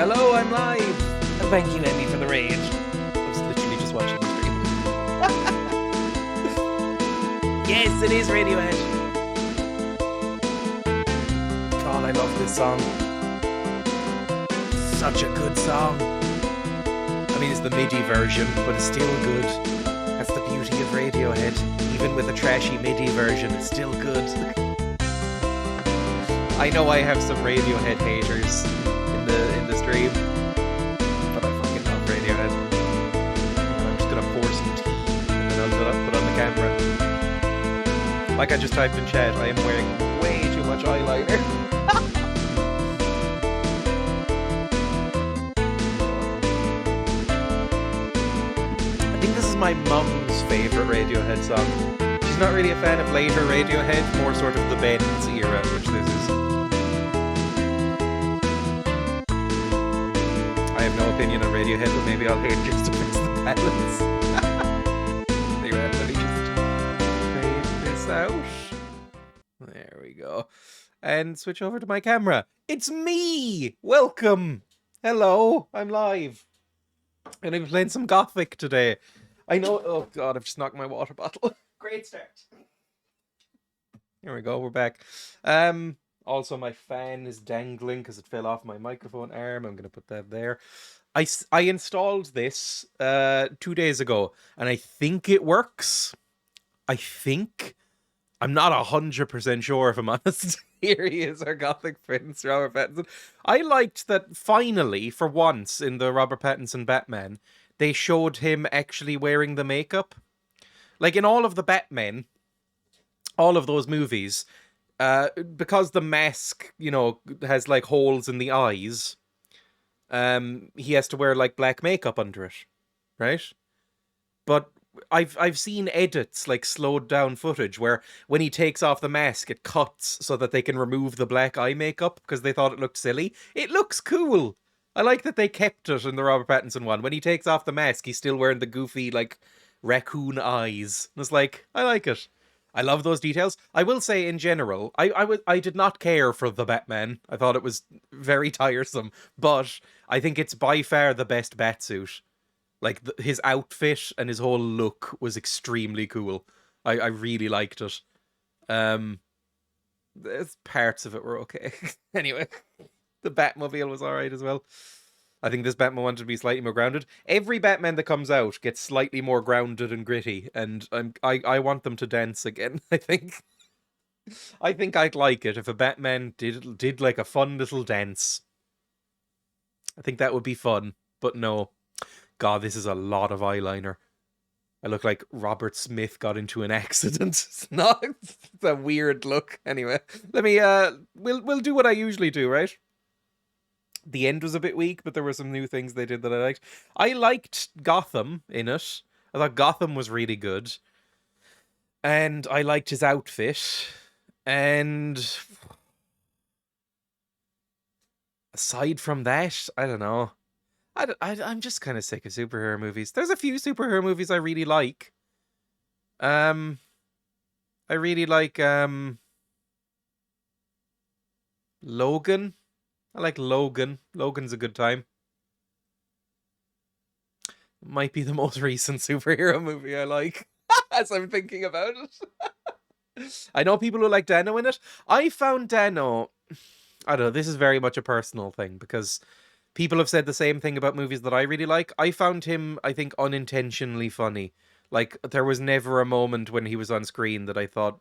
Hello, I'm live! And thank you, Emmy, for the rage. I was literally just watching the stream. Yes, it is Radiohead. God, I love this song. Such a good song. I mean, it's the MIDI version, but it's still good. That's the beauty of Radiohead. Even with a trashy MIDI version, it's still good. I know I have some Radiohead haters in the stream, but I fucking love Radiohead. I'm just gonna pour some tea and then I'll put on the camera. Like I just typed in chat, I am wearing way too much eyeliner. I think this is my mum's favourite Radiohead song. She's not really a fan of later Radiohead, more sort of the Bends era, which this is. I have no opinion on Radiohead, but maybe I'll hate just to fix the balance. Anyway, let me just fade this out. There we go. And switch over to my camera. It's me! Welcome! Hello, I'm live. And I'm playing some Gothic today. I know... Oh god, I've just knocked my water bottle. Great start. Here we go, we're back. Also, my fan is dangling because it fell off my microphone arm. I'm going to put that there. I installed this 2 days ago, and I think it works. I think. I'm not 100% sure, if I'm honest. Here he is, our Gothic Prince, Robert Pattinson. I liked that finally, for once, in the Robert Pattinson Batman, they showed him actually wearing the makeup. Like, in all of the Batmen, all of those movies... because the mask, you know, has like holes in the eyes, he has to wear like black makeup under it, right? But I've seen edits, like slowed down footage, where when he takes off the mask, it cuts so that they can remove the black eye makeup because they thought it looked silly. It looks cool. I like that they kept it in the Robert Pattinson one. When he takes off the mask, he's still wearing the goofy like raccoon eyes. And it's like, I like it. I love those details. I will say, in general, I did not care for the Batman. I thought it was very tiresome, but I think it's by far the best Batsuit. Like, his outfit and his whole look was extremely cool. I really liked it. There's parts of it were okay. Anyway, the Batmobile was alright as well. I think this Batman wanted to be slightly more grounded. Every Batman that comes out gets slightly more grounded and gritty, and I want them to dance again, I think. I think I'd like it if a Batman did like a fun little dance. I think that would be fun, but no. God, this is a lot of eyeliner. I look like Robert Smith got into an accident. It's not. It's a weird look. Anyway, let me. We'll do what I usually do, right? The end was a bit weak, but there were some new things they did that I liked. I liked Gotham in it. I thought Gotham was really good. And I liked his outfit. And aside from that, I don't know. I'm just kind of sick of superhero movies. There's a few superhero movies I really like. I really like Logan. I like Logan. Logan's a good time. Might be the most recent superhero movie I like, as I'm thinking about it. I know people who like Dano in it. I found Dano... I don't know, this is very much a personal thing, because people have said the same thing about movies that I really like. I found him, I think, unintentionally funny. Like, there was never a moment when he was on screen that I thought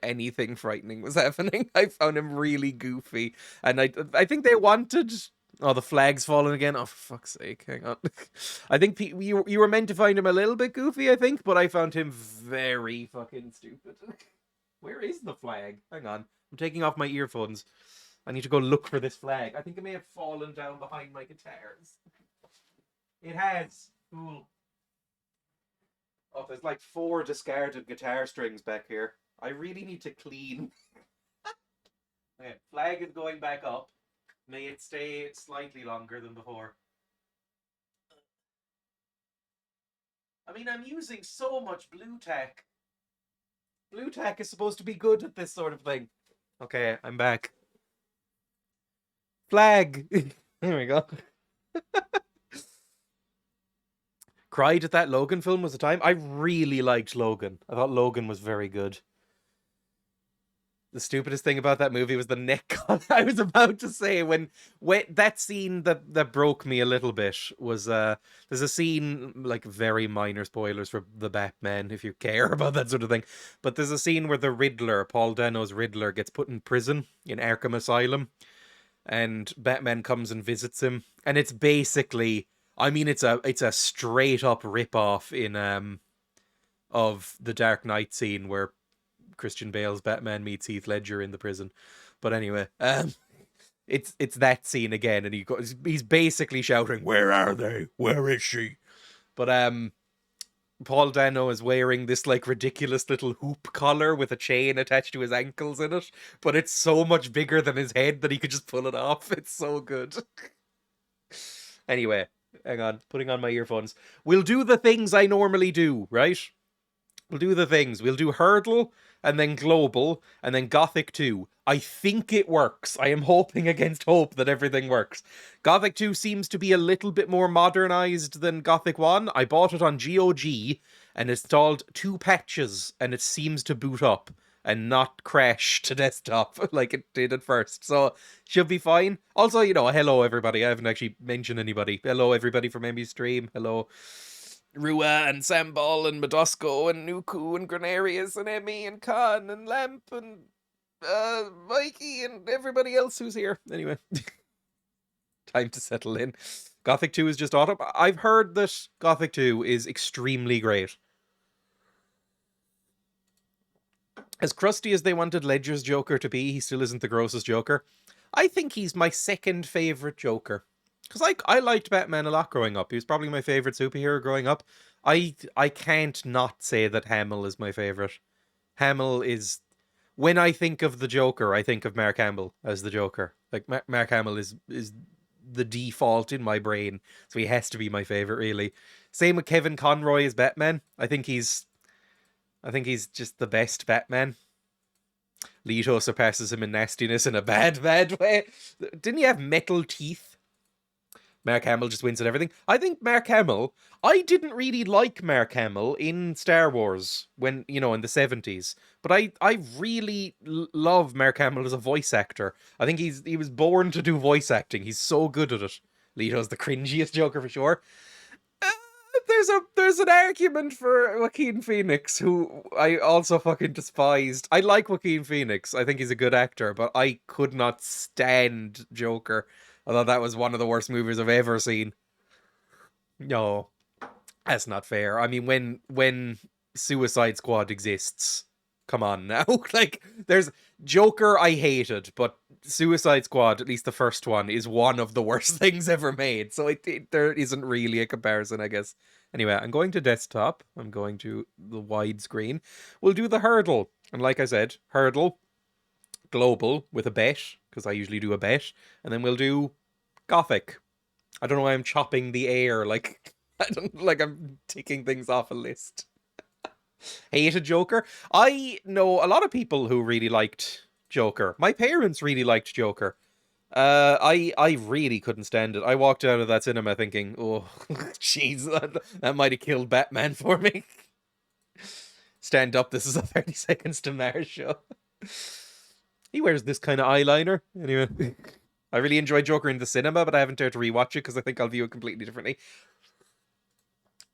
anything frightening was happening. I found him really goofy. And I think they wanted... Oh, the flag's fallen again. Oh, for fuck's sake. Hang on. I think you were meant to find him a little bit goofy, I think, but I found him very fucking stupid. Where is the flag? Hang on. I'm taking off my earphones. I need to go look for this flag. I think it may have fallen down behind my guitars. It has. Cool. Oh, there's like 4 discarded guitar strings back here. I really need to clean. Okay, flag is going back up. May it stay slightly longer than before. I mean, I'm using so much blue tack. Blue tack is supposed to be good at this sort of thing. Okay, I'm back. Flag! There we go. Cried at that Logan film was the time. I really liked Logan. I thought Logan was very good. The stupidest thing about that movie was the neck cut. I was about to say when that scene that broke me a little bit was there's a scene, like, very minor spoilers for the Batman if you care about that sort of thing. But there's a scene where the Riddler, Paul Dano's Riddler, gets put in prison in Arkham Asylum, and Batman comes and visits him, and it's basically, I mean, it's a straight up rip off in of the Dark Knight scene where Christian Bale's Batman meets Heath Ledger in the prison. But anyway, it's that scene again, and he's basically shouting, "Where are they? Where is she?" But Paul Dano is wearing this, like, ridiculous little hoop collar with a chain attached to his ankles in it, but it's so much bigger than his head that he could just pull it off. It's so good. Anyway, hang on, putting on my earphones. We'll do the things I normally do, right? We'll do the things. We'll do Hurdle, and then Global, and then Gothic 2. I think it works. I am hoping against hope that everything works. Gothic 2 seems to be a little bit more modernized than Gothic 1. I bought it on GOG and installed 2 patches, and it seems to boot up and not crash to desktop like it did at first. So, should be fine. Also, hello everybody. I haven't actually mentioned anybody. Hello everybody from Emmy's stream. Hello Rua and Sambal and Madosco and Nuku and Granarius and Emmy and Khan and Lamp and Mikey and everybody else who's here. Anyway, time to settle in. Gothic 2 is just autumn. I've heard that Gothic 2 is extremely great. As crusty as they wanted Ledger's Joker to be, he still isn't the grossest Joker. I think he's my second favourite Joker. Because I liked Batman a lot growing up. He was probably my favourite superhero growing up. I can't not say that Hamill is my favourite. Hamill is... When I think of the Joker, I think of Mark Hamill as the Joker. Like, Mark Hamill is the default in my brain. So he has to be my favourite, really. Same with Kevin Conroy as Batman. I think he's just the best Batman. Leto surpasses him in nastiness in a bad, bad way. Didn't he have metal teeth? Mark Hamill just wins at everything. I think Mark Hamill... I didn't really like Mark Hamill in Star Wars when, in the 70s. But I really love Mark Hamill as a voice actor. I think he was born to do voice acting. He's so good at it. Leto's the cringiest Joker for sure. There's an argument for Joaquin Phoenix, who I also fucking despised. I like Joaquin Phoenix. I think he's a good actor, but I could not stand Joker. I thought that was one of the worst movies I've ever seen. No, that's not fair. I mean, when Suicide Squad exists, come on now. Like, there's Joker I hated, but Suicide Squad, at least the first one, is one of the worst things ever made. So there isn't really a comparison, I guess. Anyway, I'm going to desktop. I'm going to the widescreen. We'll do the Hurdle. And like I said, Hurdle, Global with a bet, because I usually do a bet, and then we'll do Gothic. I don't know why I'm chopping the air, like I'm ticking things off a list. Hated Joker. I know a lot of people who really liked Joker. My parents really liked Joker. I really couldn't stand it. I walked out of that cinema thinking, oh, jeez, that might have killed Batman for me. Stand up, this is a 30 Seconds to Mars show. He wears this kind of eyeliner. Anyway, I really enjoyed Joker in the cinema, but I haven't dared to rewatch it because I think I'll view it completely differently.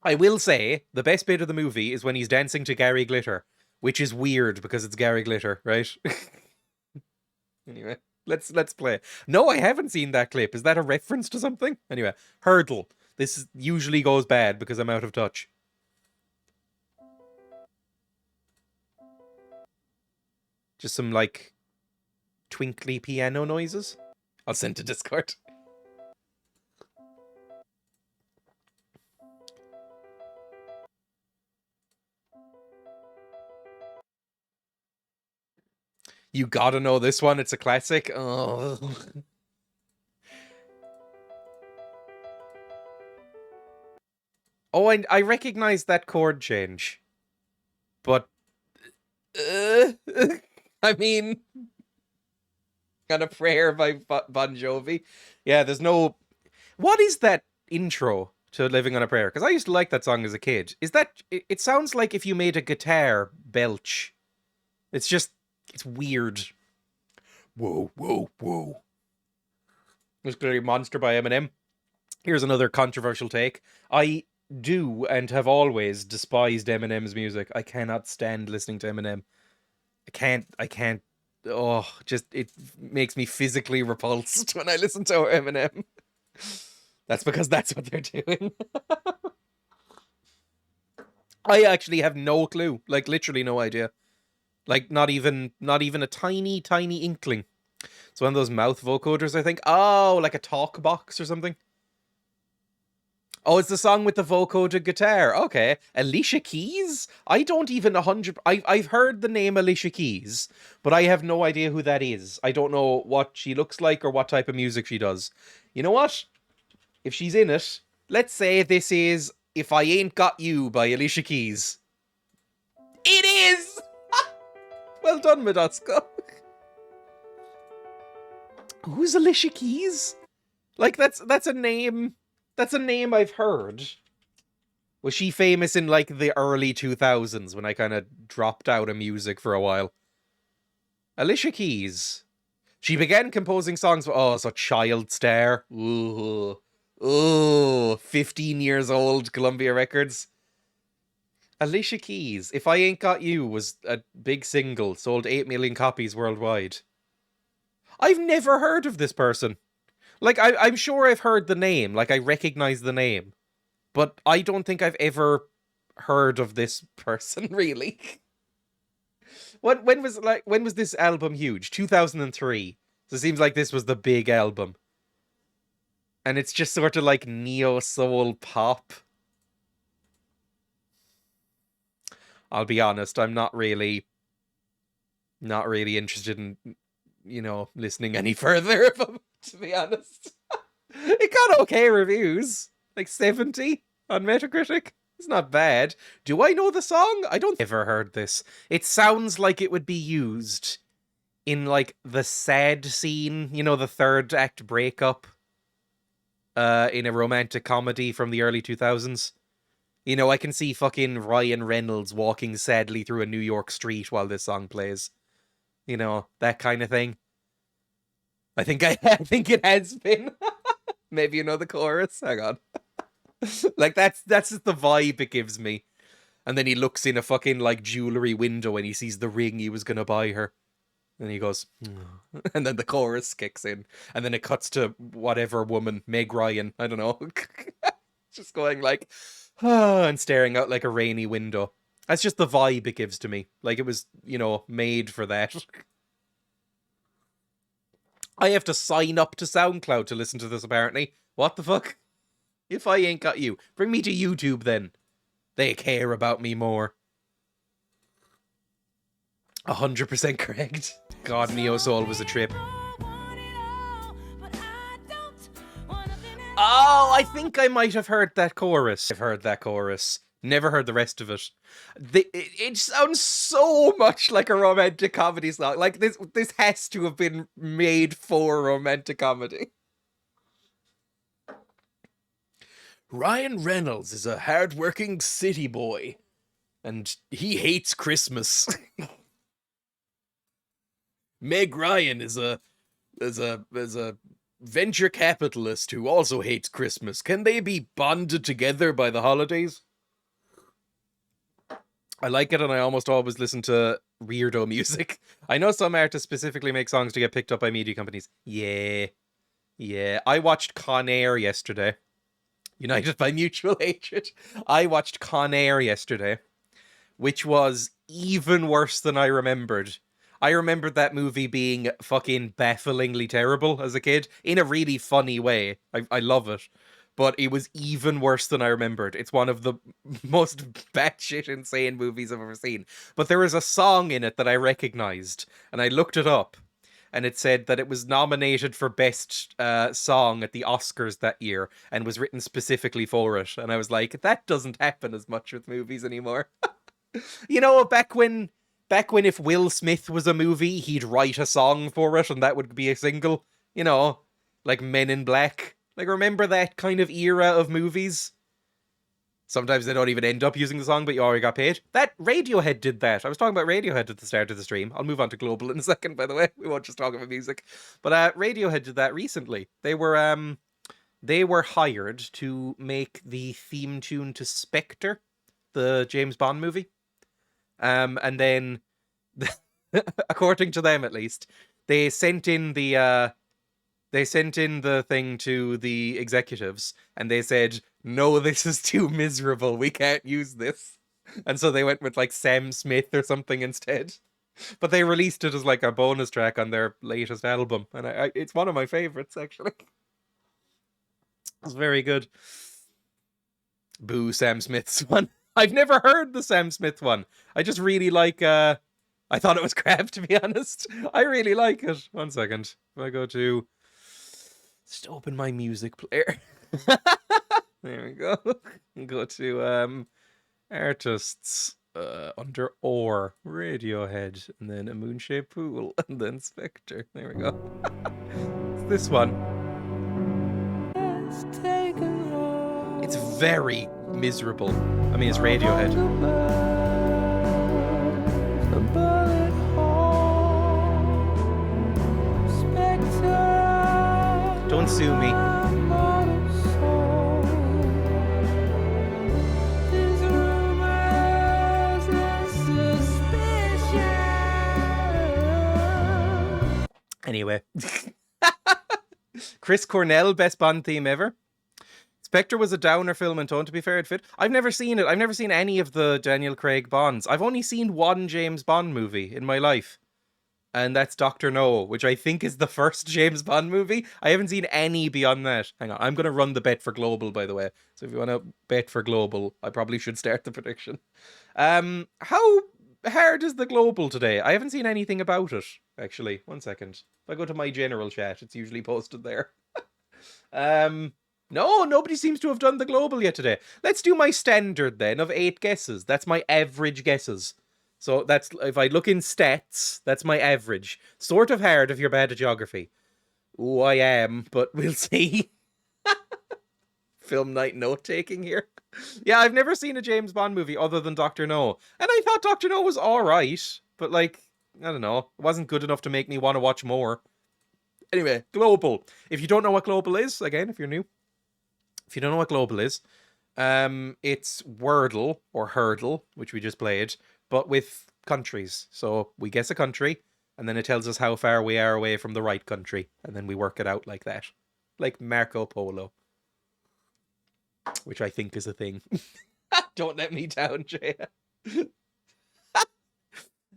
I will say, the best bit of the movie is when he's dancing to Gary Glitter, which is weird because it's Gary Glitter, right? Anyway, let's play. No, I haven't seen that clip. Is that a reference to something? Anyway, Hurdle. This usually goes bad because I'm out of touch. Just some, like, twinkly piano noises. I'll send to Discord. You gotta know this one. It's a classic. Oh. Oh, I recognize that chord change. But... I mean... on a Prayer by Bon Jovi. Yeah, there's no... What is that intro to Living on a Prayer? Because I used to like that song as a kid. Is that... It sounds like if you made a guitar belch. It's just... It's weird. Whoa, whoa, whoa. There's clearly Monster by Eminem. Here's another controversial take. I do and have always despised Eminem's music. I cannot stand listening to Eminem. I can't. Oh, just, it makes me physically repulsed when I listen to Eminem. That's because that's what they're doing. I actually have no clue. Like, literally no idea. Like, not even a tiny inkling. It's one of those mouth vocoders, I think. Oh, like a talk box or something. Oh, it's the song with the vocoder guitar. Okay. Alicia Keys? I don't even 100... I've heard the name Alicia Keys, but I have no idea who that is. I don't know what she looks like or what type of music she does. You know what? If she's in it, let's say this is If I Ain't Got You by Alicia Keys. It is! Well done, Medusko. Who's Alicia Keys? Like, that's a name... That's a name I've heard. Was she famous in, like, the early 2000s when I kind of dropped out of music for a while? Alicia Keys. She began composing songs for... Oh, so Child Star. Ooh. Ooh. 15 years old, Columbia Records. Alicia Keys. If I Ain't Got You was a big single. Sold 8 million copies worldwide. I've never heard of this person. Like, I'm sure I've heard the name. Like, I recognize the name. But I don't think I've ever heard of this person, really. When was this album huge? 2003. So it seems like this was the big album. And it's just sort of like neo-soul pop. I'll be honest, I'm not really interested in, you know, listening any further of them, to be honest. It got okay reviews. Like 70 on Metacritic. It's not bad. Do I know the song? I don't ever heard this. It sounds like it would be used in, like, the sad scene, you know, the third act breakup in a romantic comedy from the early 2000s. You know, I can see fucking Ryan Reynolds walking sadly through a New York street while this song plays. You know, that kind of thing. I think it has been. Maybe you know the chorus. Hang on. Like, that's just the vibe it gives me. And then he looks in a fucking, like, jewelry window and he sees the ring he was gonna buy her. And he goes, and then the chorus kicks in. And then it cuts to whatever woman, Meg Ryan, I don't know. Just going like, and staring out like a rainy window. That's just the vibe it gives to me. Like, it was, you know, made for that. I have to sign up to SoundCloud to listen to this, apparently. What the fuck? If I Ain't Got You. Bring me to YouTube, then. They care about me more. 100% correct. God, Neo Soul was a trip. Oh, I think I might have heard that chorus. I've heard that chorus. Never heard the rest of it. It sounds so much like a romantic comedy song. Like, this has to have been made for romantic comedy. Ryan Reynolds is a hard-working city boy, and he hates Christmas. Meg Ryan is a venture capitalist who also hates Christmas. Can they be bonded together by the holidays? I like it, and I almost always listen to weirdo music. I know some artists specifically make songs to get picked up by media companies. Yeah. I watched Con Air yesterday. United by Mutual Hatred. I watched Con Air yesterday, which was even worse than I remembered. I remembered that movie being fucking bafflingly terrible as a kid, in a really funny way. I love it. But it was even worse than I remembered. It's one of the most batshit insane movies I've ever seen. But there was a song in it that I recognized, and I looked it up, and it said that it was nominated for Best Song at the Oscars that year, and was written specifically for it. And I was like, that doesn't happen as much with movies anymore. You know, back when back when if Will Smith was a movie, he'd write a song for it and that would be a single, you know, like Men in Black. Like, remember that kind of era of movies? Sometimes they don't even end up using the song, but you already got paid. That Radiohead did that. I was talking about Radiohead at the start of the stream. I'll move on to global in a second, by the way. We won't just talk about music. But Radiohead did that recently. They were hired to make the theme tune to Spectre, the James Bond movie. And then, according to them at least, they sent in the thing to the executives, and they said, no, this is too miserable. We can't use this. And so they went with like Sam Smith or something instead. But they released it as like a bonus track on their latest album. And it's one of my favorites, actually. It's very good. Boo, Sam Smith's one. I've never heard the Sam Smith one. I just really like... I thought it was crap, to be honest. I really like it. One second. If I go to... Just open my music player. There we go. Go to artists under Or, Radiohead, and then A Moon-Shaped Pool, and then Spectre. There we go. It's this one. It's very miserable. I mean, it's Radiohead. Don't sue me. Anyway. Chris Cornell, best Bond theme ever. Spectre was a downer film in tone, to be fair, it fit. I've never seen it. I've never seen any of the Daniel Craig Bonds. I've only seen one James Bond movie in my life. And that's Dr. No, which I think is the first James Bond movie. I haven't seen any beyond that. Hang on, I'm going to run the bet for global, by the way. So if you want to bet for global, I probably should start the prediction. How hard is the global today? I haven't seen anything about it, actually. One second. If I go to my general chat, it's usually posted there. No, nobody seems to have done the global yet today. Let's do my standard then of 8 guesses. That's my average guesses. So that's, if I look in stats, that's my average. Sort of hard if you're bad at geography. Oh, I am, but we'll see. Film night note-taking here. Yeah, I've never seen a James Bond movie other than Dr. No. And I thought Dr. No was alright, but like, I don't know. It wasn't good enough to make me want to watch more. Anyway, global. If you don't know what global is, again, if you're new. If you don't know what global is, it's Wordle, or Hurdle, which we just played, but with countries. So we guess a country, and then it tells us how far we are away from the right country, and then we work it out like that. Like Marco Polo. Which I think is a thing. Don't let me down, Dreya.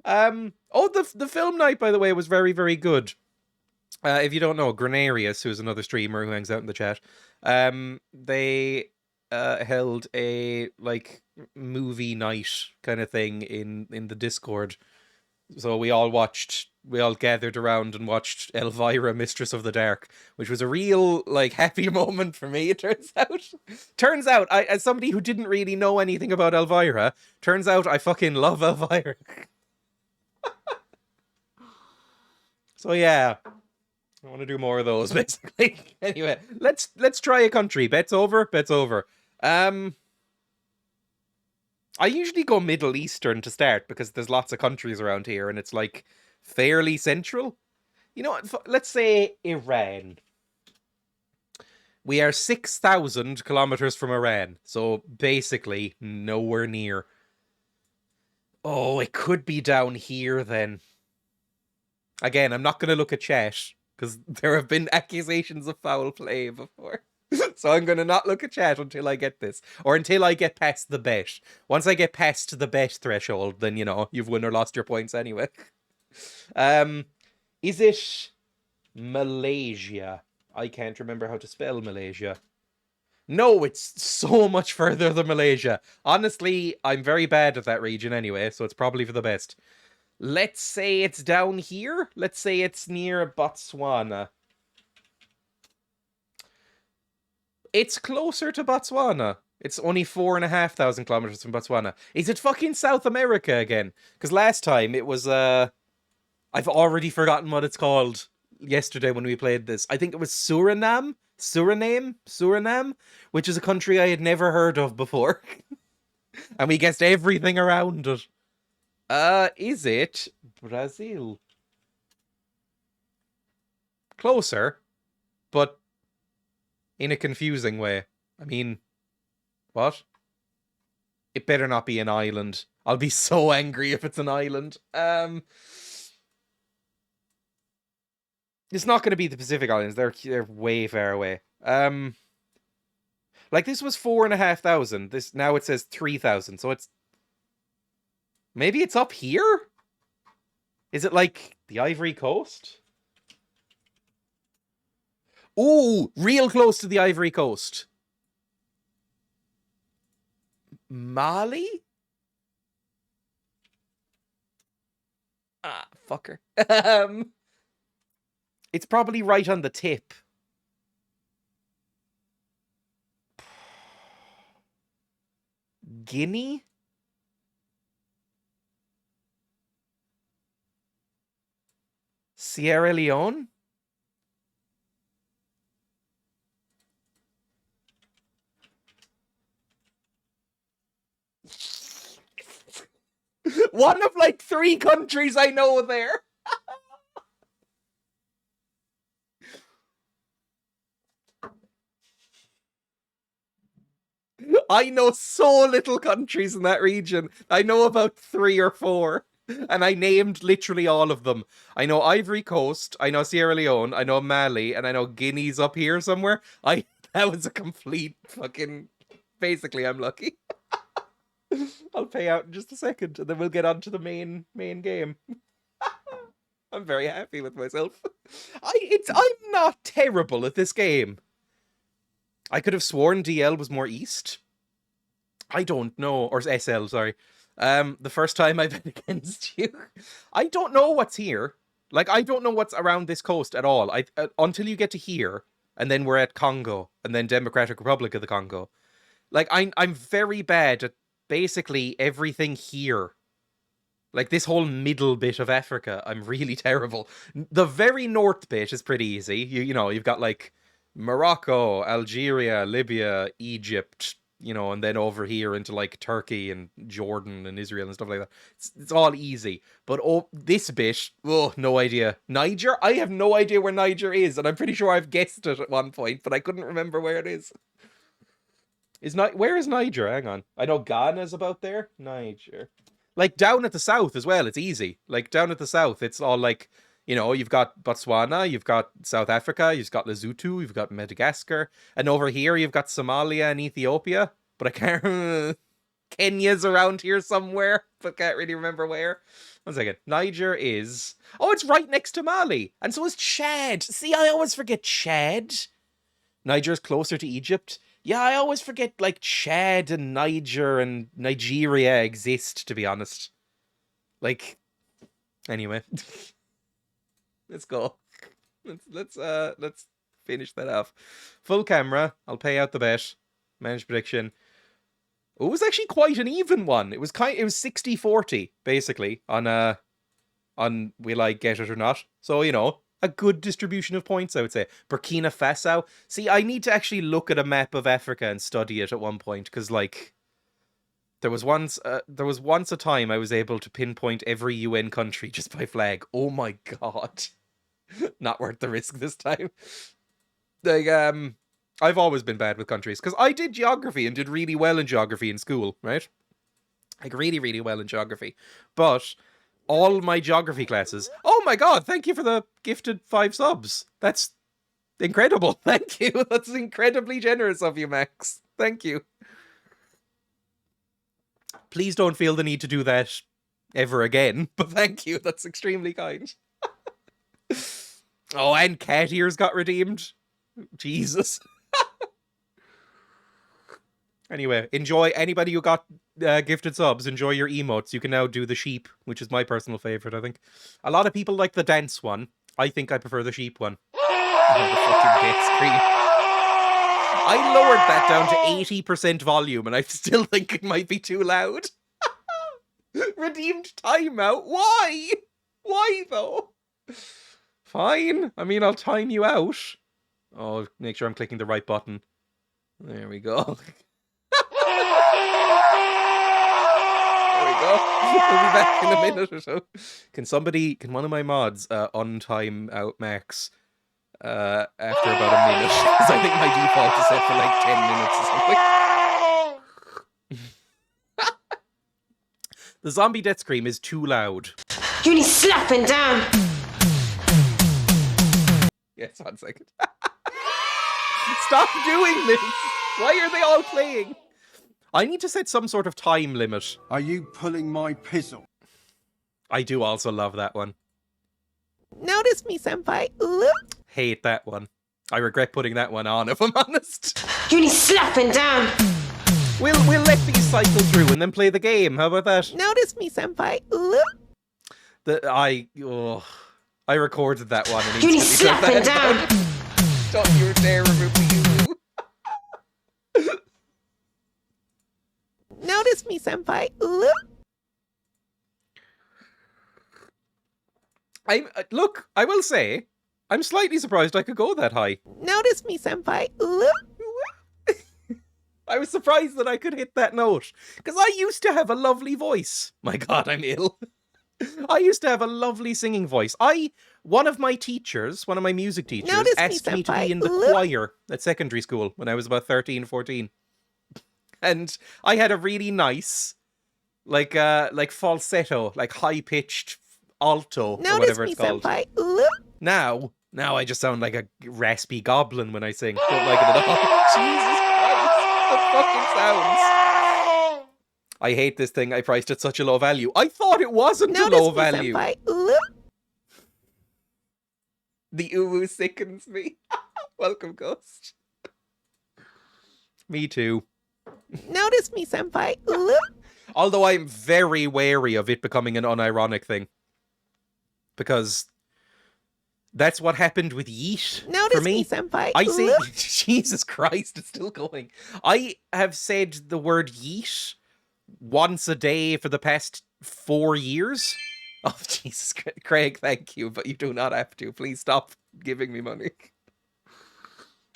The film night, by the way, was very, very good. If you don't know, Grenarius, who's another streamer who hangs out in the chat, they held a like movie night kind of thing in the Discord. So we all gathered around and watched Elvira, Mistress of the Dark, which was a real like happy moment for me, it turns out. Turns out, as somebody who didn't really know anything about Elvira, turns out I fucking love Elvira. So yeah. I want to do more of those, basically. Anyway, let's try a country. Bets over? Bets over. I usually go Middle Eastern to start because there's lots of countries around here and it's like fairly central. You know what? Let's say Iran. We are 6,000 kilometers from Iran, so basically nowhere near. Oh, it could be down here then. Again, I'm not going to look at chat because there have been accusations of foul play before. So I'm going to not look at chat until I get this. Or until I get past the bet. Once I get past the bet threshold, then, you know, you've won or lost your points anyway. Is it Malaysia? I can't remember how to spell Malaysia. No, it's so much further than Malaysia. Honestly, I'm very bad at that region anyway, so it's probably for the best. Let's say it's down here. Let's say it's near Botswana. It's closer to Botswana. It's only 4,500 kilometers from Botswana. Is it fucking South America again? Because last time it was, I've already forgotten what it's called yesterday when we played this. I think it was Suriname, which is a country I had never heard of before. And we guessed everything around it. Is it Brazil? Closer, but in a confusing way. I mean, what? It better not be an island. I'll be so angry if it's an island. It's not going to be the Pacific Islands. They're way far away. Like this was 4,500. This now it says 3,000. So it's maybe it's up here. Is it like the Ivory Coast? Ooh, real close to the Ivory Coast. Mali? Ah, fucker. It's probably right on the tip. Guinea? Sierra Leone? One of like 3 countries I know there. I know so little countries in that region. I know about 3 or 4. And I named literally all of them. I know Ivory Coast, I know Sierra Leone, I know Mali, and I know Guinea's up here somewhere. That was a complete fucking... Basically, I'm lucky. I'll pay out in just a second, and then we'll get on to the main game. I'm very happy with myself. I'm not terrible at this game. I could have sworn DL was more east. I don't know. Or SL, sorry. The first time I bet against you. I don't know what's here. Like, I don't know what's around this coast at all. Until you get to here, and then we're at Congo, and then Democratic Republic of the Congo. Like, I'm very bad at basically everything here. Like, this whole middle bit of Africa, I'm really terrible. The very north bit is pretty easy. You know, you've got, like, Morocco, Algeria, Libya, Egypt, you know, and then over here into, like, Turkey and Jordan and Israel and stuff like that. It's all easy. But, this bit, no idea. Niger? I have no idea where Niger is, and I'm pretty sure I've guessed it at one point, but I couldn't remember where it is. Where is Niger? Hang on. I know Ghana's about there. Niger. Like, down at the south as well, it's easy. Like, down at the south, it's all like, you know, you've got Botswana, you've got South Africa, you've got Lesotho, you've got Madagascar, and over here you've got Somalia and Ethiopia, but I can't... Kenya's around here somewhere, but can't really remember where. 1 second. Niger is... Oh, it's right next to Mali, and so is Chad. See, I always forget Chad. Niger's closer to Egypt. Yeah, I always forget, like, Chad and Niger and Nigeria exist, to be honest. Like, anyway. Let's go. Let's finish that off. Full camera. I'll pay out the bet. Managed prediction. It was actually quite an even one. It was 60-40, basically, on will I get it or not. So, you know, a good distribution of points, I would say. Burkina Faso. See, I need to actually look at a map of Africa and study it at one point, because, like, there was once a time I was able to pinpoint every UN country just by flag. Oh my god. Not worth the risk this time. Like, I've always been bad with countries, because I did geography and did really well in geography in school, right? Like, really, really well in geography. But all my geography classes... Oh my god, thank you for the gifted 5 subs. That's incredible. Thank you. That's incredibly generous of you, Max. Thank you. Please don't feel the need to do that ever again, but thank you. That's extremely kind. Oh, and Cat Ears got redeemed. Jesus. Anyway, enjoy. Anybody who got gifted subs, enjoy your emotes. You can now do the sheep, which is my personal favorite, I think. A lot of people like the dance one. I think I prefer the sheep one. Oh, the fucking death scream. I lowered that down to 80% volume, and I still think it might be too loud. Redeemed timeout? Why? Why, though? Fine. I mean, I'll time you out. Oh, make sure I'm clicking the right button. There we go. There we go. We'll be back in a minute or so. Can one of my mods untime out Max after about a minute? Because I think my default is set for like 10 minutes or something. The zombie death scream is too loud. You need slapping down. Yes, 1 second. Stop doing this! Why are they all playing? I need to set some sort of time limit. Are you pulling my pizzle? I do also love that one. Notice me, senpai. Ooh. Hate that one. I regret putting that one on, if I'm honest. You need slapping down. We'll let these cycle through and then play the game. How about that? Notice me, senpai. Ooh. I recorded that one and you need instantly slapping took that down. Don't you dare remove the you. Notice me, senpai. Ooh. Look, I will say, I'm slightly surprised I could go that high. Notice me, senpai. Ooh. I was surprised that I could hit that note. Because I used to have a lovely voice. My God, I'm ill. I used to have a lovely singing voice. One of my music teachers, asked me to be in the choir at secondary school when I was about 13, 14. And I had a really nice, like falsetto, like high-pitched alto, or whatever it's called. Now I just sound like a raspy goblin when I sing. Don't like it at all. Jesus Christ, the fucking sounds. I hate this thing. I priced at such a low value. I thought it wasn't a low value. The uwu sickens me. Welcome, Ghost. Me too. Notice me, senpai. Although I'm very wary of it becoming an unironic thing. Because that's what happened with yeet Notice for me. Senpai. I say, Jesus Christ, it's still going. I have said the word yeet once a day for the past 4 years. Oh, Jesus, Craig, thank you, but you do not have to. Please stop giving me money.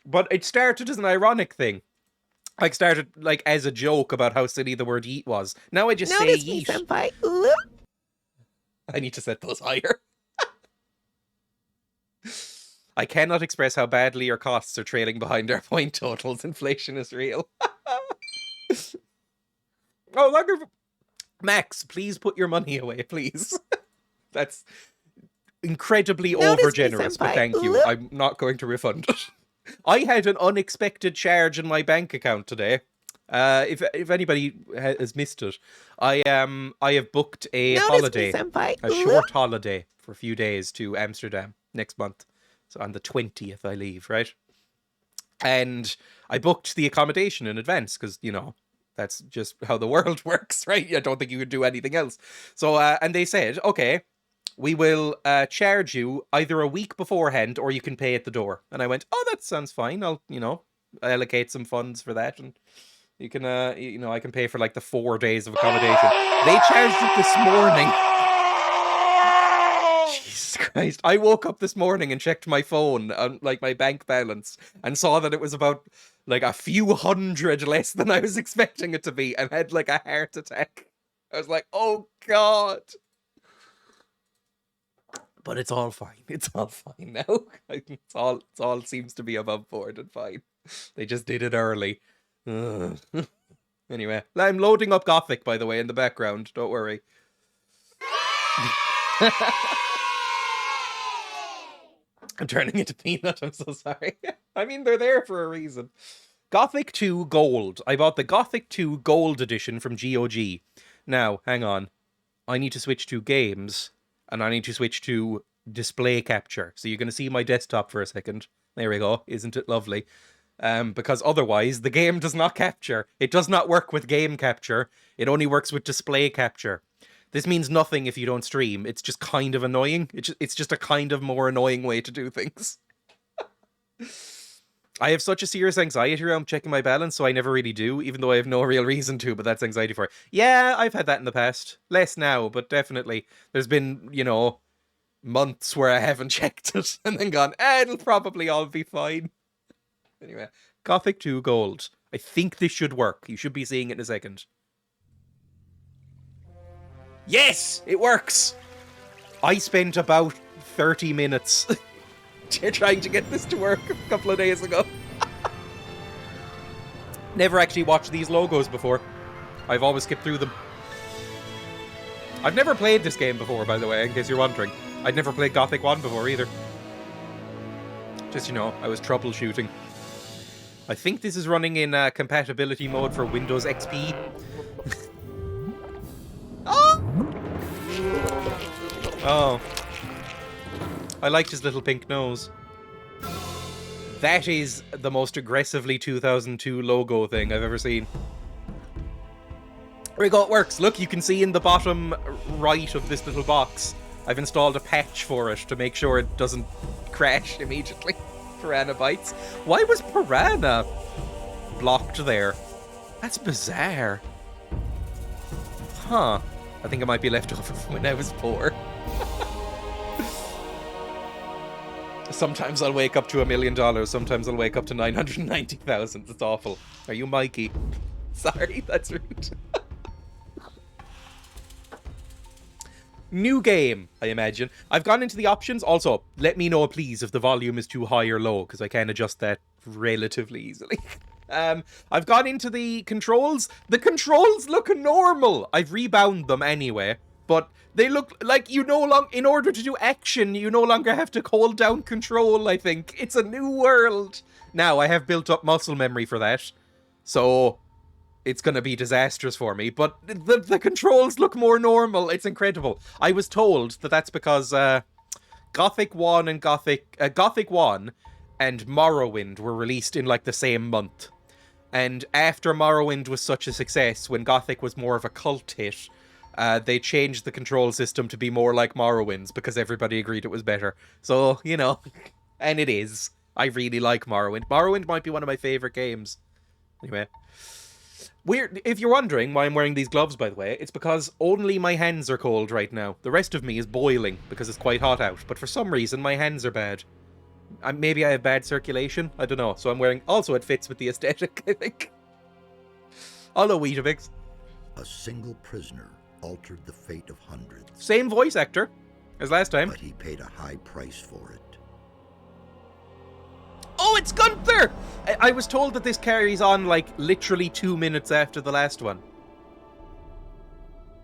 But it started as an ironic thing. Like, started, like, as a joke about how silly the word yeet was. Now I just say yeet. Me, senpai. I need to set those higher. I cannot express how badly your costs are trailing behind our point totals. Inflation is real. Oh, look, Max, please put your money away, please. That's incredibly overgenerous, but thank you. I'm not going to refund it. I had an unexpected charge in my bank account today. If anybody has missed it, I have booked a holiday, a short holiday for a few days to Amsterdam next month. So on the 20th I leave, right? And I booked the accommodation in advance because, you know, that's just how the world works, right? I don't think you could do anything else. So, and they said, okay, we will charge you either a week beforehand or you can pay at the door. And I went, oh, that sounds fine. I'll, you know, allocate some funds for that. And you can, you know, I can pay for like the 4 days of accommodation. They charged it this morning. Jesus Christ. I woke up this morning and checked my phone on like my bank balance and saw that it was about like a few hundred less than I was expecting it to be and had like a heart attack. I was like, oh God. But it's all fine. It's all fine now. It's all seems to be above board and fine. They just did it early. Anyway, I'm loading up Gothic, by the way, in the background. Don't worry. I'm turning into Peanut. I'm so sorry. I mean, they're there for a reason. Gothic 2 Gold. I bought the Gothic 2 Gold edition from GOG. Now, hang on. I need to switch to games, and I need to switch to display capture. So you're going to see my desktop for a second. There we go. Isn't it lovely? Because otherwise, the game does not capture. It does not work with game capture. It only works with display capture. This means nothing if you don't stream. It's just kind of annoying. It's just a kind of more annoying way to do things. I have such a serious anxiety around checking my balance, so I never really do, even though I have no real reason to, but that's anxiety for it. Yeah, I've had that in the past. Less now, but definitely. There's been, you know, months where I haven't checked it and then gone, it'll probably all be fine. Anyway, Gothic 2 Gold. I think this should work. You should be seeing it in a second. Yes! It works! I spent about 30 minutes trying to get this to work a couple of days ago. Never actually watched these logos before. I've always skipped through them. I've never played this game before, by the way, in case you're wondering. I'd never played Gothic 1 before either. Just, you know, I was troubleshooting. I think this is running in compatibility mode for Windows XP. Oh! Oh. I liked his little pink nose. That is the most aggressively 2002 logo thing I've ever seen. There we go, it works. Look, you can see in the bottom right of this little box, I've installed a patch for it to make sure it doesn't crash immediately. Piranha Bytes. Why was Piranha blocked there? That's bizarre. Huh. I think it might be left over from when I was poor. Sometimes I'll wake up to $1 million, sometimes I'll wake up to 990,000. It's awful. Are you Mikey? Sorry, that's rude. New game, I imagine. I've gone into the options. Also, let me know, please, if the volume is too high or low, because I can adjust that relatively easily. I've gone into the controls. The controls look normal. I've rebound them anyway, but they look like you no longer, in order to do action, you no longer have to hold down control, I think. It's a new world. Now, I have built up muscle memory for that, so it's going to be disastrous for me, but the controls look more normal. It's incredible. I was told that that's because Gothic 1 and Gothic 1 and Morrowind were released in like the same month. And after Morrowind was such a success, when Gothic was more of a cult hit, they changed the control system to be more like Morrowind's because everybody agreed it was better. So, you know, and it is. I really like Morrowind. Morrowind might be one of my favorite games. Anyway. Weird. If you're wondering why I'm wearing these gloves, by the way, it's because only my hands are cold right now. The rest of me is boiling because it's quite hot out. But for some reason, my hands are bad. Maybe I have bad circulation? I don't know. So I'm wearing... Also, it fits with the aesthetic, I think. Hello, Weetabix. A single prisoner altered the fate of hundreds. Same voice actor as last time. But he paid a high price for it. Oh, it's Gunther! I was told that this carries on, like, literally 2 minutes after the last one.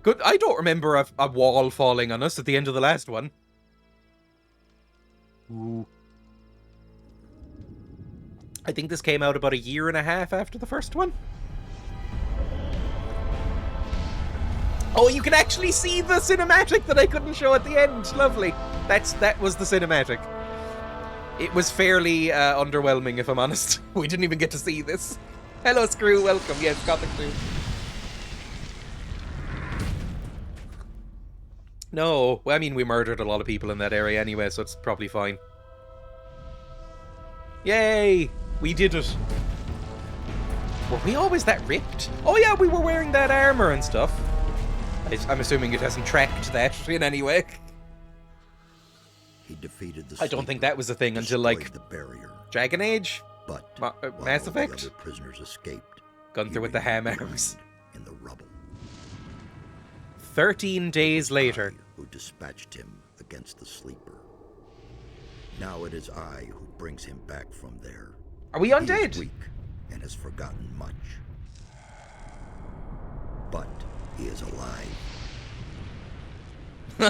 Good. I don't remember a wall falling on us at the end of the last one. Ooh. I think this came out about 1.5 years after the first one. Oh, you can actually see the cinematic that I couldn't show at the end. Lovely. That was the cinematic. It was fairly underwhelming, if I'm honest. We didn't even get to see this. Hello, Screw. Welcome. Yes, Gothic 2. No. Well, I mean, we murdered a lot of people in that area anyway, so it's probably fine. Yay! We did it. Were we always that ripped? Oh, yeah, we were wearing that armor and stuff. I'm assuming it hasn't tracked that in any way. He defeated the I don't think that was a thing until, like, the barrier. Dragon Age? But Mass the Effect? other prisoners escaped. Gunther with the ham arrows. In the rubble. 13 days later. Who dispatched him against the sleeper. Now it is I who brings him back from there. Are we undead? He is weak and has forgotten much. But he is alive.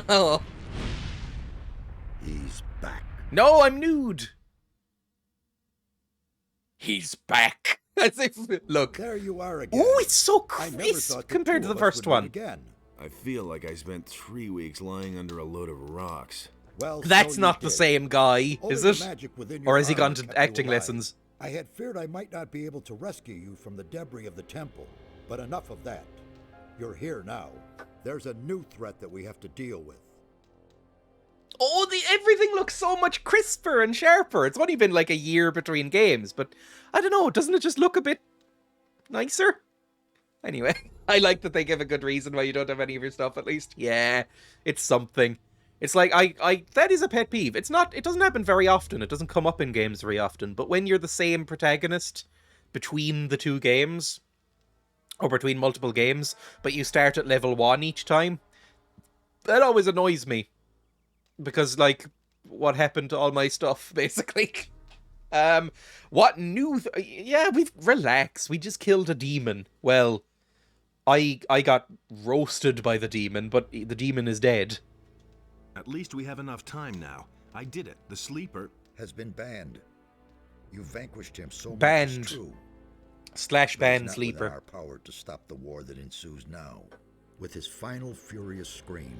Oh. He's back. No, I'm nude. He's back. As if, look. There you are again. Oh, it's so crisp compared to the first one. Again. I feel like I spent 3 weeks lying under a load of rocks. Well, that's so not the same guy, only is it? Or has he gone to kept you acting alive. lessons? I had feared I might not be able to rescue you from the debris of the temple, but enough of that. You're here now. There's a new threat that we have to deal with. Oh, the everything looks so much crisper and sharper. It's only been like a year between games, but I don't know, doesn't it just look a bit nicer? Anyway, I like that they give a good reason why you don't have any of your stuff, at least. Yeah, it's something. It's like, that is a pet peeve. It doesn't happen very often. It doesn't come up in games very often. But when you're the same protagonist between the two games, or between multiple games, but you start at level 1 each time, that always annoys me. Because, like, what happened to all my stuff, basically? What new... yeah, relax. We just killed a demon. Well, I got roasted by the demon, but the demon is dead. At least we have enough time now. I did it. The sleeper has been banned. You vanquished him so much Banned. is true. Slash But ban it's not sleeper. within our power to stop the war that ensues now. With his final furious scream,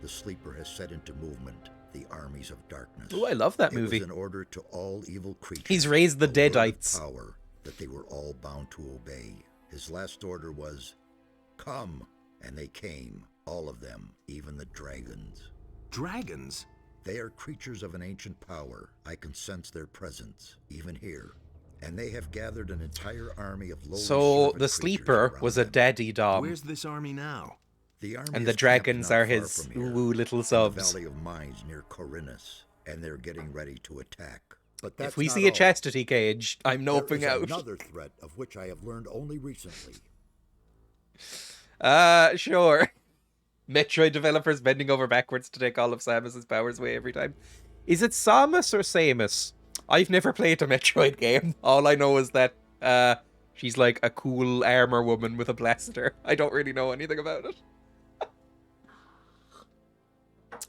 the sleeper has set into movement the armies of darkness. Oh, I love that movie. It was an order to all evil creatures. He's raised the a word of Deadites. power that they were all bound to obey. His last order was, "Come," and they came, all of them, even the dragons. dragons. They are creatures of an ancient power. I can sense their presence, even here. And they have gathered an entire army of lowly So servant the creatures sleeper around was a them. daddy dom, Where's this army now? The army and the is camped dragons not are far his from here, ooh little in the subs. Valley of Mines near Corinus, and they're getting ready to attack. But that's If we not see a all. chastity cage, I'm noping There is out. another threat of which I have learned only recently. Sure. Metroid developers bending over backwards to take all of Samus's powers away every time. Is it Samus or Samus? I've never played a Metroid game. All I know is that she's like a cool armor woman with a blaster. I don't really know anything about it.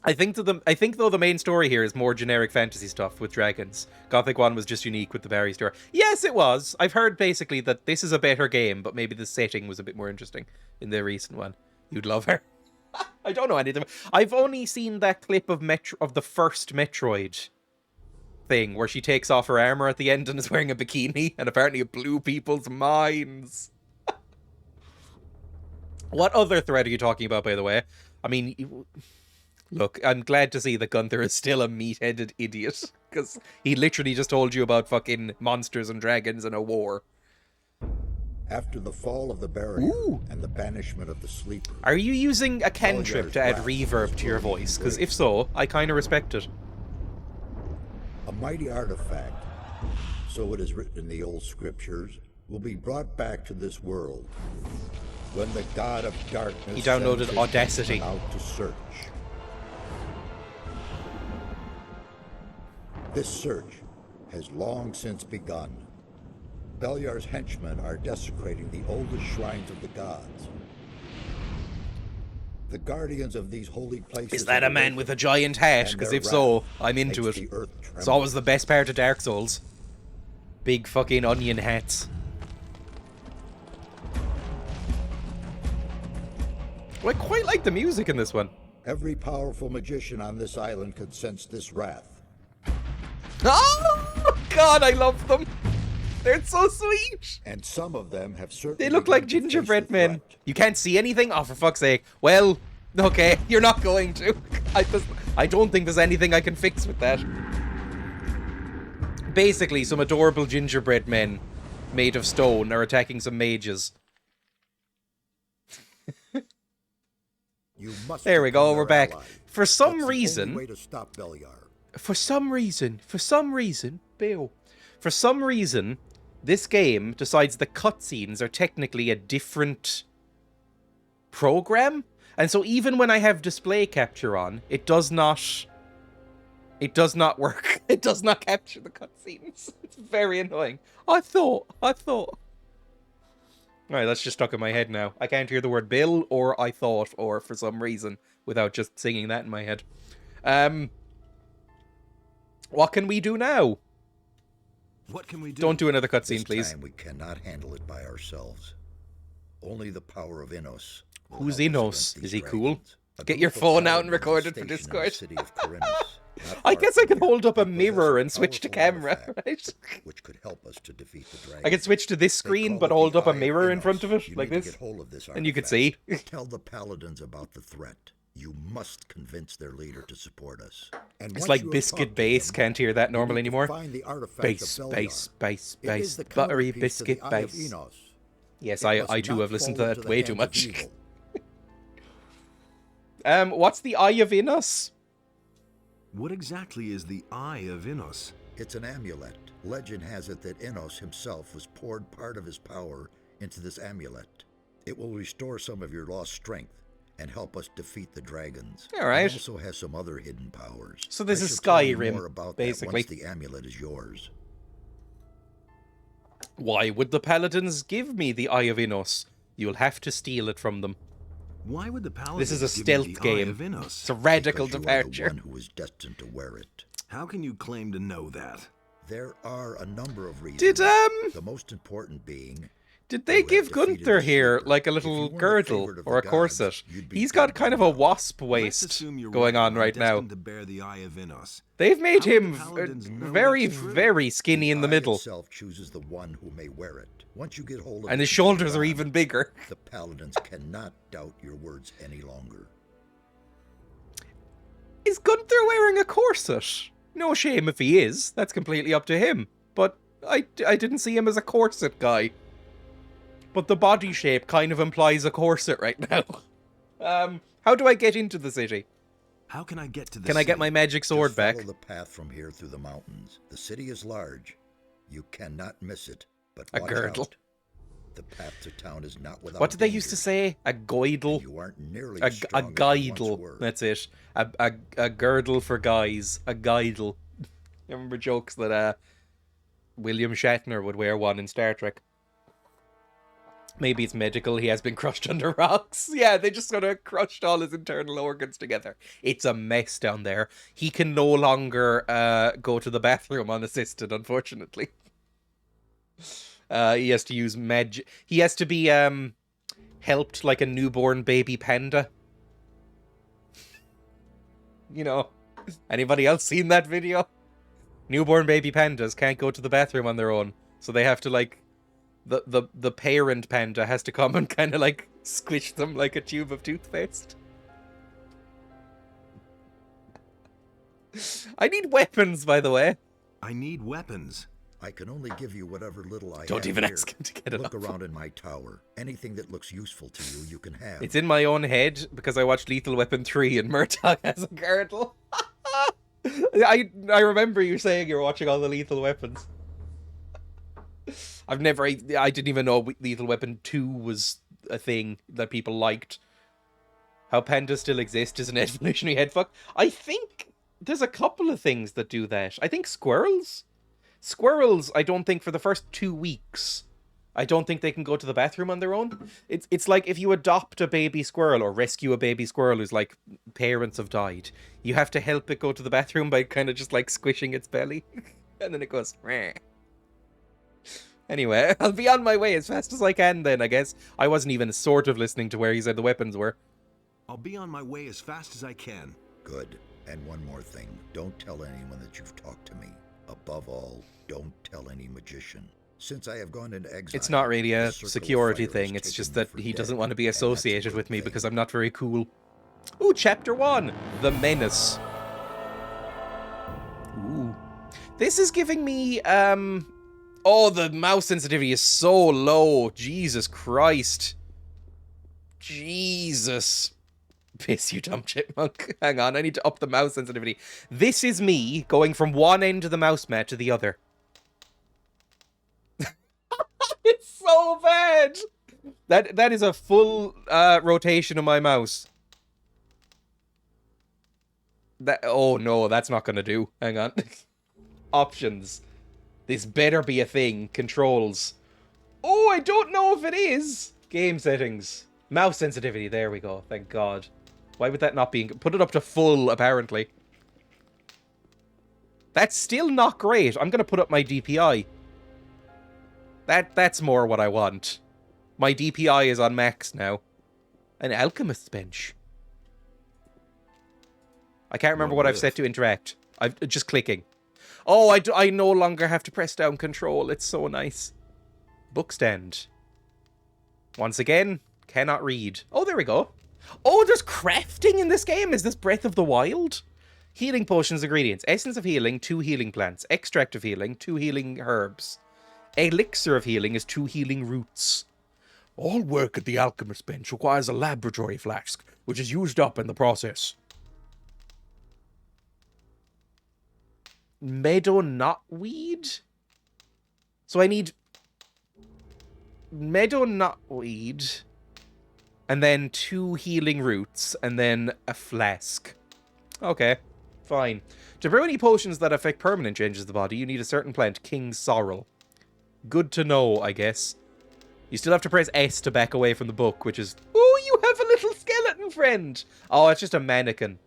I think though the main story here is more generic fantasy stuff with dragons. Gothic 1 was just unique with the Barry story. Yes, it was. I've heard basically that this is a better game, but maybe the setting was a bit more interesting in the recent one. You'd love her. I don't know anything. I've only seen that clip of the first Metroid thing where she takes off her armor at the end and is wearing a bikini, and apparently it blew people's minds. What other thread are you talking about, by the way? I mean, look, I'm glad to see that Gunther is still a meat-headed idiot, because he literally just told you about fucking monsters and dragons and a war. After the fall of the barrier and the banishment of the sleeper, Are you using a cantrip to add reverb to your voice? Because if so, I kind of respect it. a mighty artifact, so it is written in the old scriptures, will be brought back to this world when the god of darkness He downloaded sends his Audacity. men out to search. This search has long since begun. Beliar's henchmen are desecrating the oldest shrines of the gods. The guardians of these holy places... Is that a man with a giant hat? and Because their if so, wrath I'm into makes it. the earth It's tremble. always the best part of Dark Souls. Big fucking onion hats. Oh, I quite like the music in this one. Every powerful magician on this island can sense this wrath. Oh, God, I love them. They're so sweet. And some of them have certainly They look like begun to face gingerbread the men. threat. You can't see anything? Oh, for fuck's sake. Well, okay, you're not going to. I don't think there's anything I can fix with that. Basically, some adorable gingerbread men made of stone are attacking some mages. You must There we go, become we're their back. ally. For some That's the reason... only way to stop Beliar. For some reason, this game decides the cutscenes are technically a different program. And so even when I have display capture on, it does not work. It does not capture the cutscenes. It's very annoying. I thought. Alright, that's just stuck in my head now. I can't hear the word Bill or I thought or for some reason without just singing that in my head. What can we do now? What can we do? Don't do another This cutscene, please. time we cannot handle it by ourselves. Only the power of Innos. will Who's help us Innos? against these Is he dragons. cool? A Get your group of phone out and paladins record it for stationed in the Discord. city of Corinus, not I far guess I from can here. hold up a It possesses mirror and switch to powerful camera, artifact right? which could help us to defeat the dragon. I can switch to this They screen, call but it hold the up a Eye of mirror in Innos. front of it, You like need to this. get hold of this And you can see. artifact. Tell the paladins about the threat. You must convince their leader to support us. And It's once like you have biscuit talked to base. him, Can't hear that you normally need to anymore. find the artifact Base, of base, Beliar. base, It is base. the Buttery counterpiece to the biscuit Eye of base. Enos. Yes, It I must too not have listened to fall that into the way too hands of much. evil. What's the Eye of Enos? What exactly is the Eye of Enos? It's an amulet. Legend has it that Enos himself was poured part of his power into this amulet. It will restore some of your lost strength and help us defeat the dragons. All right. It also has some other hidden powers. So this I is shall tell you Skyrim, more about basically. that once the amulet is yours. Why would the paladins give me the Eye of Enos? You'll have to steal it from them. Why would the paladins This is a give you stealth the Eye game. of Enos? It's a radical Because you departure. are the one who is destined to wear it. How can you claim to know that? There are a number of reasons. Did The most important being they you have give defeated Gunther the here sleeper. like a If little you weren't a girdle favorite of or the a gods, corset? you'd be He's got dead kind of by a now. wasp Let's waist assume you're going right, on and right I'm now. destined to bear the Eye of Enos. They've made How would him the paladins know very, that's true? very skinny in the eye middle. itself chooses the one who may wear it. Once you get hold of And it his and shoulders put it are on, even bigger. The paladins cannot doubt your words any longer. Is Gunther wearing a corset? No shame if he is. That's completely up to him. But I didn't see him as a corset guy. But the body shape kind of implies a corset right now. How do I get into the city? How can I get to the Can I get city? my magic sword Just back? follow the path from here through the mountains. The city is large. You cannot miss it. But A watch girdle. out. The path to town is not without What did they used to danger, say? A goidle? and you aren't nearly A as strong as you once guidle. were. That's it. A girdle for guys. A guidle. I remember jokes that William Shatner would wear one in Star Trek. Maybe it's medical. He has been crushed under rocks. Yeah, they just sort of crushed all his internal organs together. It's a mess down there. He can no longer go to the bathroom unassisted, unfortunately. He has to use magic. He has to be helped like a newborn baby panda. You know, anybody else seen that video? Newborn baby pandas can't go to the bathroom on their own, so they have to like the parent panda has to come and kind of like squish them like a tube of toothpaste. I need weapons, by the way. I need weapons. I can only give you whatever little I Don't have even here. ask him to get it Look off. around in my tower. Anything that looks useful to you, you can have. It's in my own head because I watched Lethal Weapon 3 and Murtaugh has a girdle. I remember you saying you were watching all the Lethal Weapons. I didn't even know Lethal Weapon 2 was a thing that people liked. How pandas still exist is an evolutionary headfuck. I think there's a couple of things that do that. I think squirrels, I don't think for the first 2 weeks, I don't think they can go to the bathroom on their own. It's like if you adopt a baby squirrel or rescue a baby squirrel who's like parents have died, you have to help it go to the bathroom by kind of just like squishing its belly. And then it goes, meh. Anyway, I'll be on my way as fast as I can then, I guess. I wasn't even sort of listening to where he said the weapons were. I'll be on my way as fast as I can. Good. And one more thing. Don't tell anyone that you've talked to me. Above all, don't tell any magician. Since I have gone into exile... It's not really the a Circle of security Fire has thing, it's taken just me that for he dead, doesn't want to be and that's a associated good with me thing. because I'm not very cool. Ooh, Chapter 1, The Menace. Ooh. This is giving me, oh, the mouse sensitivity is so low. Jesus Christ. Jesus. Piss, you dumb chipmunk. Hang on, I need to up the mouse sensitivity. This is me going from one end of the mouse mat to the other. It's so bad. That is a full rotation of my mouse. Oh no, that's not gonna do. Hang on. Options. This better be a thing. Controls. Oh, I don't know if it is. Game settings. Mouse sensitivity. There we go. Thank God. Why would that not be... Put it up to full, apparently. That's still not great. I'm going to put up my DPI. That's more what I want. My DPI is on max now. An alchemist's bench. I can't remember what I've set to interact. I'm just clicking. Oh, I no longer have to press down control. It's so nice. Bookstand. Once again, cannot read. Oh, there we go. Oh, there's crafting in this game. Is this Breath of the Wild? Healing potions ingredients. Essence of healing, 2 healing plants. Extract of healing, 2 healing herbs. Elixir of healing is 2 healing roots. All work at the alchemist bench requires a laboratory flask, which is used up in the process. Meadow knotweed? So I need meadow knotweed, and then 2 healing roots, and then a flask. Okay, fine. To brew any potions that affect permanent changes of the body, you need a certain plant, King's Sorrel. Good to know, I guess. You still have to press S to back away from the book, which is... Oh, you have a little skeleton friend! Oh, it's just a mannequin.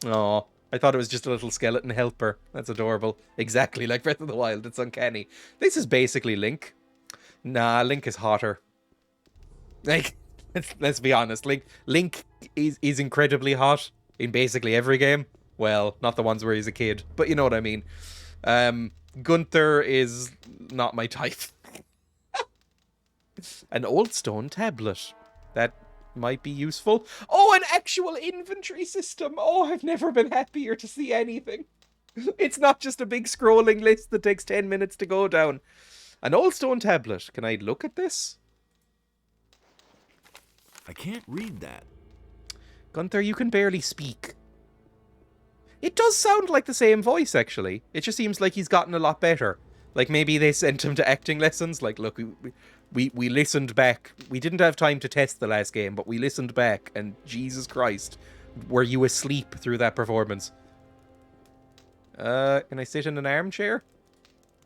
Oh, I thought it was just a little skeleton helper. That's adorable. Exactly like Breath of the Wild. It's uncanny. This is basically Link. Nah, Link is hotter. Like, let's be honest. Link is incredibly hot in basically every game. Well, not the ones where he's a kid, but you know what I mean. Gunther is not my type. An old stone tablet. That might be useful. Oh, an actual inventory system. Oh, I've never been happier to see anything. It's not just a big scrolling list that takes 10 minutes to go down. An old stone tablet. Can I look at this? I can't read that. Gunther, you can barely speak. It does sound like the same voice, actually. It just seems like he's gotten a lot better. Like, maybe they sent him to acting lessons. Like, look, we listened back. We didn't have time to test the last game, but we listened back, and Jesus Christ, were you asleep through that performance? Can I sit in an armchair?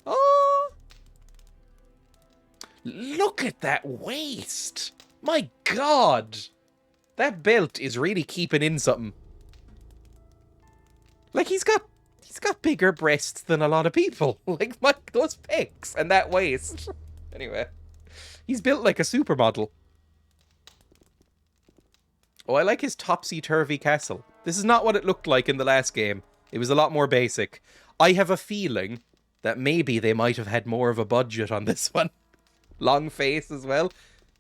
Oh! Look at that waist! My God! That belt is really keeping in something. Like, he's got bigger breasts than a lot of people. Like, those pecs and that waist. Anyway. He's built like a supermodel. Oh, I like his topsy-turvy castle. This is not what it looked like in the last game. It was a lot more basic. I have a feeling that maybe they might have had more of a budget on this one. Long face as well.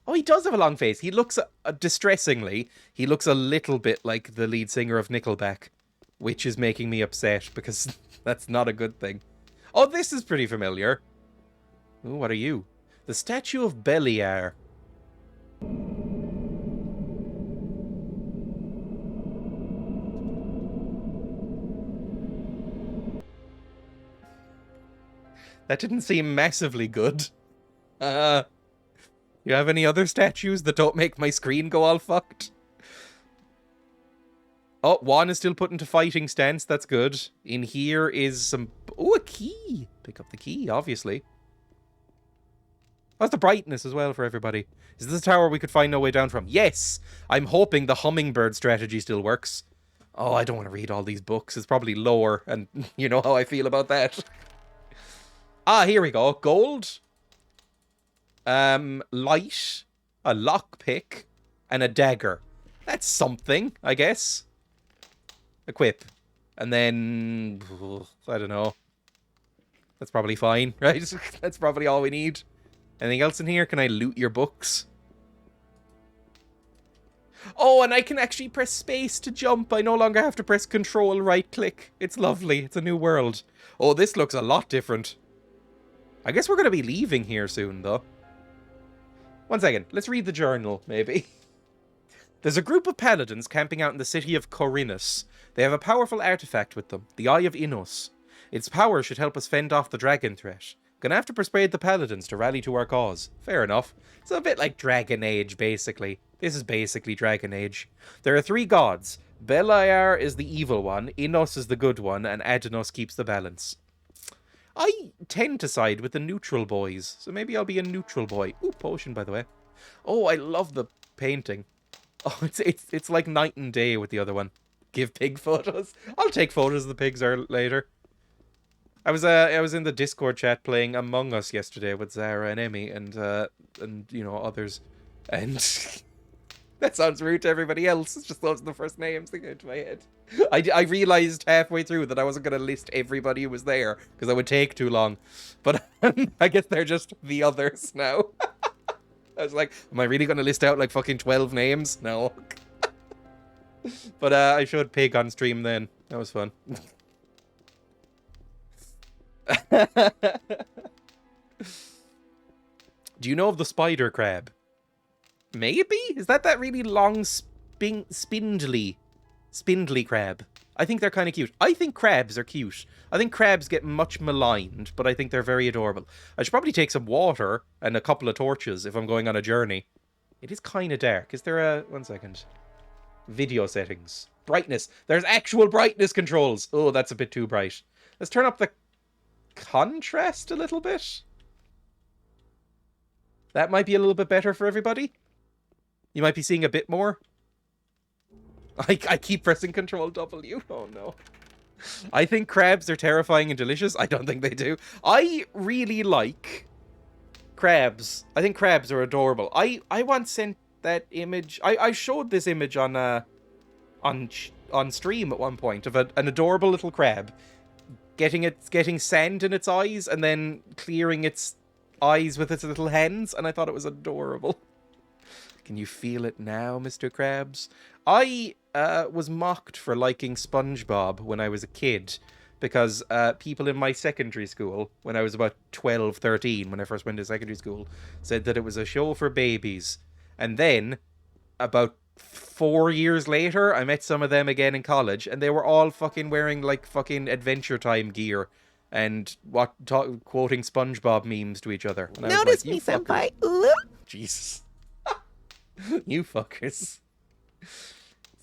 Oh, he does have a long face. He looks, distressingly, he looks a little bit like the lead singer of Nickelback. Which is making me upset, because that's not a good thing. Oh, this is pretty familiar. Ooh, what are you? The Statue of Beliar. That didn't seem massively good. You have any other statues that don't make my screen go all fucked? Oh, Juan is still put into fighting stance. That's good. In here is some... Oh, a key. Pick up the key, obviously. That's the brightness as well for everybody. Is this a tower we could find no way down from? Yes! I'm hoping the hummingbird strategy still works. Oh, I don't want to read all these books. It's probably lore, and you know how I feel about that. Ah, here we go. Gold. Light. A lockpick. And a dagger. That's something, I guess. Equip. And then... I don't know. That's probably fine, right? That's probably all we need. Anything else in here? Can I loot your books? Oh, and I can actually press space to jump. I no longer have to press control right click. It's lovely. It's a new world. Oh, this looks a lot different. I guess we're going to be leaving here soon, though. One second. Let's read the journal, maybe. There's a group of paladins camping out in the city of Corinus. They have a powerful artifact with them, the Eye of Innos. Its power should help us fend off the dragon threat. Gonna have to persuade the paladins to rally to our cause. Fair enough. It's a bit like Dragon Age, basically. This is basically Dragon Age. There are 3 gods. Beliar is the evil one, Innos is the good one, and Adonos keeps the balance. I tend to side with the neutral boys, so maybe I'll be a neutral boy. Ooh, potion, by the way. Oh, I love the painting. Oh, it's like night and day with the other one. Give pig photos. I'll take photos of the pigs later. I was in the Discord chat playing Among Us yesterday with Zara and Emmy and you know others, and that sounds rude to everybody else. It's just those are the first names that came to my head. I realized halfway through that I wasn't going to list everybody who was there because that would take too long, but I guess they're just the others now. I was like, am I really going to list out like fucking 12 names? No. But I showed pig on stream then. That was fun. Do you know of the spider crab? Maybe? Is that really long, spindly crab? I think they're kind of cute. I think crabs are cute. I think crabs get much maligned, but I think they're very adorable. I should probably take some water and a couple of torches if I'm going on a journey. It is kind of dark. Is there a... 1 second. Video settings. Brightness. There's actual brightness controls. Oh, that's a bit too bright. Let's turn up the contrast a little bit. That might be a little bit better for everybody. You might be seeing a bit more. I keep pressing Control W. Oh no. I think crabs are terrifying and delicious. I don't think they do. I really like crabs. I think crabs are adorable. I once sent that image. I showed this image on stream at one point of an adorable little crab getting sand in its eyes and then clearing its eyes with its little hands, and I thought it was adorable. Can you feel it now, Mr. Krabs? I was mocked for liking SpongeBob when I was a kid because people in my secondary school, when I was about 12, 13, when I first went to secondary school, said that it was a show for babies. And then, about 4 years later, I met some of them again in college, and they were all fucking wearing, like, fucking Adventure Time gear and quoting SpongeBob memes to each other. And I was Notice like, me, "You fuckers." senpai. Ooh. Jesus. You fuckers.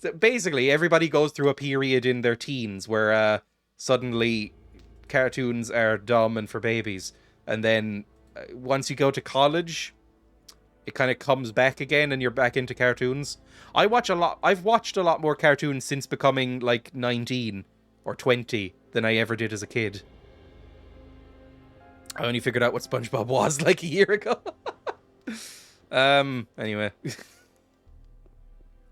So basically, everybody goes through a period in their teens where suddenly cartoons are dumb and for babies. And then once you go to college, it kind of comes back again and you're back into cartoons. I've watched a lot more cartoons since becoming like 19 or 20 than I ever did as a kid. I only figured out what SpongeBob was like a year ago. Anyway.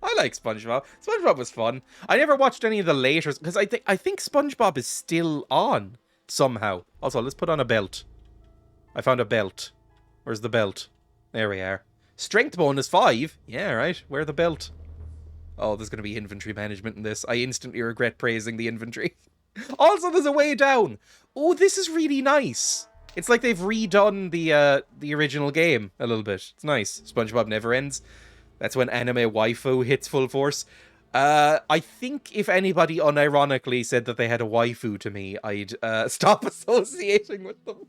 I like SpongeBob. SpongeBob was fun. I never watched any of the later, because I think SpongeBob is still on somehow. Also, let's put on a belt. I found a belt. Where's the belt? There we are. Strength bonus 5. Yeah, right. Wear the belt. Oh, there's going to be inventory management in this. I instantly regret praising the inventory. Also, there's a way down. Oh, this is really nice. It's like they've redone the original game a little bit. It's nice. SpongeBob Never Ends. That's when anime waifu hits full force. I think if anybody unironically said that they had a waifu to me, I'd stop associating with them.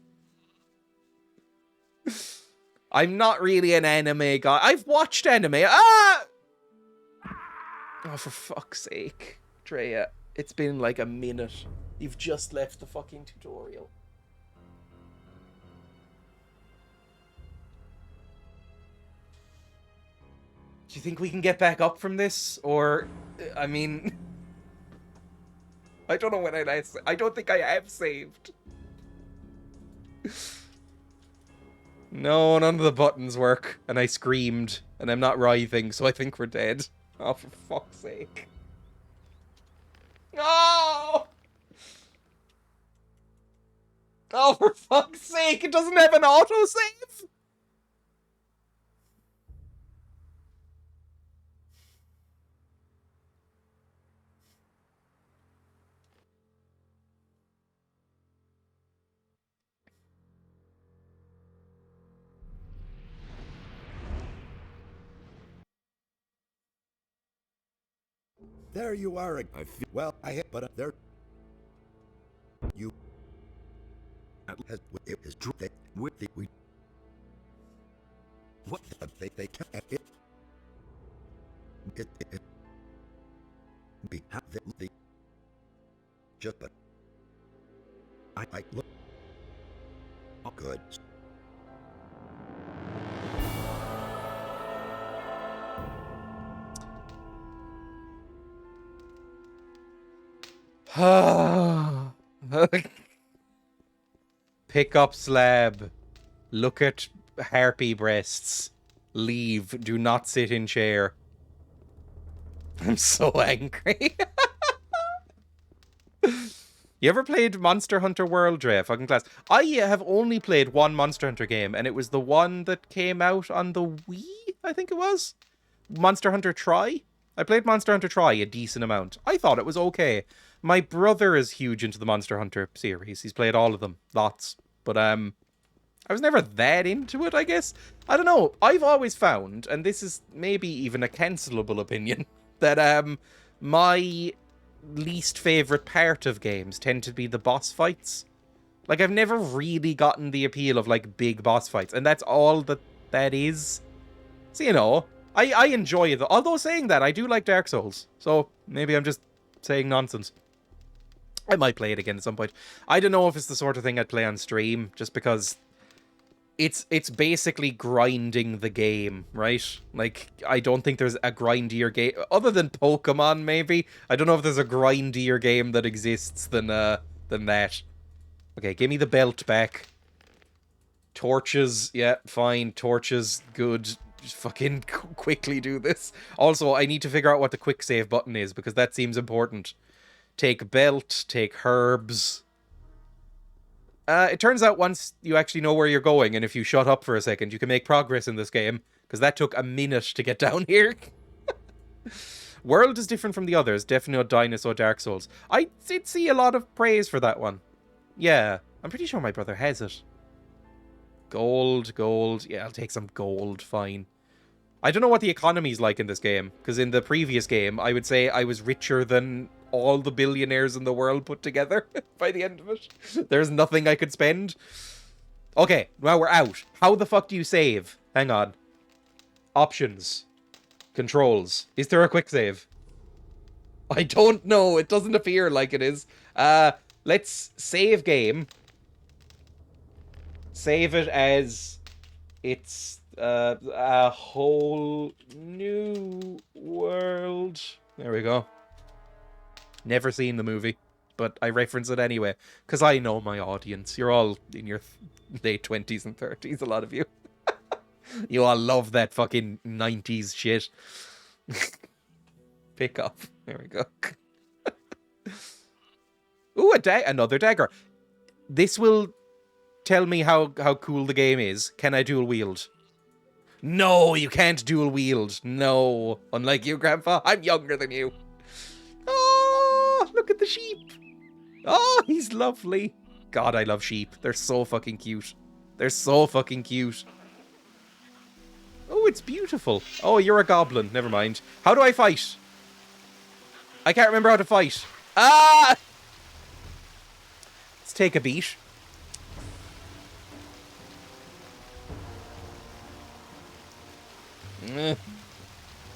I'm not really an anime guy. I've watched anime. Ah! Oh, for fuck's sake. Dreya, it's been like a minute. You've just left the fucking tutorial. Do you think we can get back up from this? Or, I mean... I don't know when I don't think I have saved. No, none of the buttons work. And I screamed. And I'm not writhing, so I think we're dead. Oh, for fuck's sake. No! Oh, for fuck's sake, it doesn't have an autosave? There you are. Well, I hit, but there. You. It is true that we. What they can't it. It be have the just but I look. Oh, good. Pick up slab. Look at harpy breasts. Leave. Do not sit in chair. I'm so angry. You ever played Monster Hunter World, Dreya? Fucking class. I have only played one Monster Hunter game, and it was the one that came out on the Wii, I think it was. Monster Hunter Tri? I played Monster Hunter Tri a decent amount. I thought it was okay. My brother is huge into the Monster Hunter series. He's played all of them, lots. But I was never that into it, I guess. I don't know. I've always found, and this is maybe even a cancelable opinion, that my least favorite part of games tend to be the boss fights. Like, I've never really gotten the appeal of, like, big boss fights, and that's all that is. So, you know, I enjoy it. Although saying that, I do like Dark Souls, so maybe I'm just saying nonsense. I might play it again at some point. I don't know if it's the sort of thing I'd play on stream, just because it's basically grinding the game, right? Like, I don't think there's a grindier game, other than Pokemon, maybe. I don't know if there's a grindier game that exists than that. Okay, give me the belt back. Torches, yeah, fine. Torches, good. Just fucking quickly do this. Also, I need to figure out what the quick save button is, because that seems important. Take belt, take herbs. It turns out once you actually know where you're going, and if you shut up for a second, you can make progress in this game, because that took a minute to get down here. World is different from the others. Definitely not Dinosaur Dark Souls. I did see a lot of praise for that one. Yeah, I'm pretty sure my brother has it. Gold. Yeah, I'll take some gold, fine. I don't know what the economy's like in this game, because in the previous game, I would say I was richer than all the billionaires in the world put together by the end of it. There's nothing I could spend. Okay, now we're out. How the fuck do you save? Hang on. Options. Controls. Is there a quick save? I don't know. It doesn't appear like it is. Let's save game. Save it as it's a whole new world. There we go. Never seen the movie, but I reference it anyway, because I know my audience. You're all in your late 20s and 30s, a lot of you. You all love that fucking 90s shit. Pick up. There we go. Ooh, another dagger. This will tell me how cool the game is. Can I dual wield? No, you can't dual wield. No. Unlike you, Grandpa, I'm younger than you. Oh, look at the sheep. Oh, he's lovely. God, I love sheep. They're so fucking cute. They're so fucking cute. Oh, it's beautiful. Oh, you're a goblin. Never mind. How do I fight? I can't remember how to fight. Ah! Let's take a beat.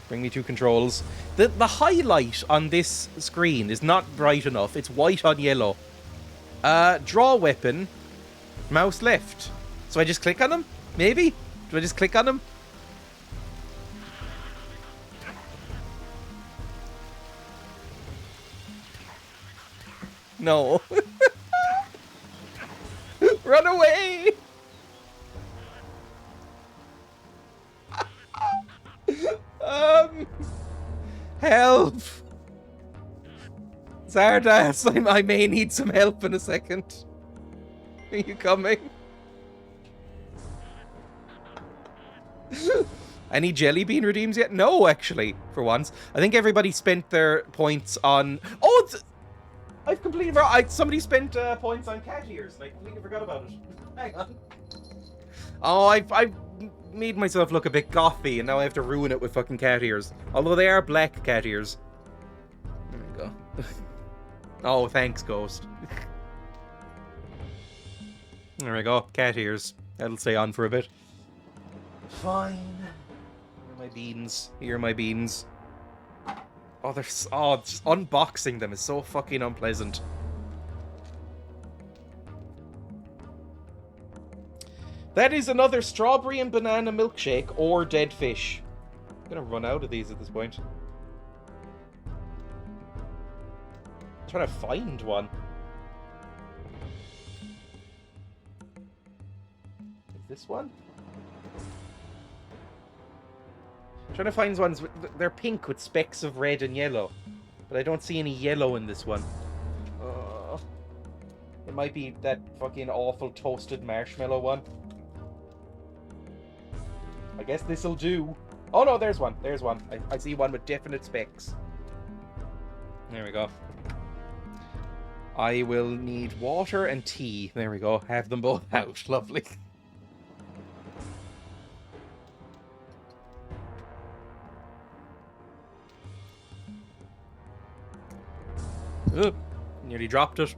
Bring me two controls. The highlight on this screen is not bright enough. It's white on yellow. Draw weapon. Mouse left. So I just click on him? Maybe? Do I just click on him? No. Run away! Help! Zardas, I may need some help in a second. Are you coming? Any jelly bean redeems yet? No, actually, for once. I think everybody spent their points on... Oh, I've completely forgot. Somebody spent points on cat ears, and I completely forgot about it. Hang on. Oh, I've made myself look a bit gothy, and now I have to ruin it with fucking cat ears. Although they are black cat ears. There we go. Oh, thanks, Ghost. There we go. Cat ears. That'll stay on for a bit. Fine. Here are my beans. Here are my beans. Oh, they're... Oh, just unboxing them is so fucking unpleasant. That is another strawberry and banana milkshake or dead fish. I'm gonna run out of these at this point. I'm trying to find one. Is this one? I'm trying to find ones with... They're pink with specks of red and yellow. But I don't see any yellow in this one. It might be that fucking awful toasted marshmallow one. I guess this'll do. Oh no, there's one. There's one. I see one with definite specks. There we go. I will need water and tea. There we go. Have them both out. Lovely. Ugh, nearly dropped it.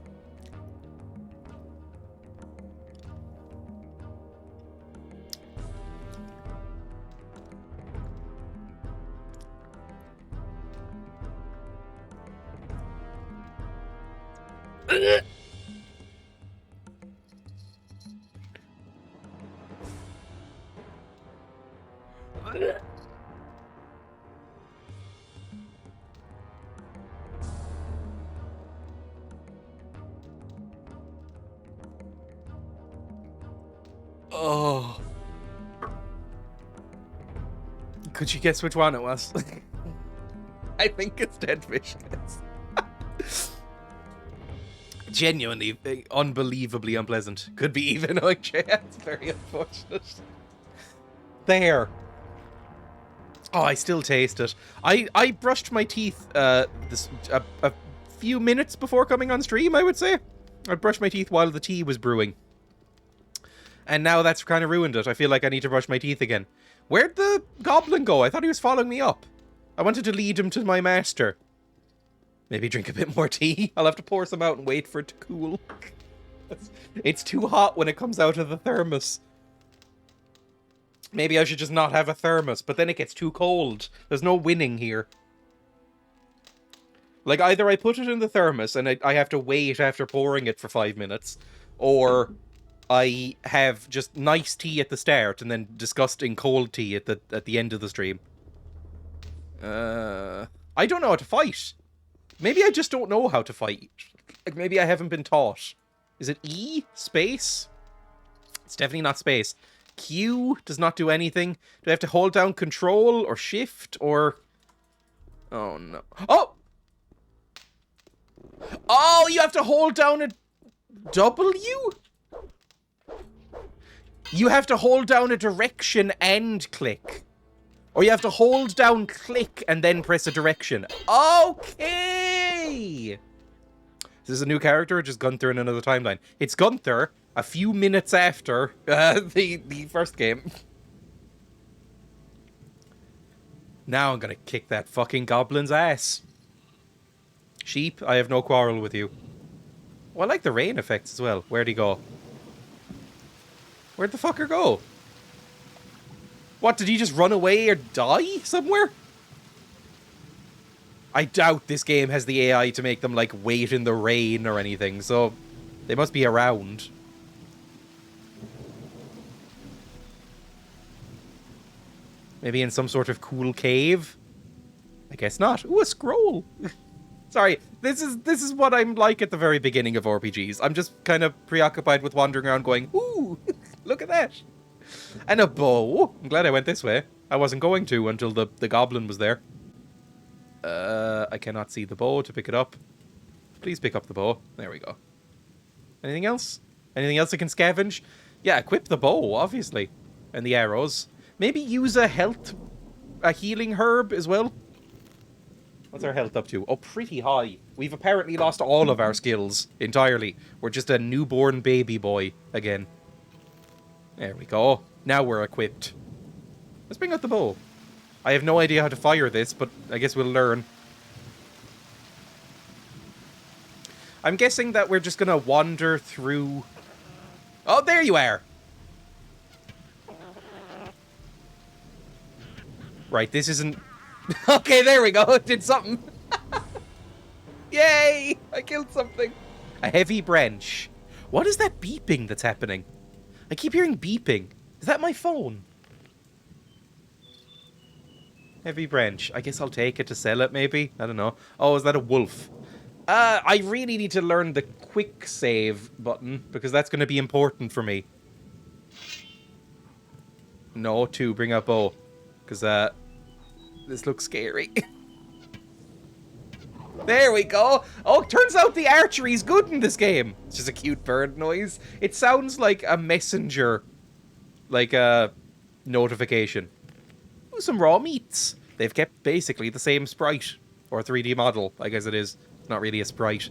Oh. Could you guess which one it was? I think it's dead fish. Genuinely, unbelievably unpleasant. Could be even OJ. It's very unfortunate. There. Oh, I still taste it. I brushed my teeth a few minutes before coming on stream, I would say. I brushed my teeth while the tea was brewing. And now that's kind of ruined it. I feel like I need to brush my teeth again. Where'd the goblin go? I thought he was following me up. I wanted to lead him to my master. Maybe drink a bit more tea. I'll have to pour some out and wait for it to cool. It's too hot when it comes out of the thermos. Maybe I should just not have a thermos, but then it gets too cold. There's no winning here. Like, either I put it in the thermos and I have to wait after pouring it for 5 minutes, or I have just nice tea at the start and then disgusting cold tea at the end of the stream. I don't know how to fight. Maybe I just don't know how to fight. Like, maybe I haven't been taught. Is it E? Space? It's definitely not space. Q does not do anything. Do I have to hold down control or shift or... Oh, no. Oh! Oh, you have to hold down a W? You have to hold down a direction and click. Or you have to hold down click and then press a direction. Okay! Is this a new character or just Gunther in another timeline? It's Gunther a few minutes after the first game. Now I'm gonna kick that fucking goblin's ass. Sheep, I have no quarrel with you. Oh, I like the rain effects as well. Where'd he go? Where'd the fucker go? What, did he just run away or die somewhere? I doubt this game has the AI to make them, like, wait in the rain or anything, so they must be around. Maybe in some sort of cool cave? I guess not. Ooh, a scroll! Sorry, this is what I'm like at the very beginning of RPGs. I'm just kind of preoccupied with wandering around going, ooh, look at that! And a bow. I'm glad I went this way. I wasn't going to until the goblin was there. I cannot see the bow to pick it up. Please pick up the bow. There we go. Anything else? Anything else I can scavenge? Yeah, equip the bow, obviously. And the arrows. Maybe use a healing herb as well. What's our health up to? Oh, pretty high. We've apparently lost all of our skills entirely. We're just a newborn baby boy again. There we go. Now we're equipped. Let's bring out the bow. I have no idea how to fire this, but I guess we'll learn. I'm guessing that we're just gonna wander through... Oh, there you are! Right, this isn't... Okay, there we go. It did something. Yay! I killed something. A heavy branch. What is that beeping that's happening? I keep hearing beeping. Is that my phone? Heavy branch. I guess I'll take it to sell it, maybe? I don't know. Oh, is that a wolf? I really need to learn the quick save button, because that's going to be important for me. No, bring up bow. Because, this looks scary. There we go. Oh, turns out the archery's good in this game. It's just a cute bird noise. It sounds like a messenger, like a notification. Ooh, some raw meats. They've kept basically the same sprite, or 3D model, I guess it is. It's not really a sprite.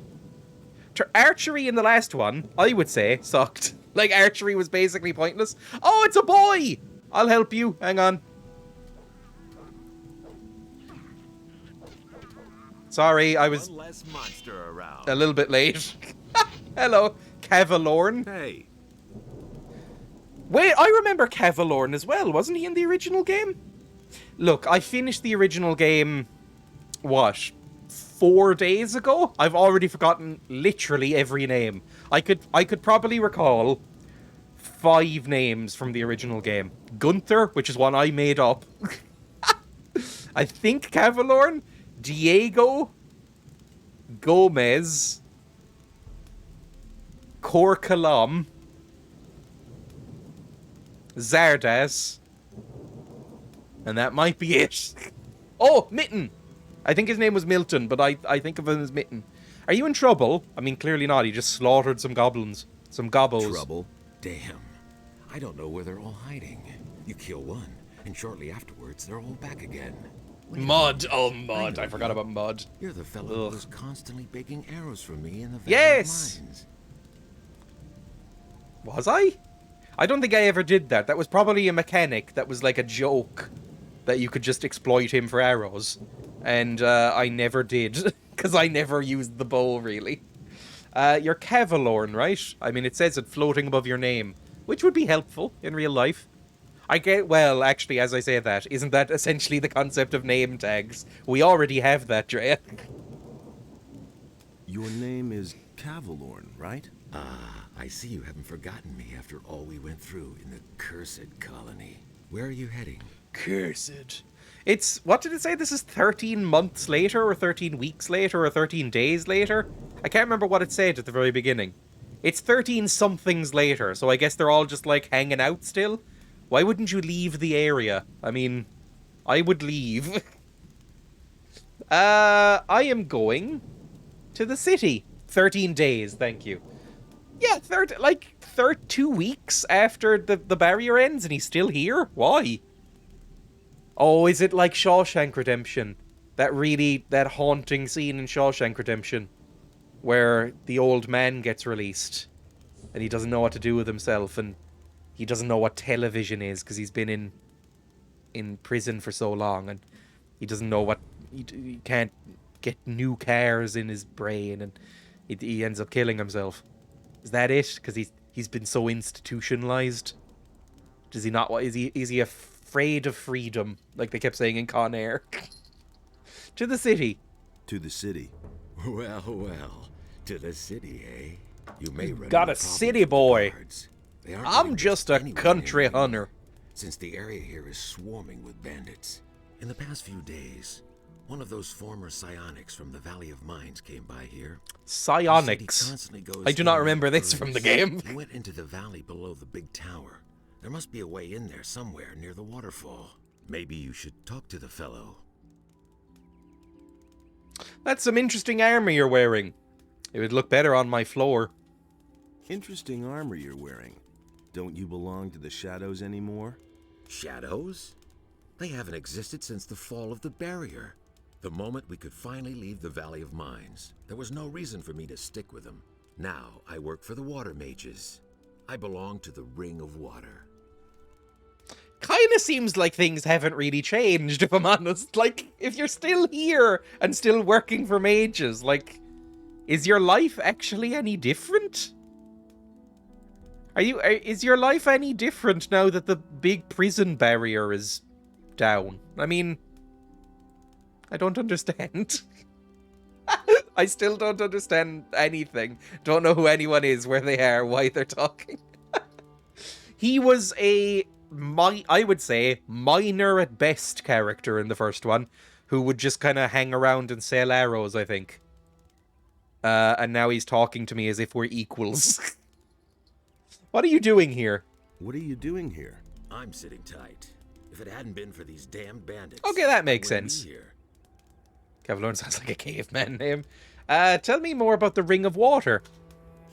Archery in the last one, I would say, sucked. Like, archery was basically pointless. Oh, it's a boy! I'll help you. Hang on. Sorry, I was One less monster around. a little bit late. Hello, Cavalorn. Hey, Wait, I remember Cavalorn as well. Wasn't he in the original game? Look, I finished the original game, what, 4 days ago? I've already forgotten literally every name. I could probably recall 5 names from the original game. Gunther, which is one I made up. I think Cavalorn, Diego, Gomez, Corcalam, Zardas, and that might be it. Oh, Mitten! I think his name was Milton, but I think of him as Mitten. Are you in trouble? I mean, clearly not. He just slaughtered some goblins. Some gobbos. trouble? Damn. I don't know where they're all hiding. You kill one, and shortly afterwards, they're all back again. Mud. Oh, Mud. I forgot about Mud. You're the fellow Ugh. who's constantly baking arrows for me in the Valley Yes! of Mines. Was I? I don't think I ever did that. That was probably a mechanic that was like a joke that you could just exploit him for arrows. And I never did, because I never used the bow, really. You're Cavalorn, right? I mean, it says it floating above your name, which would be helpful in real life. Well, actually, as I say that, isn't that essentially the concept of name tags? We already have that, Dreya. Your name is Cavalorn, right? Ah, I see you haven't forgotten me after all we went through in the cursed colony. Where are you heading? Cursed. It's, what did it say? This is 13 months later, or 13 weeks later, or 13 days later? I can't remember what it said at the very beginning. It's 13 somethings later, so I guess they're all just, like, hanging out still? Why wouldn't you leave the area? I mean, I would leave. I am going to the city. 13 days, thank you. Yeah, 2 weeks after the barrier ends and he's still here? Why? Oh, is it like Shawshank Redemption? That haunting scene in Shawshank Redemption where the old man gets released and he doesn't know what to do with himself and he doesn't know what television is because he's been in prison for so long and he doesn't know what... He can't get new cars in his brain and he ends up killing himself. Is that it? Because he's been so institutionalized? Does he not... Is he afraid of freedom, like they kept saying in Con Air? To the city. To the city. Well, well. To the city, eh? You may run Got into a problems city with the boy. guards. They aren't I'm letting just a anyone country in anymore, hunter. since the area here is swarming with bandits. In the past few days, one of those former psionics from the Valley of Mines came by here. Psionics. I do not remember this from the game. He went into the valley below the big tower. There must be a way in there somewhere near the waterfall. Maybe you should talk to the fellow. That's some interesting armor you're wearing. It would look better on my floor. Interesting armor you're wearing. Don't you belong to the Shadows anymore? Shadows? They haven't existed since the fall of the barrier. The moment we could finally leave the Valley of Mines, there was no reason for me to stick with them. Now I work for the Water Mages. I belong to the Ring of Water. Kinda seems like things haven't really changed, if I'm honest. Like, if you're still here and still working for mages, like, is your life actually any different? Is your life any different now that the big prison barrier is down? I mean, I don't understand. I still don't understand anything. Don't know who anyone is, where they are, why they're talking. He was I would say, minor at best character in the first one, who would just kind of hang around and sell arrows, I think. And now he's talking to me as if we're equals. What are you doing here? What are you doing here? I'm sitting tight. If it hadn't been for these damned bandits... Okay, that makes I wouldn't sense. be here. Cavalorn sounds like a caveman name. Tell me more about the Ring of Water.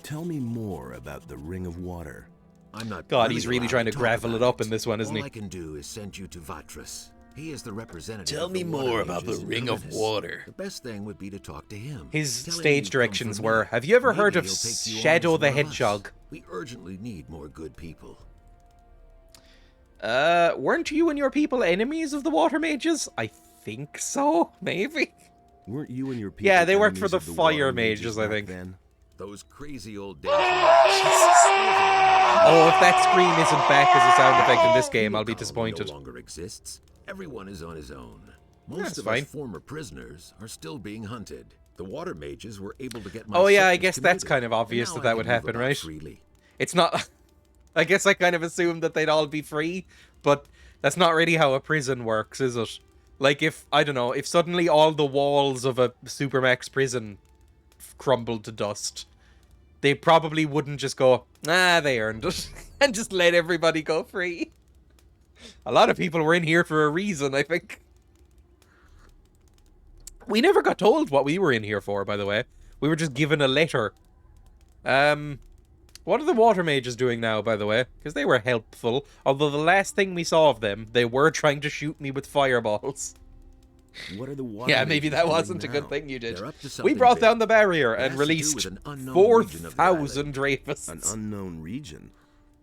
Tell me more about the Ring of Water. I'm not God, he's really allowed trying to talk gravel about it up in this one, isn't All he? I can do is send you to Vatras. He is the representative. Tell of me the water more about the mages in Ring of Venice. Water. The best thing would be to talk to him. His Tell him stage you've come directions for were, me. have you ever heard Maybe of he'll take you on Shadow as the one of us. Hedgehog? We urgently need more good people. Weren't you and your people enemies of the water mages? I think so, maybe. Weren't you and your people Yeah, they worked for enemies the of fire water mages, I back think. Then? Those crazy old days. Oh, if that scream isn't back as a sound effect in this game, I'll be Colony disappointed. No longer exists. Everyone is on his own. That's Most of fine. us former prisoners are still being hunted. The water mages were able to get my Oh yeah, I sentence guess that's commuted, kind of and obvious now that I that can would move happen, about right? freely. It's not... I guess I kind of assumed that they'd all be free, but that's not really how a prison works, is it? Like if, I don't know, if suddenly all the walls of a Supermax prison crumbled to dust, they probably wouldn't just go, ah, they earned it, and just let everybody go free. A lot of people were in here for a reason, I think. We never got told what we were in here for, by the way. We were just given a letter. What are the water mages doing now, by the way? Because they were helpful. Although the last thing we saw of them, they were trying to shoot me with fireballs. What are the water Yeah, maybe mages that doing wasn't a now? good thing you did. They're up to We something brought big. down the barrier It and has to do released with an unknown region of the 4,000 island. rapists. An unknown region?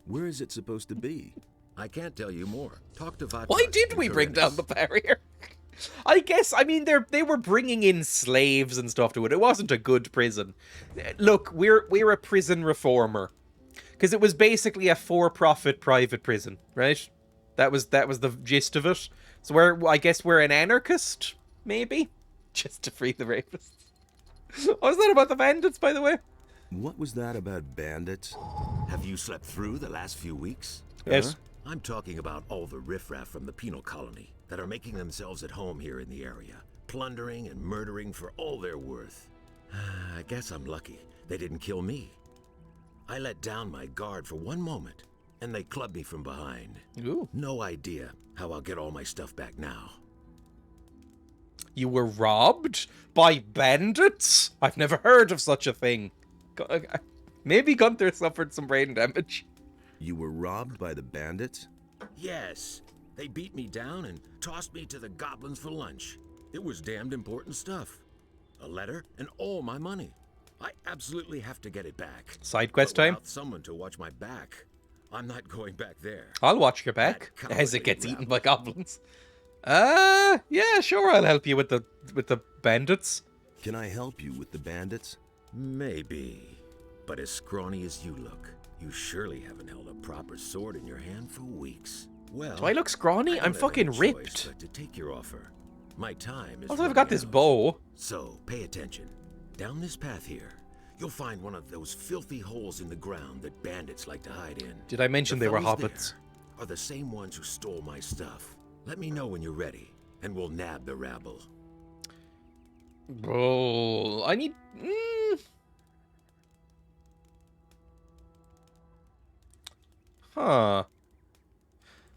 Where is it supposed to be? I can't tell you more. Talk to Vodka. Why did we bring down the barrier? I guess, I mean, they were bringing in slaves and stuff to it. It wasn't a good prison. Look, we're a prison reformer. Because it was basically a for-profit private prison, right? That was the gist of it. So I guess we're an anarchist, maybe? Just to free the rapists. What was that about the bandits, by the way? What was that about bandits? Have you slept through the last few weeks? Yes. I'm talking about all the riffraff from the penal colony that are making themselves at home here in the area, plundering and murdering for all they're worth. I guess I'm lucky they didn't kill me. I let down my guard for one moment, and they clubbed me from behind. Ooh. No idea how I'll get all my stuff back now. You were robbed by bandits? I've never heard of such a thing. Maybe Gunther suffered some brain damage. You were robbed by the bandits? Yes, they beat me down and tossed me to the goblins for lunch. It was damned important stuff. A letter and all my money. I absolutely have to get it back. Side quest But time? without someone to watch my back, I'm not going back there. I'll watch your back That as it cowardly gets eaten rabble. by goblins. Yeah, sure, I'll help you with the bandits. Can I help you with the bandits? Maybe. But as scrawny as you look, you surely haven't held a proper sword in your hand for weeks. Well, Do I look scrawny? I don't I'm have fucking any ripped. choice but to take your offer. My time is Also, I've got running this out. bow. So, pay attention. Down this path here, you'll find one of those filthy holes in the ground that bandits like to hide in. Did I mention The they were fellows hobbits? there are the same ones who stole my stuff. Let me know when you're ready, and we'll nab the rabble. Oh, I need... Huh.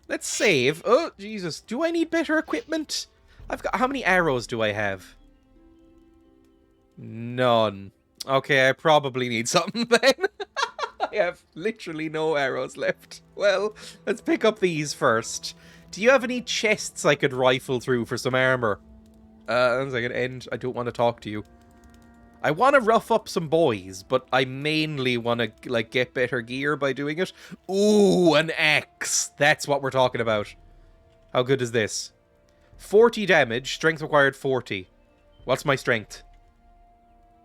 Let's save. Oh, Jesus. Do I need better equipment? I've got... How many arrows do I have? None. Okay, I probably need something then. I have literally no arrows left. Well, let's pick up these first. Do you have any chests I could rifle through for some armor? One second, End. I don't want to talk to you. I want to rough up some boys, but I mainly want to, like, get better gear by doing it. Ooh, an axe. That's what we're talking about. How good is this? 40 damage. Strength required 40. What's my strength?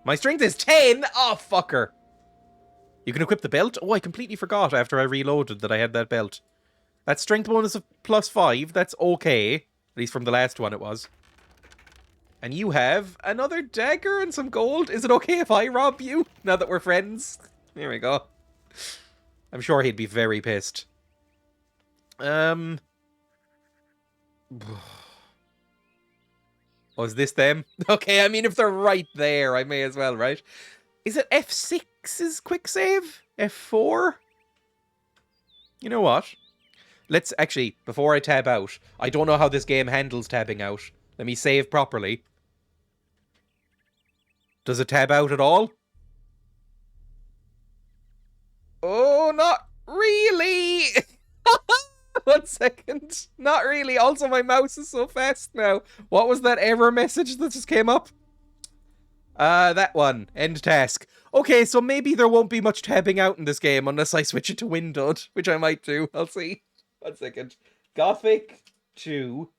My strength is 10! Oh, fucker. You can equip the belt? Oh, I completely forgot after I reloaded that I had that belt. That strength bonus of +5. That's okay. At least from the last one it was. And you have another dagger and some gold. Is it okay if I rob you now that we're friends? There we go. I'm sure he'd be very pissed. Oh, is this them? Okay, I mean, if they're right there, I may as well, right? Is it F6 is quick save? F4? You know what? Let's actually, before I tab out, I don't know how this game handles tabbing out. Let me save properly. Does it tab out at all? Oh, not really! One second. Not really. Also, my mouse is so fast now. What was that error message that just came up? That one. End task. Okay, so maybe there won't be much tabbing out in this game unless I switch it to windowed, which I might do. I'll see. 1 second. Gothic 2.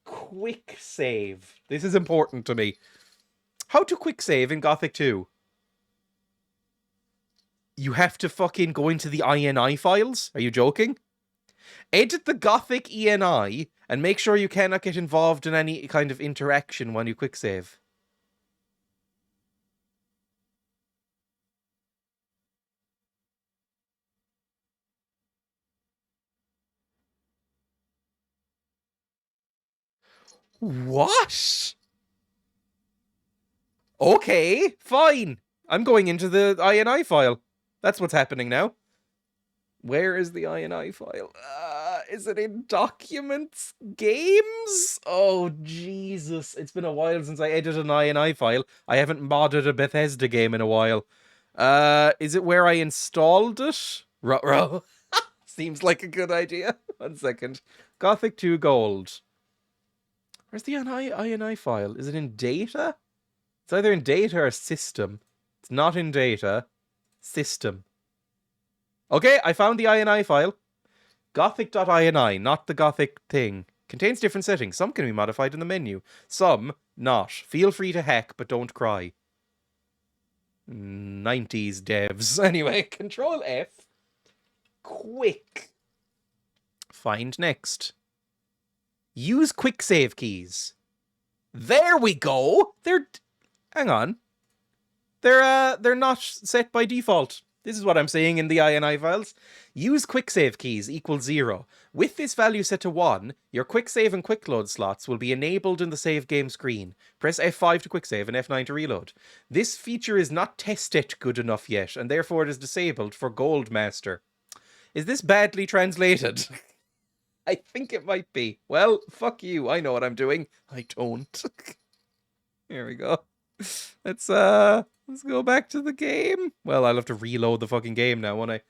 Quick save. This is important to me. How to quick save in Gothic 2? You have to fucking go into the INI files? Are you joking? Edit the Gothic ENI and make sure you cannot get involved in any kind of interaction when you quick save. What? Okay, fine. I'm going into the INI file. That's what's happening now. Where is the INI file? Is it in Documents? Games? Oh, Jesus. It's been a while since I edited an INI file. I haven't modded a Bethesda game in a while. Is it where I installed it? Ruh-roh. Seems like a good idea. 1 second. Gothic 2 Gold. Where's the INI file? Is it in data? It's either in data or system. It's not in data. System. Okay, I found the INI file. Gothic.ini, not the Gothic thing. Contains different settings. Some can be modified in the menu. Some, not. Feel free to hack, but don't cry. 90s devs. Anyway, Control F. Quick. Find next. Use quick save keys. There we go. Hang on. They're not set by default. This is what I'm saying in the INI files. Use quick save keys equals 0. With this value set to 1, your quick save and quick load slots will be enabled in the save game screen. Press F5 to quick save and F9 to reload. This feature is not tested good enough yet, and therefore it is disabled for Gold Master. Is this badly translated? I think it might be. Well, fuck you. I know what I'm doing. I don't. Here we go. Let's go back to the game. Well, I'll have to reload the fucking game now, won't I?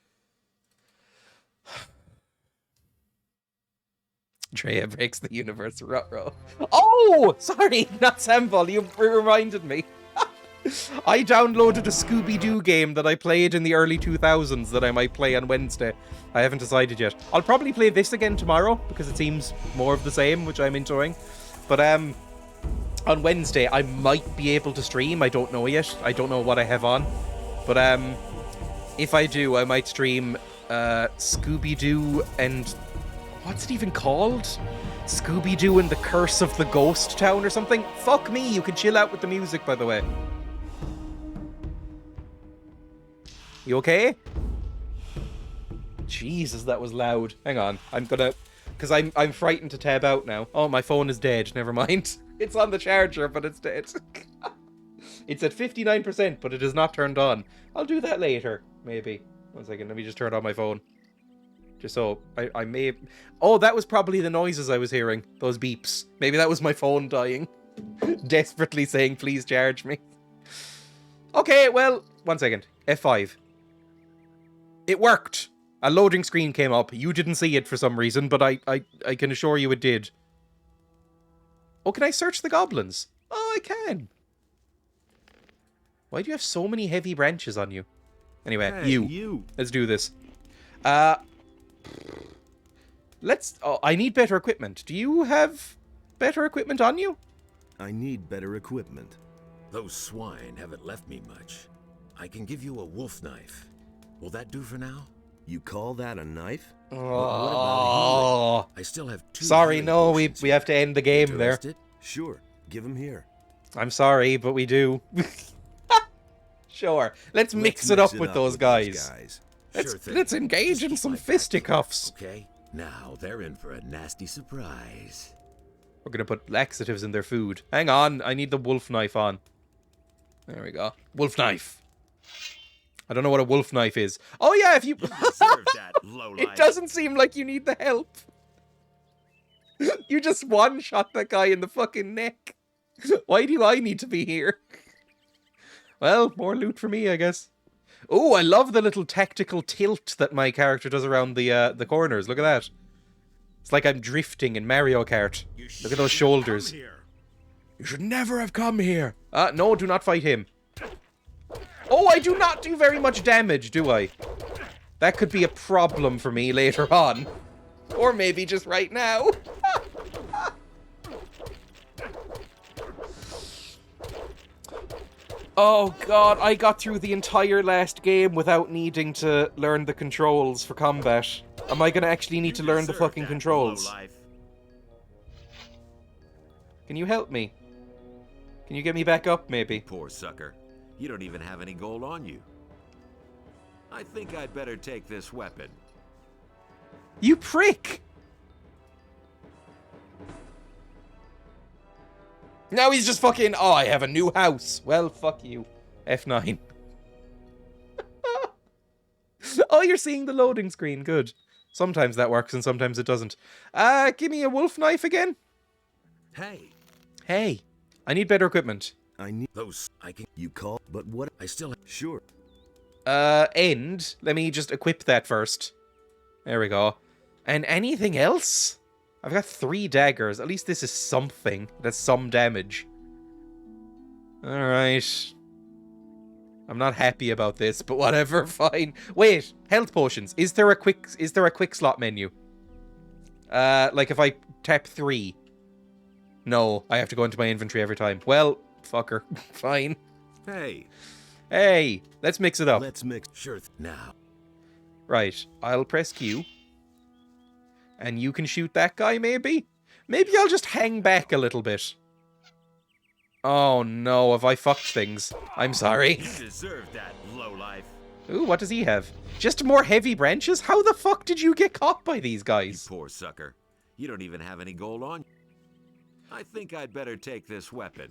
Dreya breaks the universe. Ruh-roh. Oh! Sorry, not Sambol. You reminded me. I downloaded a Scooby-Doo game that I played in the early 2000s that I might play on Wednesday. I haven't decided yet. I'll probably play this again tomorrow because it seems more of the same, which I'm enjoying. But on Wednesday I might be able to stream. I don't know yet. I don't know what I have on. But if I do, I might stream Scooby-Doo and what's it even called? Scooby-Doo and the Curse of the Ghost Town or something? Fuck me, you can chill out with the music, by the way. You okay? Jesus, that was loud. Hang on, I'm gonna... Because I'm frightened to tab out now. Oh, my phone is dead, never mind. It's on the charger, but it's dead. It's at 59%, but it is not turned on. I'll do that later, maybe. 1 second, let me just turn on my phone. Just so I may... Oh, that was probably the noises I was hearing. Those beeps. Maybe that was my phone dying. Desperately saying, please charge me. Okay, well, 1 second. F5. It worked. A loading screen came up. You didn't see it for some reason, but I can assure you it did. Oh, can I search the goblins? Oh, I can. Why do you have so many heavy branches on you? Anyway, Hey, you. Let's do this. Oh, I need better equipment. Do you have better equipment on you? I need better equipment. Those swine haven't left me much. I can give you a wolf knife. Will that do for now? You call that a knife? What about Oh. healing? I still have 2 Sorry, healing no, we potions have to end the game there. Interested? Sure, give him here. I'm sorry, but we do. Sure. Let's mix it up with those guys. Sure thing. Let's engage Just in keep some my back to fisticuffs. them, okay? Now they're in for a nasty surprise. We're gonna put laxatives in their food. Hang on, I need the wolf knife on. There we go. Wolf knife. I don't know what a wolf knife is. Oh yeah, if you... Deserve that, lowlife. It doesn't seem like you need the help. You just one-shot that guy in the fucking neck. Why do I need to be here? Well, more loot for me, I guess. Oh, I love the little tactical tilt that my character does around the corners. Look at that. It's like I'm drifting in Mario Kart. Look at those shoulders. You should never have come here. No, do not fight him. Oh, I do not do very much damage, do I? That could be a problem for me later on. Or maybe just right now. Oh god, I got through the entire last game without needing to learn the controls for combat. Am I gonna actually need to learn the fucking controls? Can you help me? Can you get me back up, maybe? Poor sucker. You don't even have any gold on you. I think I'd better take this weapon. You prick! Now he's just fucking, oh, I have a new house. Well, fuck you. F9. Oh, you're seeing the loading screen. Good. Sometimes that works and sometimes it doesn't. Give me a wolf knife again. Hey. Hey. I need better equipment. I need Those I can you call, but what? I still Sure. End. Let me just equip that first. There we go. And anything else? I've got 3 daggers. At least this is something. That's some damage. Alright. I'm not happy about this, but whatever, fine. Wait, health potions. Is there a quick slot menu? Like if I tap 3. No, I have to go into my inventory every time. Well, fucker. Fine. Hey. Hey, let's mix it up. Let's mix. Sure. Now. Right, I'll press Q. And you can shoot that guy, maybe? Maybe I'll just hang back a little bit. Oh no, have I fucked things? I'm sorry. You deserve that, lowlife. Ooh, what does he have? Just more heavy branches? How the fuck did you get caught by these guys? Poor sucker. You don't even have any gold on you. I think I'd better take this weapon.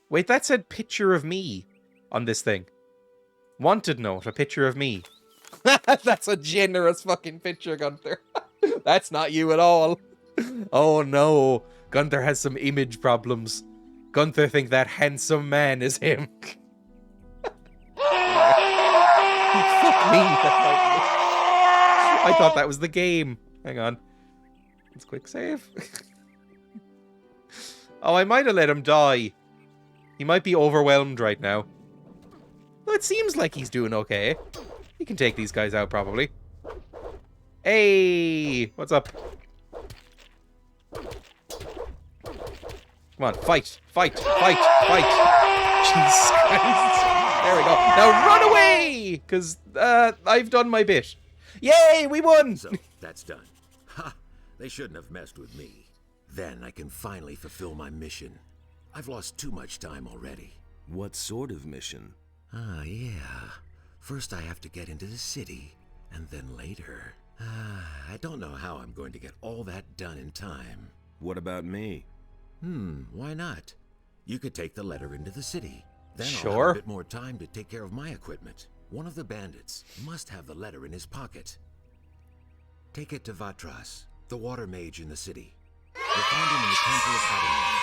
Wait, that said picture of me on this thing. Wanted note, a picture of me. That's a generous fucking picture, Gunther. That's not you at all. Oh no. Gunther has some image problems. Gunther think that handsome man is him. Fuck me. I thought that was the game. Hang on. Let's quick save. Oh, I might have let him die. He might be overwhelmed right now. Well, it seems like he's doing okay. He can take these guys out, probably. Hey! What's up? Come on, fight! Fight! Fight! Fight! Jesus Christ! There we go. Now run away! Because, I've done my bit. Yay! We won! So, that's done. Ha! They shouldn't have messed with me. Then I can finally fulfill my mission. I've lost too much time already. What sort of mission? Ah, yeah. First I have to get into the city, and then later... I don't know how I'm going to get all that done in time. What about me? Why not? You could take the letter into the city. Then I'll Sure. have a bit more time to take care of my equipment. One of the bandits must have the letter in his pocket. Take it to Vatras, the water mage in the city. You'll find him in the Temple of Adonai.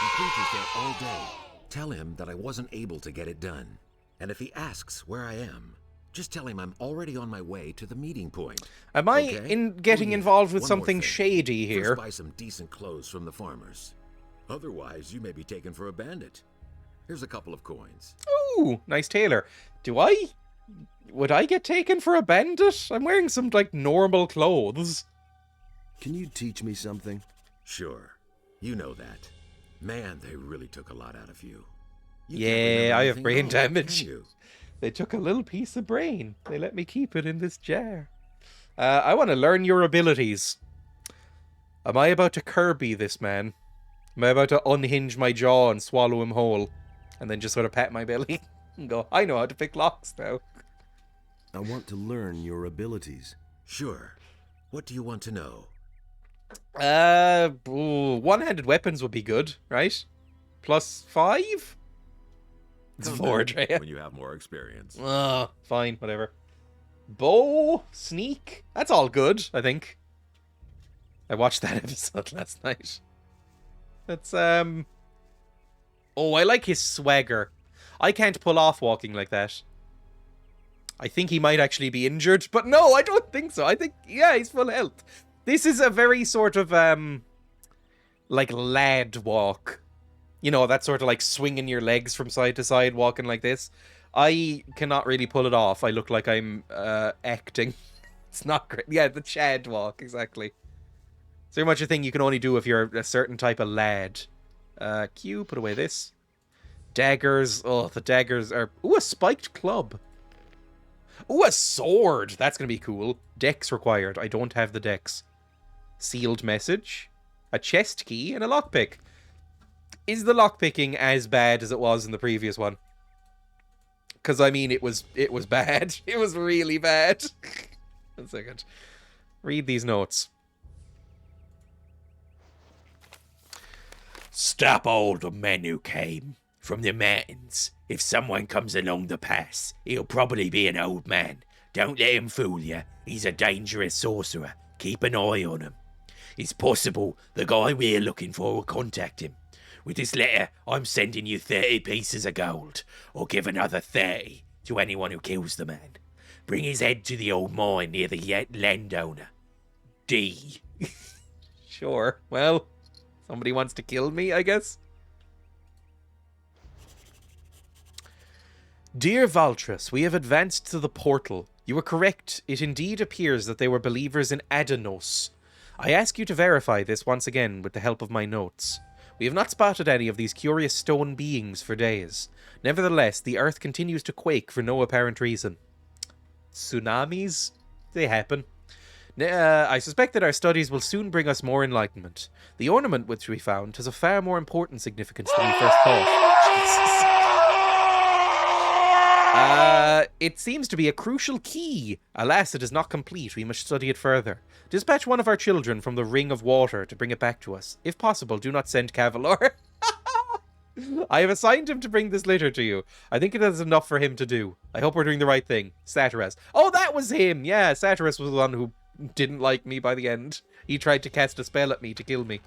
He preaches there all day. Tell him that I wasn't able to get it done. And if he asks where I am, just tell him I'm already on my way to the meeting point. Am I Okay? getting Oh, yeah. involved with One more something thing. shady here? First buy some decent clothes from the farmers. Otherwise, you may be taken for a bandit. Here's a couple of coins. Ooh, nice tailor. Would I get taken for a bandit? I'm wearing some, like, normal clothes. Can you teach me something? Sure. You know that. Man, they really took a lot out of you. You can't Yeah, remember I have anything brain at all, damage. can you? They took a little piece of brain. They let me keep it in this jar. I want to learn your abilities. Am I about to Kirby this man? Am I about to unhinge my jaw and swallow him whole? And then just sort of pat my belly and go, I know how to pick locks now. I want to learn your abilities. Sure. What do you want to know? One-handed weapons would be good, right? +5? It's Come 4, back Dreya. when you have more experience. Fine, whatever. Bow, sneak. That's all good, I think. I watched that episode last night. That's, Oh, I like his swagger. I can't pull off walking like that. I think he might actually be injured, but no, I don't think so. I think, yeah, he's full health. This is a very sort of, like, lad walk. You know, that sort of, like, swinging your legs from side to side, walking like this. I cannot really pull it off. I look like I'm, acting. It's not great. Yeah, the Chad walk, exactly. It's very much a thing you can only do if you're a certain type of lad. Q, put away this. Daggers. Oh, the daggers are... Ooh, a spiked club. Ooh, a sword. That's going to be cool. Dex required. I don't have the dex. Sealed message. A chest key and a lockpick. Is the lockpicking as bad as it was in the previous one? Because, I mean, it was bad. It was really bad. 1 second. Read these notes. Stop all the men who came from the mountains. If someone comes along the pass, he'll probably be an old man. Don't let him fool you. He's a dangerous sorcerer. Keep an eye on him. It's possible the guy we're looking for will contact him. With this letter, I'm sending you 30 pieces of gold, or give another 30 to anyone who kills the man. Bring his head to the old mine near the landowner. D. Sure, well, somebody wants to kill me, I guess. Dear Valtras, we have advanced to the portal. You were correct. It indeed appears that they were believers in Adanos. I ask you to verify this once again with the help of my notes. We have not spotted any of these curious stone beings for days. Nevertheless, the earth continues to quake for no apparent reason. Tsunamis? They happen. I suspect that our studies will soon bring us more enlightenment. The ornament which we found has a far more important significance than we first thought. It seems to be a crucial key. Alas, it is not complete. We must study it further. Dispatch one of our children from the Ring of Water to bring it back to us. If possible, do not send Cavalier. I have assigned him to bring this litter to you. I think it is enough for him to do. I hope we're doing the right thing. Satiras. Oh, that was him! Yeah, Satiras was the one who didn't like me by the end. He tried to cast a spell at me to kill me.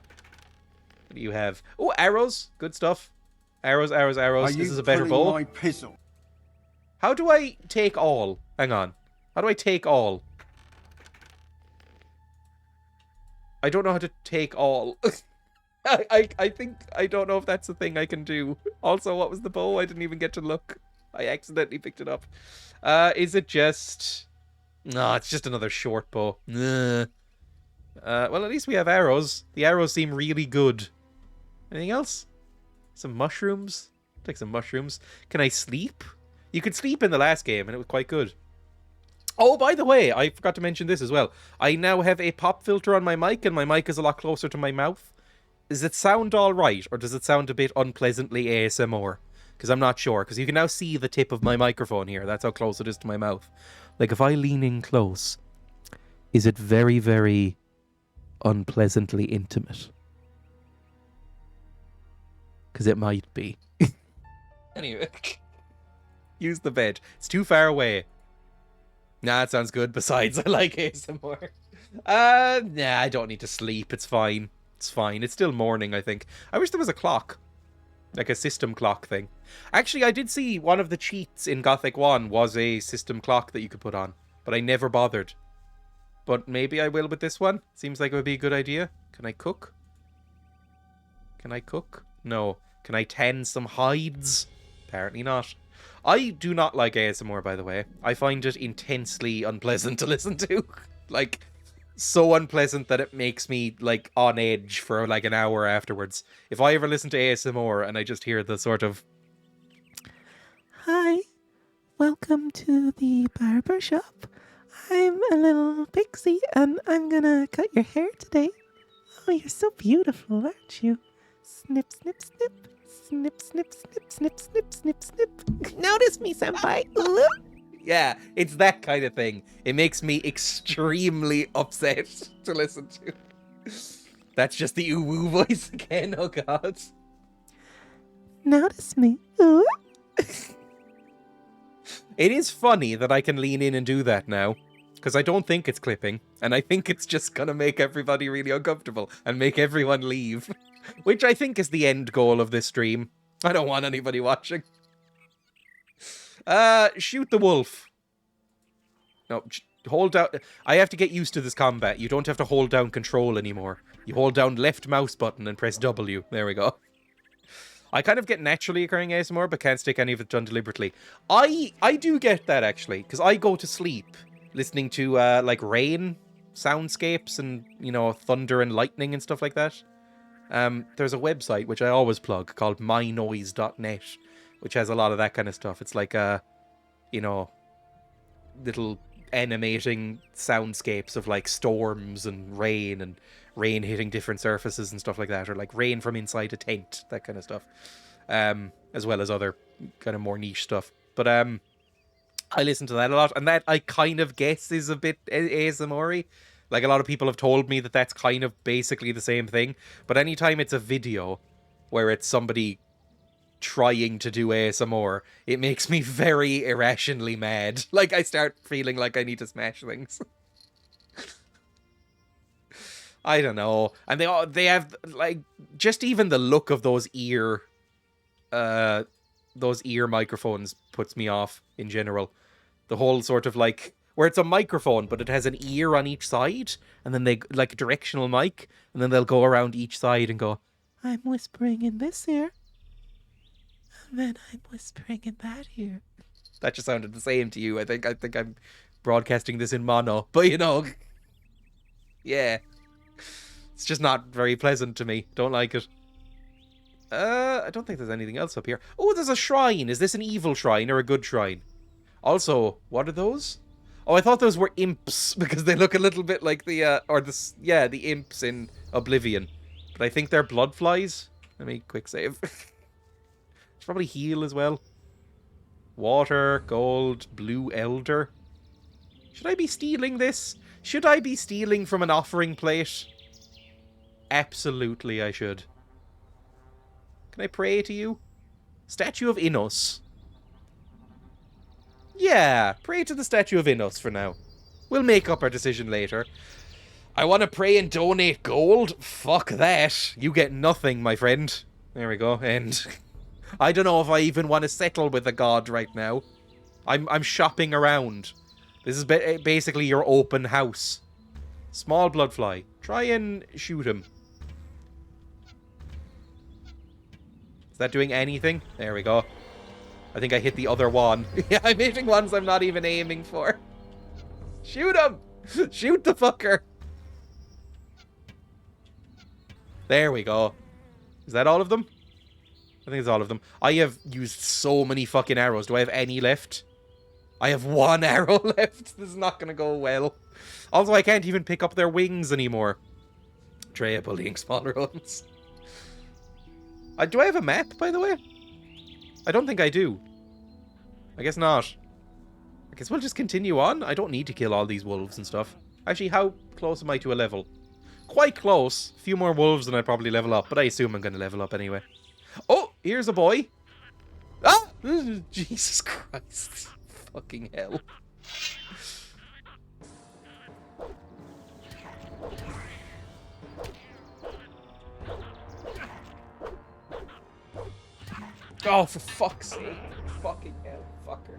What do you have? Oh, arrows. Good stuff. Arrows, arrows, arrows. This is a better bow. My pizzle? How do I take all? Hang on. How do I take all? I don't know how to take all. I think I don't know if that's a thing I can do. Also, what was the bow? I didn't even get to look. I accidentally picked it up. Is it just... No, it's just another short bow. Well, at least we have arrows. The arrows seem really good. Anything else? Some mushrooms? Take some mushrooms. Can I sleep? You could sleep in the last game, and it was quite good. Oh, by the way, I forgot to mention this as well. I now have a pop filter on my mic, and my mic is a lot closer to my mouth. Does it sound all right, or does it sound a bit unpleasantly ASMR? Because I'm not sure, because you can now see the tip of my microphone here. That's how close it is to my mouth. Like, if I lean in close, is it very, very unpleasantly intimate? Because it might be. Anyway... Use the bed. It's too far away. Nah, it sounds good. Besides, I like ASMR. Nah, I don't need to sleep. It's fine. It's fine. It's still morning, I think. I wish there was a clock. Like a system clock thing. Actually, I did see one of the cheats in Gothic 1 was a system clock that you could put on. But I never bothered. But maybe I will with this one. Seems like it would be a good idea. Can I cook? Can I cook? No. Can I tan some hides? Apparently not. I do not like ASMR, by the way. I find it intensely unpleasant to listen to. Like, so unpleasant that it makes me, like, on edge for, like, an hour afterwards. If I ever listen to ASMR and I just hear the sort of... Hi, welcome to the barber shop. I'm a little pixie and I'm gonna cut your hair today. Oh, you're so beautiful, aren't you? Snip, snip, snip. Snip, snip, snip, snip, snip, snip, snip. Notice me, senpai. Ooh. Yeah, it's that kind of thing. It makes me extremely upset to listen to. That's just the ooh-woo voice again, oh god. Notice me. Ooh. It is funny that I can lean in and do that now. Because I don't think it's clipping. And I think it's just gonna make everybody really uncomfortable. And make everyone leave. Which I think is the end goal of this stream. I don't want anybody watching. Shoot the wolf. No, hold down. I have to get used to this combat. You don't have to hold down control anymore. You hold down left mouse button and press W. There we go. I kind of get naturally occurring ASMR, but can't stick any of it done deliberately. I do get that, actually, because I go to sleep listening to, like, rain soundscapes and, you know, thunder and lightning and stuff like that. There's a website, which I always plug, called mynoise.net, which has a lot of that kind of stuff. It's like, you know, little animating soundscapes of, like, storms and rain hitting different surfaces and stuff like that, or like rain from inside a tent, that kind of stuff, as well as other kind of more niche stuff. But I listen to that a lot, and that I kind of guess is a bit ASMR-y. Like, a lot of people have told me that that's kind of basically the same thing, but anytime it's a video where it's somebody trying to do ASMR, it makes me very irrationally mad. Like, I start feeling like I need to smash things. I don't know. And they have, like, just even the look of those ear microphones puts me off in general. The whole sort of, like, where it's a microphone, but it has an ear on each side, and then they, like, a directional mic, and then they'll go around each side and go, I'm whispering in this ear, and then I'm whispering in that ear. That just sounded the same to you. I think I'm broadcasting this in mono, but, you know, yeah. It's just not very pleasant to me. Don't like it. I don't think there's anything else up here. Oh, there's a shrine. Is this an evil shrine or a good shrine? Also, what are those? Oh, I thought those were imps, because they look a little bit like the imps in Oblivion. But I think they're blood flies. Let me quick save. Probably heal as well. Water, gold, blue elder. Should I be stealing this? Should I be stealing from an offering plate? Absolutely I should. Can I pray to you? Statue of Innos. Yeah, pray to the Statue of Innos for now. We'll make up our decision later. I want to pray and donate gold? Fuck that. You get nothing, my friend. There we go, and I don't know if I even want to settle with a god right now. I'm shopping around. This is basically your open house. Small bloodfly. Try and shoot him. Is that doing anything? There we go. I think I hit the other one. Yeah, I'm hitting ones I'm not even aiming for. Shoot him! Shoot the fucker! There we go. Is that all of them? I think it's all of them. I have used so many fucking arrows. Do I have any left? I have one arrow left. This is not going to go well. Also, I can't even pick up their wings anymore. Dreya bullying smaller ones. Do I have a map, by the way? I don't think I do. I guess not. I guess we'll just continue on. I don't need to kill all these wolves and stuff. Actually, how close am I to a level? Quite close. A few more wolves and I'd probably level up, but I assume I'm going to level up anyway. Oh, here's a boy. Ah! Jesus Christ. Fucking hell. Oh, for fuck's sake. Fucking hell, fucker.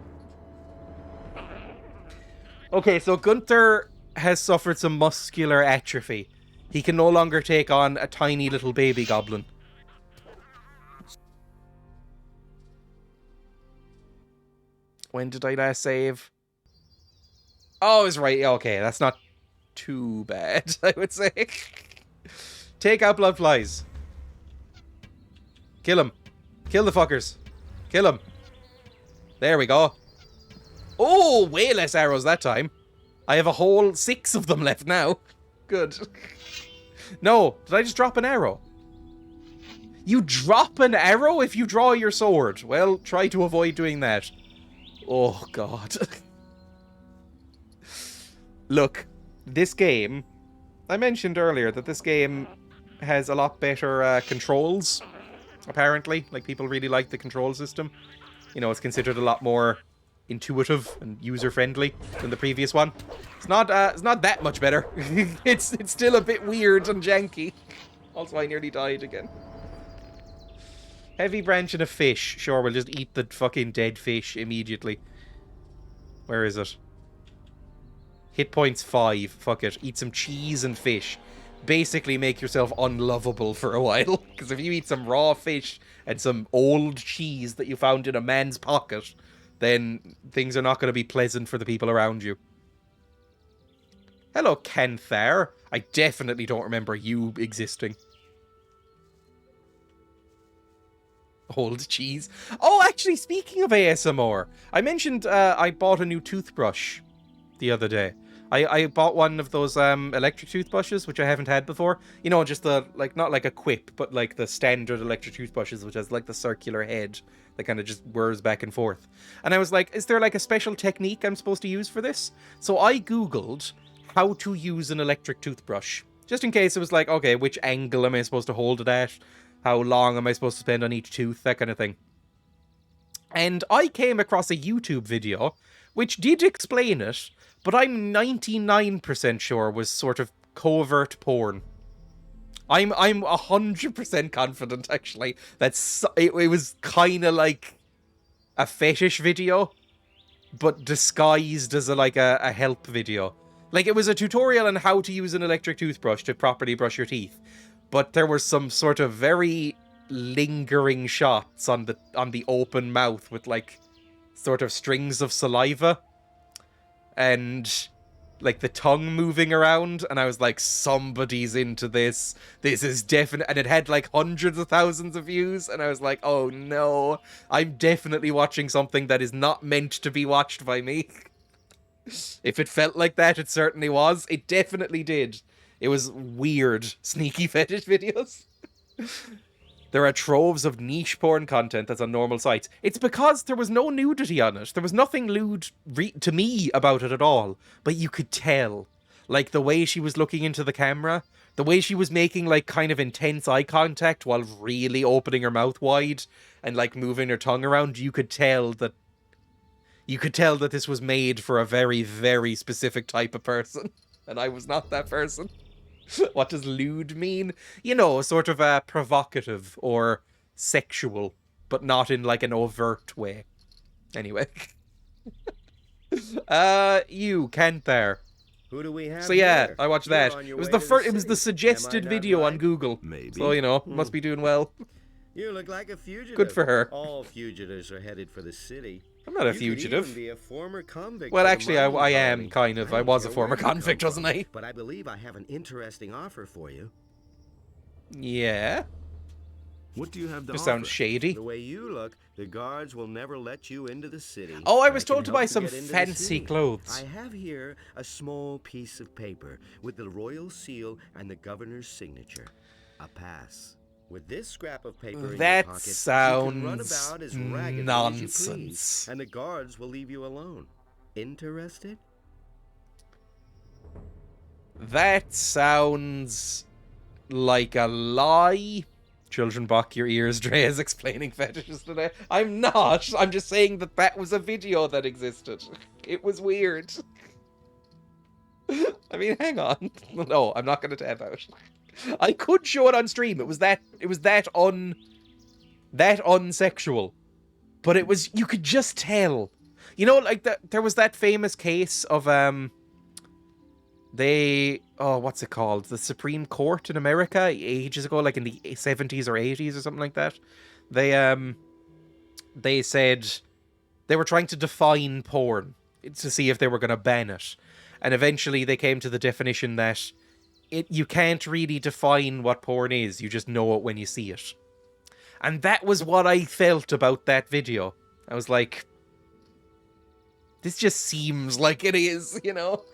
Okay, so Gunther has suffered some muscular atrophy. He can no longer take on a tiny little baby goblin. When did I last save? Oh, it's right. Okay, that's not too bad, I would say. Take out blood flies. Kill him. Kill the fuckers. Kill him. There we go. Oh, way less arrows that time. I have a whole 6 of them left now. Good. No, did I just drop an arrow? You drop an arrow if you draw your sword. Well, try to avoid doing that. Oh, God. Look, this game... I mentioned earlier that this game has a lot better controls, apparently. Like, people really like the control system. You know, it's considered a lot more intuitive and user-friendly than the previous one. It's not that much better. It's still a bit weird and janky. Also, I nearly died again. Heavy branch and a fish. Sure, we'll just eat the fucking dead fish immediately. Where is it? Hit points 5. Fuck it. Eat some cheese and fish. Basically make yourself unlovable for a while. Because if you eat some raw fish and some old cheese that you found in a man's pocket, then things are not going to be pleasant for the people around you. Hello, Kenthar. I definitely don't remember you existing. Old cheese. Oh, actually, speaking of ASMR, I mentioned I bought a new toothbrush the other day. I bought one of those electric toothbrushes, which I haven't had before. You know, just the, like, not like a Quip, but like the standard electric toothbrushes, which has like the circular head that kind of just whirs back and forth. And I was like, is there like a special technique I'm supposed to use for this? So I Googled how to use an electric toothbrush. Just in case it was like, okay, which angle am I supposed to hold it at? How long am I supposed to spend on each tooth? That kind of thing. And I came across a YouTube video which did explain it, but I'm 99% sure was sort of covert porn. I'm 100% confident, actually, that it was kind of like a fetish video, but disguised as a help video. Like, it was a tutorial on how to use an electric toothbrush to properly brush your teeth. But there were some sort of very lingering shots on the open mouth with, like, sort of strings of saliva. And, like, the tongue moving around. And I was like, somebody's into this. This is definite. And it had, like, hundreds of thousands of views. And I was like, oh, no. I'm definitely watching something that is not meant to be watched by me. If it felt like that, it certainly was. It definitely did. It was weird, sneaky fetish videos. There are troves of niche porn content that's on normal sites. It's because there was no nudity on it. There was nothing lewd to me about it at all. But you could tell. Like, the way she was looking into the camera. The way she was making, like, kind of intense eye contact while really opening her mouth wide. And, like, moving her tongue around. You could tell that this was made for a very, very specific type of person. And I was not that person. What does lewd mean? You know, sort of provocative or sexual, but not in like an overt way. Anyway. You, Kenthar. Who do we have? So yeah, here? I watched You're that. on your It was way the to first. It was city. the suggested Am I not video on right? Google. Maybe. So you know, must be doing well. You look like a fugitive. Good for her. All fugitives are headed for the city. I'm not a You could fugitive. even be a former convict. Well, for the actually, mining I am colony. kind of. I don't was a care former where you come convict, wasn't from, I? But I believe I have an interesting offer for you. Yeah. What do you have to This offer? sounds shady. The way you look, the guards will never let you into the city. Oh, I was can told to help buy you some get into the fancy city. clothes. I have here a small piece of paper with the royal seal and the governor's signature. A pass. With this scrap of paper in your That pocket, you can run sounds about as raggedly as you nonsense. please, and the guards will leave you alone. Interested? That sounds like a lie. Children, box your ears. Dreya's explaining fetishes today. I'm not. I'm just saying that was a video that existed. It was weird. I mean, hang on. No, I'm not going to tab out. I could show it on stream. It was that unsexual. But it was, you could just tell. You know, like there was that famous case of what's it called? The Supreme Court in America ages ago, like in the 70s or 80s or something like that. They said they were trying to define porn to see if they were going to ban it. And eventually they came to the definition that you can't really define what porn is. You just know it when you see it. And that was what I felt about that video. I was like, this just seems like it is, you know?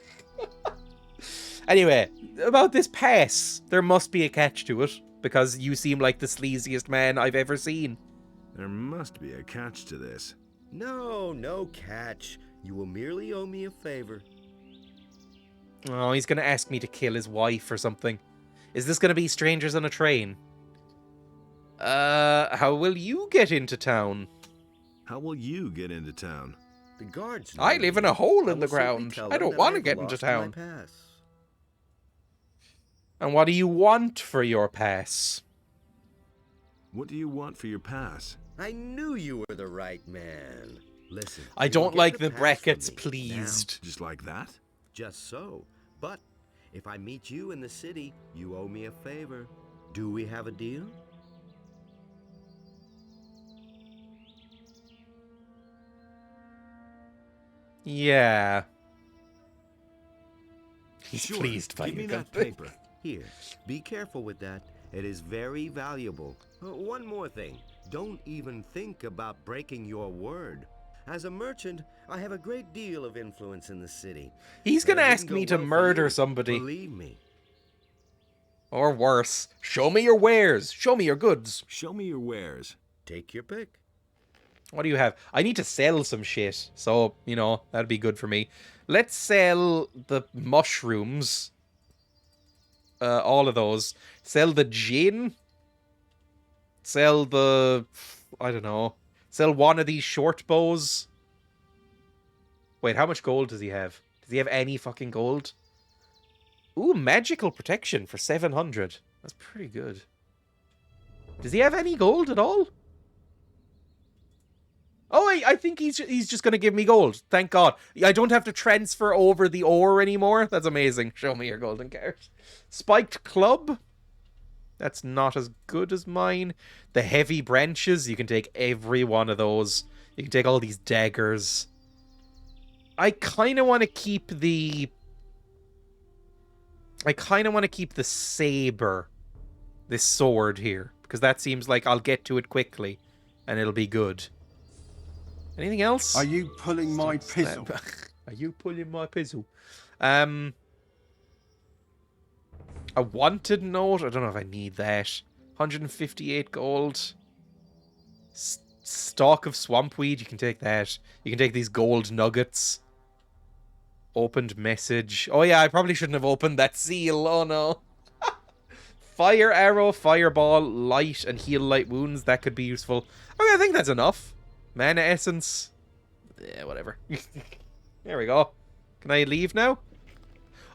Anyway, about this pass, there must be a catch to it, because you seem like the sleaziest man I've ever seen. There must be a catch to this. No, no catch. You will merely owe me a favor. Oh, he's going to ask me to kill his wife or something. Is this going to be strangers on a train? How will you get into town? How will you get into town? The guards know I live in me. a hole I in the will simply ground. tell I them don't that want to I've get into lost my town. pass. And what do you want for your pass? What do you want for your pass? I knew you were the right man. Listen. I you don't will like get the pass from brackets me. pleased. Now, just like that? Just so. But if I meet you in the city, you owe me a favor. Do we have a deal? Yeah. He's Sure, pleased by give me your that company. paper. Here, be careful with that. It is very valuable. One more thing. Don't even think about breaking your word. As a merchant, I have a great deal of influence in the city. He's And gonna it ask wouldn't me go to well for murder you, somebody. Believe me. Or worse. Show me your wares. Show me your goods. Show me your wares. Take your pick. What do you have? I need to sell some shit. So, you know, that'd be good for me. Let's sell the mushrooms. All of those. Sell the gin. Sell the... I don't know. Sell one of these short bows. Wait, how much gold does he have? Does he have any fucking gold? Ooh, magical protection for 700. That's pretty good. Does he have any gold at all? Oh, I think he's just going to give me gold. Thank God. I don't have to transfer over the ore anymore. That's amazing. Show me your golden card. Spiked club. That's not as good as mine. The heavy branches. You can take every one of those. You can take all these daggers. I kind of want to keep the... saber. This sword here. Because that seems like I'll get to it quickly. And it'll be good. Anything else? Are you pulling my pizzle? Are you pulling my pizzle? A wanted note? I don't know if I need that. 158 gold. Stalk of swampweed. You can take that. You can take these gold nuggets. Opened message. Oh yeah, I probably shouldn't have opened that seal. Oh no. Fire arrow, fireball, light, and heal light wounds. That could be useful. Okay, I think that's enough. Mana essence. Yeah, whatever. There we go. Can I leave now?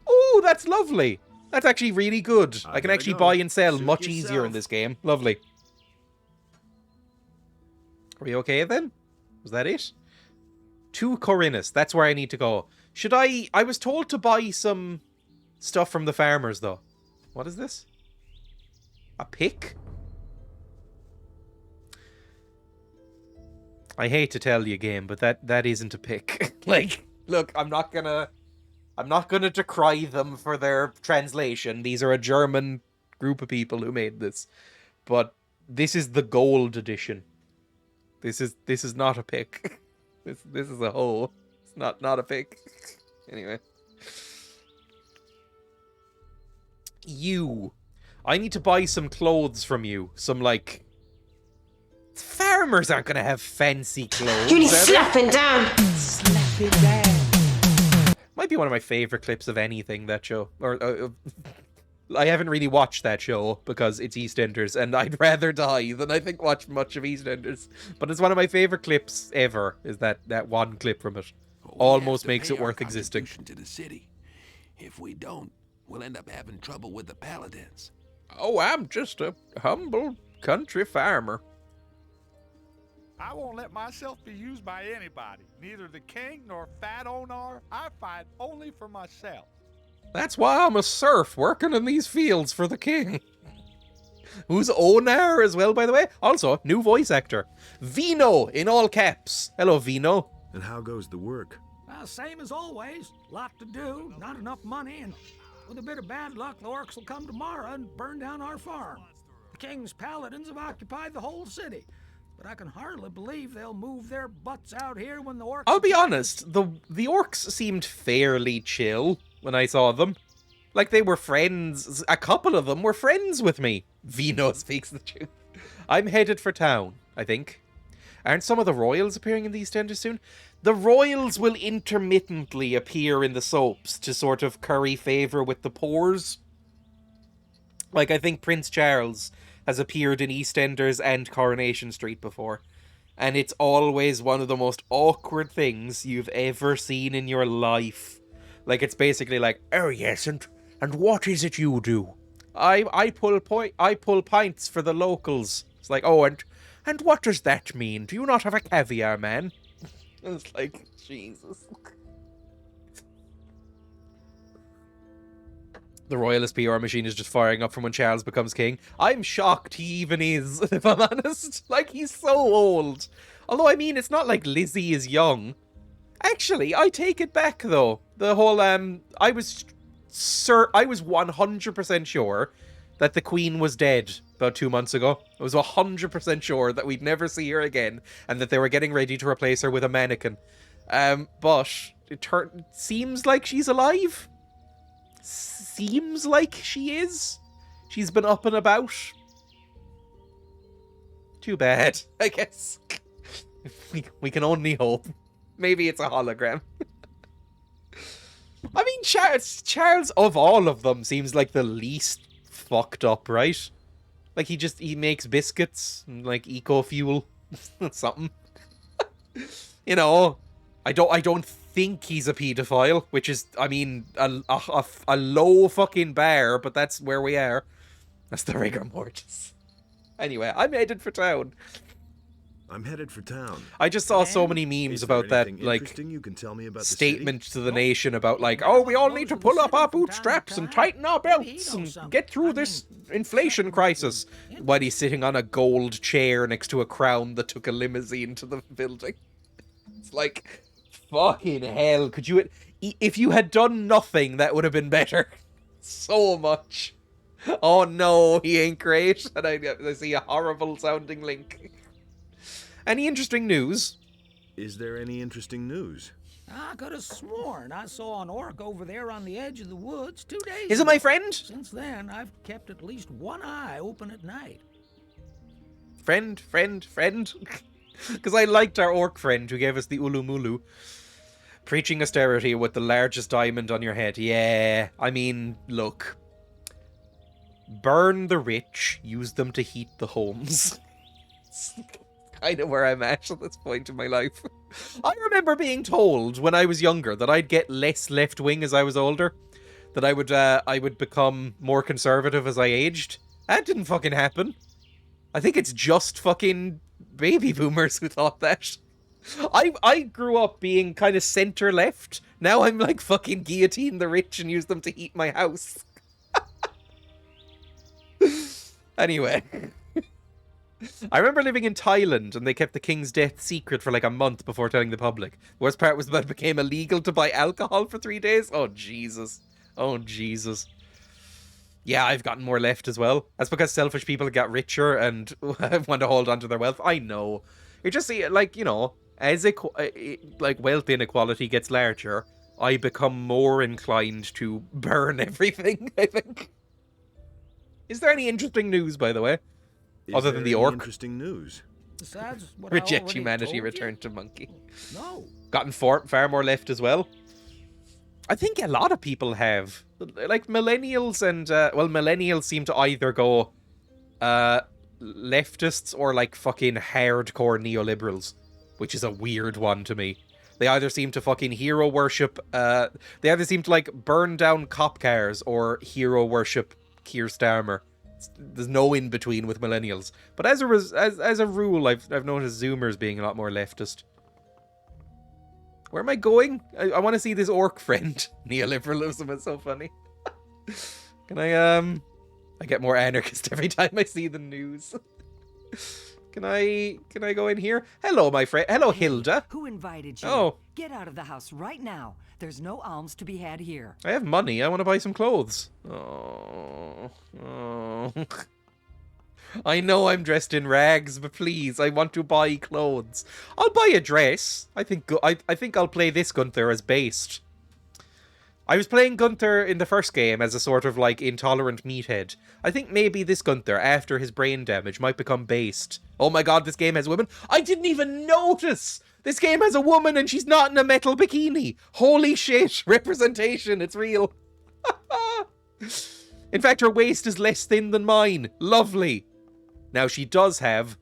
Oh, that's lovely. That's actually really good. I can gotta actually go. buy and sell Suit much easier in yourself. this game. Lovely. Are we okay then? Was that it? To Corinus. That's where I need to go. Should I... I was told to buy some stuff from the farmers, though. What is this? A pick? I hate to tell you, game, but that isn't a pick. Like, look, I'm not gonna decry them for their translation. These are a German group of people who made this. But this is the gold edition. This is not a pick. This is a hoe. It's not a pick. Anyway. You. I need to buy some clothes from you. Some, like... Farmers aren't gonna have fancy clothes. You need are they? slapping down. Slap it down. Might be one of my favorite clips of anything, that show. Or I haven't really watched that show because it's EastEnders, and I'd rather die than I think watch much of EastEnders. But it's one of my favorite clips ever. Is that one clip from it? Almost makes it worth existing. To the city. If we don't, we'll end up having trouble with the paladins. Oh, I'm just a humble country farmer. I won't let myself be used by anybody, neither the king nor Fat Onar. I fight only for myself. That's why I'm a serf working in these fields for the king. Who's Onar as well, by the way? Also, new voice actor. Vino, in all caps. Hello, Vino. And how goes the work? Same as always. Lot to do, not enough money, and with a bit of bad luck, the orcs will come tomorrow and burn down our farm. The king's paladins have occupied the whole city, but I can hardly believe they'll move their butts out here when the orcs... I'll be honest, the orcs seemed fairly chill when I saw them. Like, they were friends. A couple of them were friends with me. Vino speaks the truth. I'm headed for town, I think. Aren't some of the royals appearing in the EastEnders soon? The royals will intermittently appear in the soaps to sort of curry favour with the poors. Like, I think Prince Charles has appeared in EastEnders and Coronation Street before. And it's always one of the most awkward things you've ever seen in your life. Like, it's basically like, oh yes, and what is it you do? I pull pints for the locals. It's like, oh, and what does that mean? Do you not have a caviar man? It's like, Jesus. The royalist PR machine is just firing up from when Charles becomes king. I'm shocked he even is, if I'm honest. Like, he's so old. Although, I mean, it's not like Lizzie is young. Actually, I take it back, though. The whole, I was 100% sure that the Queen was dead about 2 months ago. I was 100% sure that we'd never see her again, and that they were getting ready to replace her with a mannequin. But it seems like she's alive. Seems like she is. She's been up and about. Too bad, I guess. We can only hope. Maybe it's a hologram. I mean, Charles, of all of them, seems like the least fucked up, right? Like, he makes biscuits and, like, eco-fuel. Something. You know, I don't think he's a pedophile, which is, I mean, a low fucking bar, but that's where we are. That's the rigor mortis. Anyway, I'm headed for town. I'm headed for town. I just saw so many memes about that, like, you can tell me about statement to the nation about, like, oh, we all need to pull up our bootstraps and tighten our belts and get through this inflation crisis. While he's sitting on a gold chair next to a crown that took a limousine to the building. It's like, fucking hell, could you... If you had done nothing, that would have been better. So much. Oh no, he ain't great. And I see a horrible sounding link. Any interesting news? Is there any interesting news? I could have sworn I saw an orc over there on the edge of the woods 2 days Is it ago. my friend? Since then, I've kept at least one eye open at night. Friend? Because I liked our orc friend who gave us the ulumulu. Preaching austerity with the largest diamond on your head. Yeah, I mean, look. Burn the rich, use them to heat the homes. It's kind of where I'm at this point in my life. I remember being told when I was younger that I'd get less left-wing as I was older. That I would become more conservative as I aged. That didn't fucking happen. I think it's just fucking baby boomers who thought that. I grew up being kind of center-left. Now I'm like fucking guillotine the rich and use them to heat my house. Anyway. I remember living in Thailand and they kept the king's death secret for like a month before telling the public. The worst part was that it became illegal to buy alcohol for 3 days. Oh, Jesus. Oh, Jesus. Yeah, I've gotten more left as well. That's because selfish people got richer and want to hold on to their wealth. I know. You just see, like, you know, as wealth inequality gets larger, I become more inclined to burn everything, I think. Is there any interesting news, by the way? Other than the orc? Interesting news. Besides what I Reject already humanity, told return you? to monkey. No. Gotten far more left as well. I think a lot of people have. Like, millennials and... millennials seem to either go leftists or, like, fucking hardcore neoliberals, which is a weird one to me. They either seem to fucking hero worship... they either seem to, like, burn down cop cars or hero worship Keir Starmer. There's no in between with millennials. But as a rule, I've noticed Zoomers being a lot more leftist. Where am I going? I want to see this orc friend. Neoliberalism is so funny. Can I get more anarchist every time I see the news. Can I go in here? Hello, my friend. Hello, Hilda. Who invited you? Oh. Get out of the house right now. There's no alms to be had here. I have money. I want to buy some clothes. Oh. I know I'm dressed in rags, but please, I want to buy clothes. I'll buy a dress. I think I'll play this Gunther as based. I was playing Gunther in the first game as a sort of, like, intolerant meathead. I think maybe this Gunther, after his brain damage, might become based. Oh my god, this game has women? I didn't even notice! This game has a woman and she's not in a metal bikini! Holy shit! Representation, it's real. In fact, her waist is less thin than mine. Lovely. Now, she does have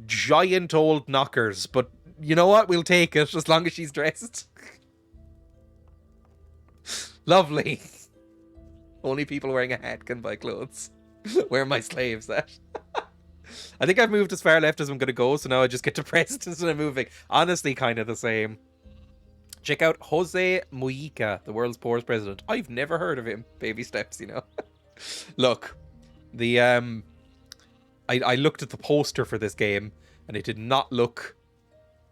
giant old knockers, but you know what? We'll take it as long as she's dressed. Lovely. Only people wearing a hat can buy clothes. Where are my slaves at? I think I've moved as far left as I'm going to go, so now I just get depressed instead of moving. Honestly, kind of the same. Check out Jose Mujica, the world's poorest president. I've never heard of him. Baby steps, you know. Look, the I looked at the poster for this game, and it did not look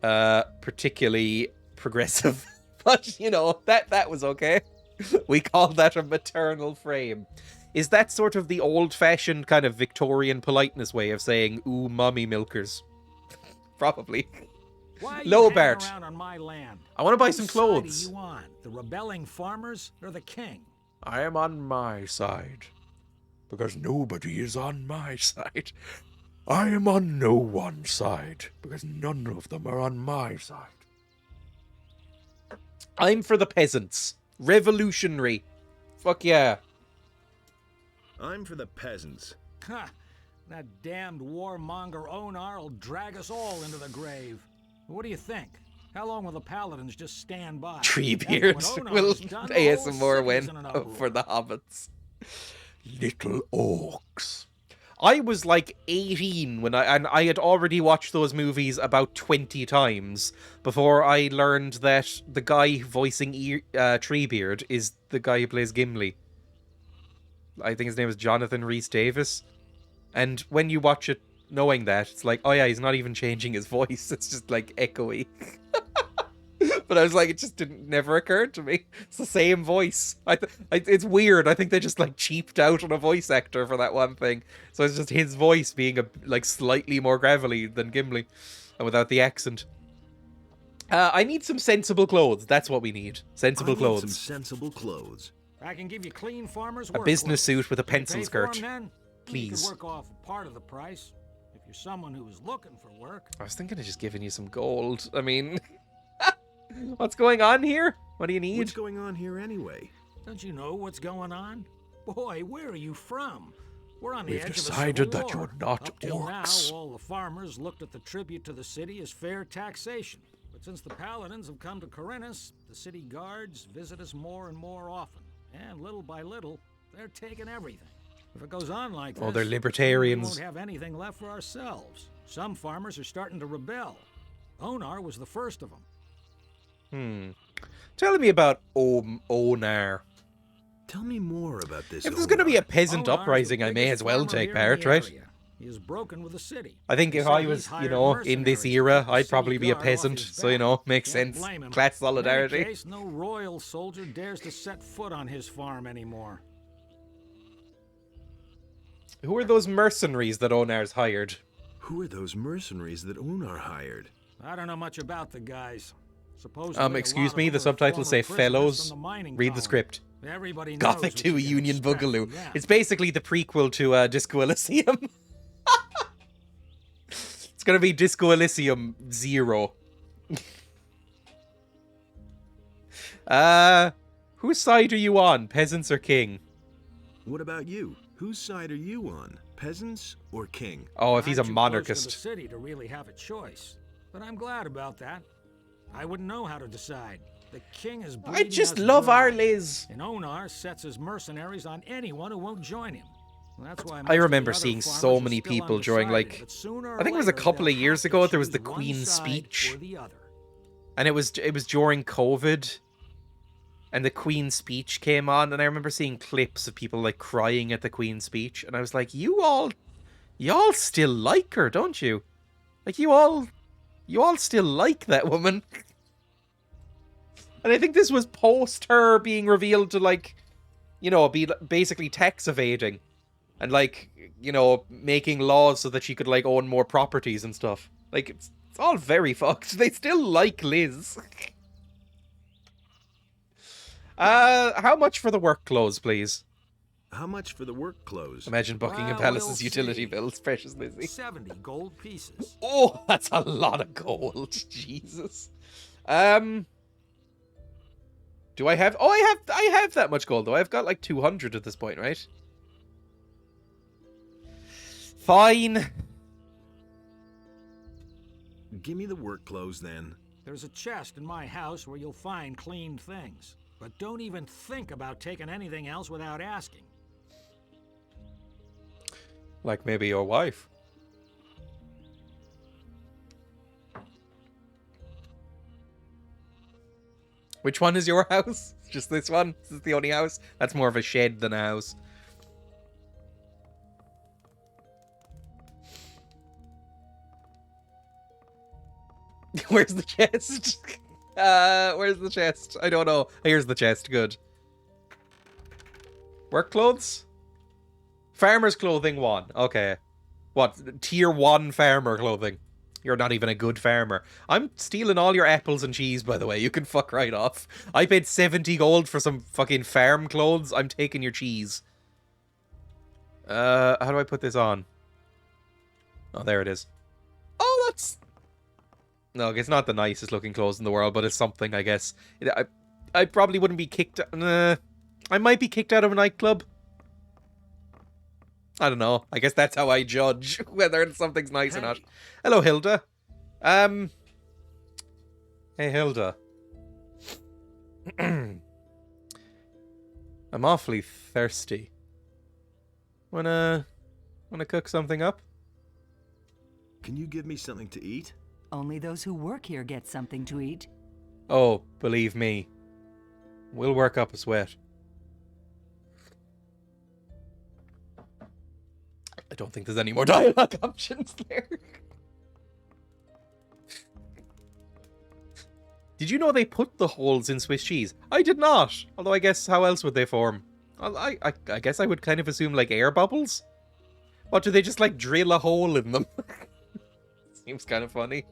particularly progressive. But, you know, that was okay. We call that a maternal frame. Is that sort of the old-fashioned kind of Victorian politeness way of saying, ooh, mommy milkers? Probably. Why are Low, you Bart. hanging around on my land? I want to buy Whose some side clothes. are you on? The rebelling farmers or the king? I am on my side. Because nobody is on my side. I am on no one's side. Because none of them are on my side. I'm for the peasants. Revolutionary. Fuck yeah. I'm for the peasants. Ha! That damned warmonger Onar will drag us all into the grave. What do you think? How long will the paladins just stand by? Treebeard After what will Onar's done, the pay whole us some more city's when in an uproar. for the hobbits. Little orcs. I was like 18 when I had already watched those movies about 20 times before I learned that the guy voicing Treebeard is the guy who plays Gimli. I think his name is Jonathan Rhys-Davies. And when you watch it knowing that, it's like, oh yeah, he's not even changing his voice. It's just like echoey. But I was like, it just never occurred to me. It's the same voice. It's weird. I think they just like cheaped out on a voice actor for that one thing. So it's just his voice being like slightly more gravelly than Gimli, and without the accent. I need some sensible clothes. That's what we need. Sensible clothes. Some sensible clothes. I can give you clean farmers' A work business clothes. suit with a Can you pencil pay for skirt. 'em then? You Please. can work off a part of the price if you're someone who is looking for work. I was thinking of just giving you some gold. I mean, what's going on here? What do you need? What's going on here anyway? Don't you know what's going on? Boy, where are you from? We're on the We've edge of a decided civil that war. you're not Up till orcs. now, all the farmers looked at the tribute to the city as fair taxation. But since the paladins have come to Corinthus, the city guards visit us more and more often. And little by little, they're taking everything. If it goes on like this, Oh, they're we libertarians. won't have anything left for ourselves. Some farmers are starting to rebel. Onar was the first of them. Tell me about Onar. Tell me more about this. If there's going to be a Onar. peasant Onar's uprising, the I may biggest as well farmer take here in part, the right? area. He is broken with the city. I think They if say I he's was, hired in this mercenaries to era, keep the I'd city probably be a guard off peasant. his So, you back. know, makes Can't sense. blame him. Class In any solidarity. case, no royal soldier dares to set foot on his farm anymore. Who are those mercenaries that Onar's hired? Who are those mercenaries that Onar hired? I don't know much about the guys. Supposedly, Excuse a lot me, of the them are subtitles say former prisoners fellows. from the mining Read the colony. script. Everybody knows Gothic what 2 you can Union expect Boogaloo. from them. It's basically the prequel to Disco Elysium. It's going to be Disco Elysium 0. Whose side are you on, peasants or king? What about you? Whose side are you on? Peasants or king? Oh, if he's a I'm too close to the monarchist. city to really have a choice, but I'm glad about that. I wouldn't know how to decide. The king is I bleeding just us love dry, our Liz. and Onar sets his mercenaries on anyone who won't join him. That's why I most of remember the other seeing farmers so are many still people during, undecided, like, but sooner or I think it was a later, couple they'll of years have ago, to there was the choose one Queen's side speech. or the other. And it was during COVID. And the Queen's speech came on, and I remember seeing clips of people like crying at the Queen's speech, and I was like, y'all still like her, don't you? Like you all still like that woman. And I think this was post her being revealed to, like, you know, be basically tax evading and, like, you know, making laws so that she could, like, own more properties and stuff. Like, it's all very fucked. They still like Liz. How much for the work clothes, please? How much for the work clothes? Imagine Buckingham Well, Palace's we'll utility see. bills, precious Lizzie. 70 gold pieces. Oh, that's a lot of gold. Jesus. Do I have... Oh, I have that much gold, though. I've got like 200 at this point, right? Fine. Give me the work clothes then. There's a chest in my house where you'll find clean things. But don't even think about taking anything else without asking. Like maybe your wife. Which one is your house? Just this one? Is this the only house? That's more of a shed than a house. Where's the chest? Where's the chest? I don't know. Here's the chest. Good. Work clothes? Farmer's clothing 1. Okay. What? Tier 1 farmer clothing. You're not even a good farmer. I'm stealing all your apples and cheese, by the way. You can fuck right off. I paid 70 gold for some fucking farm clothes. I'm taking your cheese. How do I put this on? Oh, there it is. Oh, that's... No, it's not the nicest looking clothes in the world, but it's something, I guess. I probably wouldn't be kicked... I might be kicked out of a nightclub. I don't know. I guess that's how I judge whether something's nice or not. Hello, Hilda. Hey, Hilda. I'm awfully thirsty. Wanna cook something up? Can you give me something to eat? Only those who work here get something to eat. Oh, believe me. We'll work up a sweat. I don't think there's any more dialogue options there. Did you know they put the holes in Swiss cheese? I did not. Although I guess how else would they form? I guess I would kind of assume like air bubbles. What, do they just like drill a hole in them? Seems kind of funny.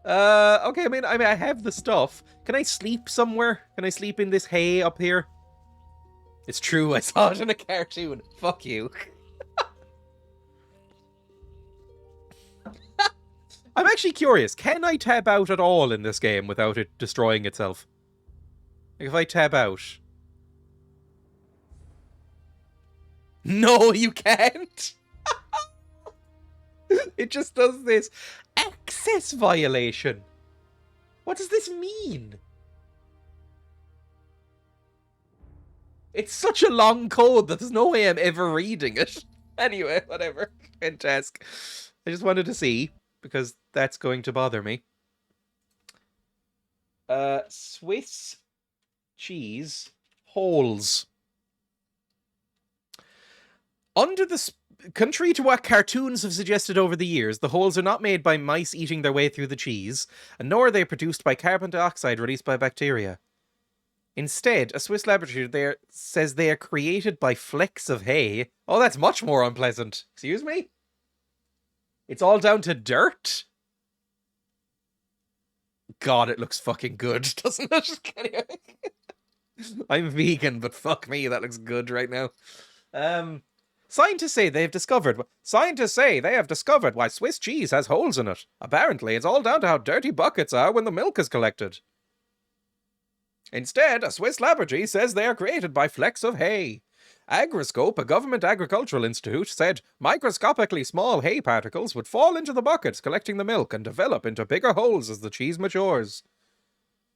Okay, I mean I have the stuff. Can I sleep somewhere? Can I sleep in this hay up here? It's true, I saw it in a cartoon. Fuck you. I'm actually curious, can I tab out at all in this game without it destroying itself? Like if I tab out... No, you can't! It just does this. Access violation! What does this mean? It's such a long code that there's no way I'm ever reading it. Anyway, whatever. Fantastic. I just wanted to see, because that's going to bother me. Swiss cheese holes. Under the... Contrary to what cartoons have suggested over the years, the holes are not made by mice eating their way through the cheese, and nor are they produced by carbon dioxide released by bacteria. Instead, a Swiss laboratory there says they are created by flecks of hay. Oh, that's much more unpleasant. Excuse me? It's all down to dirt? God, it looks fucking good, doesn't it? Anyway. I'm vegan, but fuck me, that looks good right now. Scientists say they have discovered why Swiss cheese has holes in it. Apparently, it's all down to how dirty buckets are when the milk is collected. Instead, a Swiss laboratory says they are created by flecks of hay. Agroscope, a government agricultural institute, said microscopically small hay particles would fall into the buckets collecting the milk and develop into bigger holes as the cheese matures.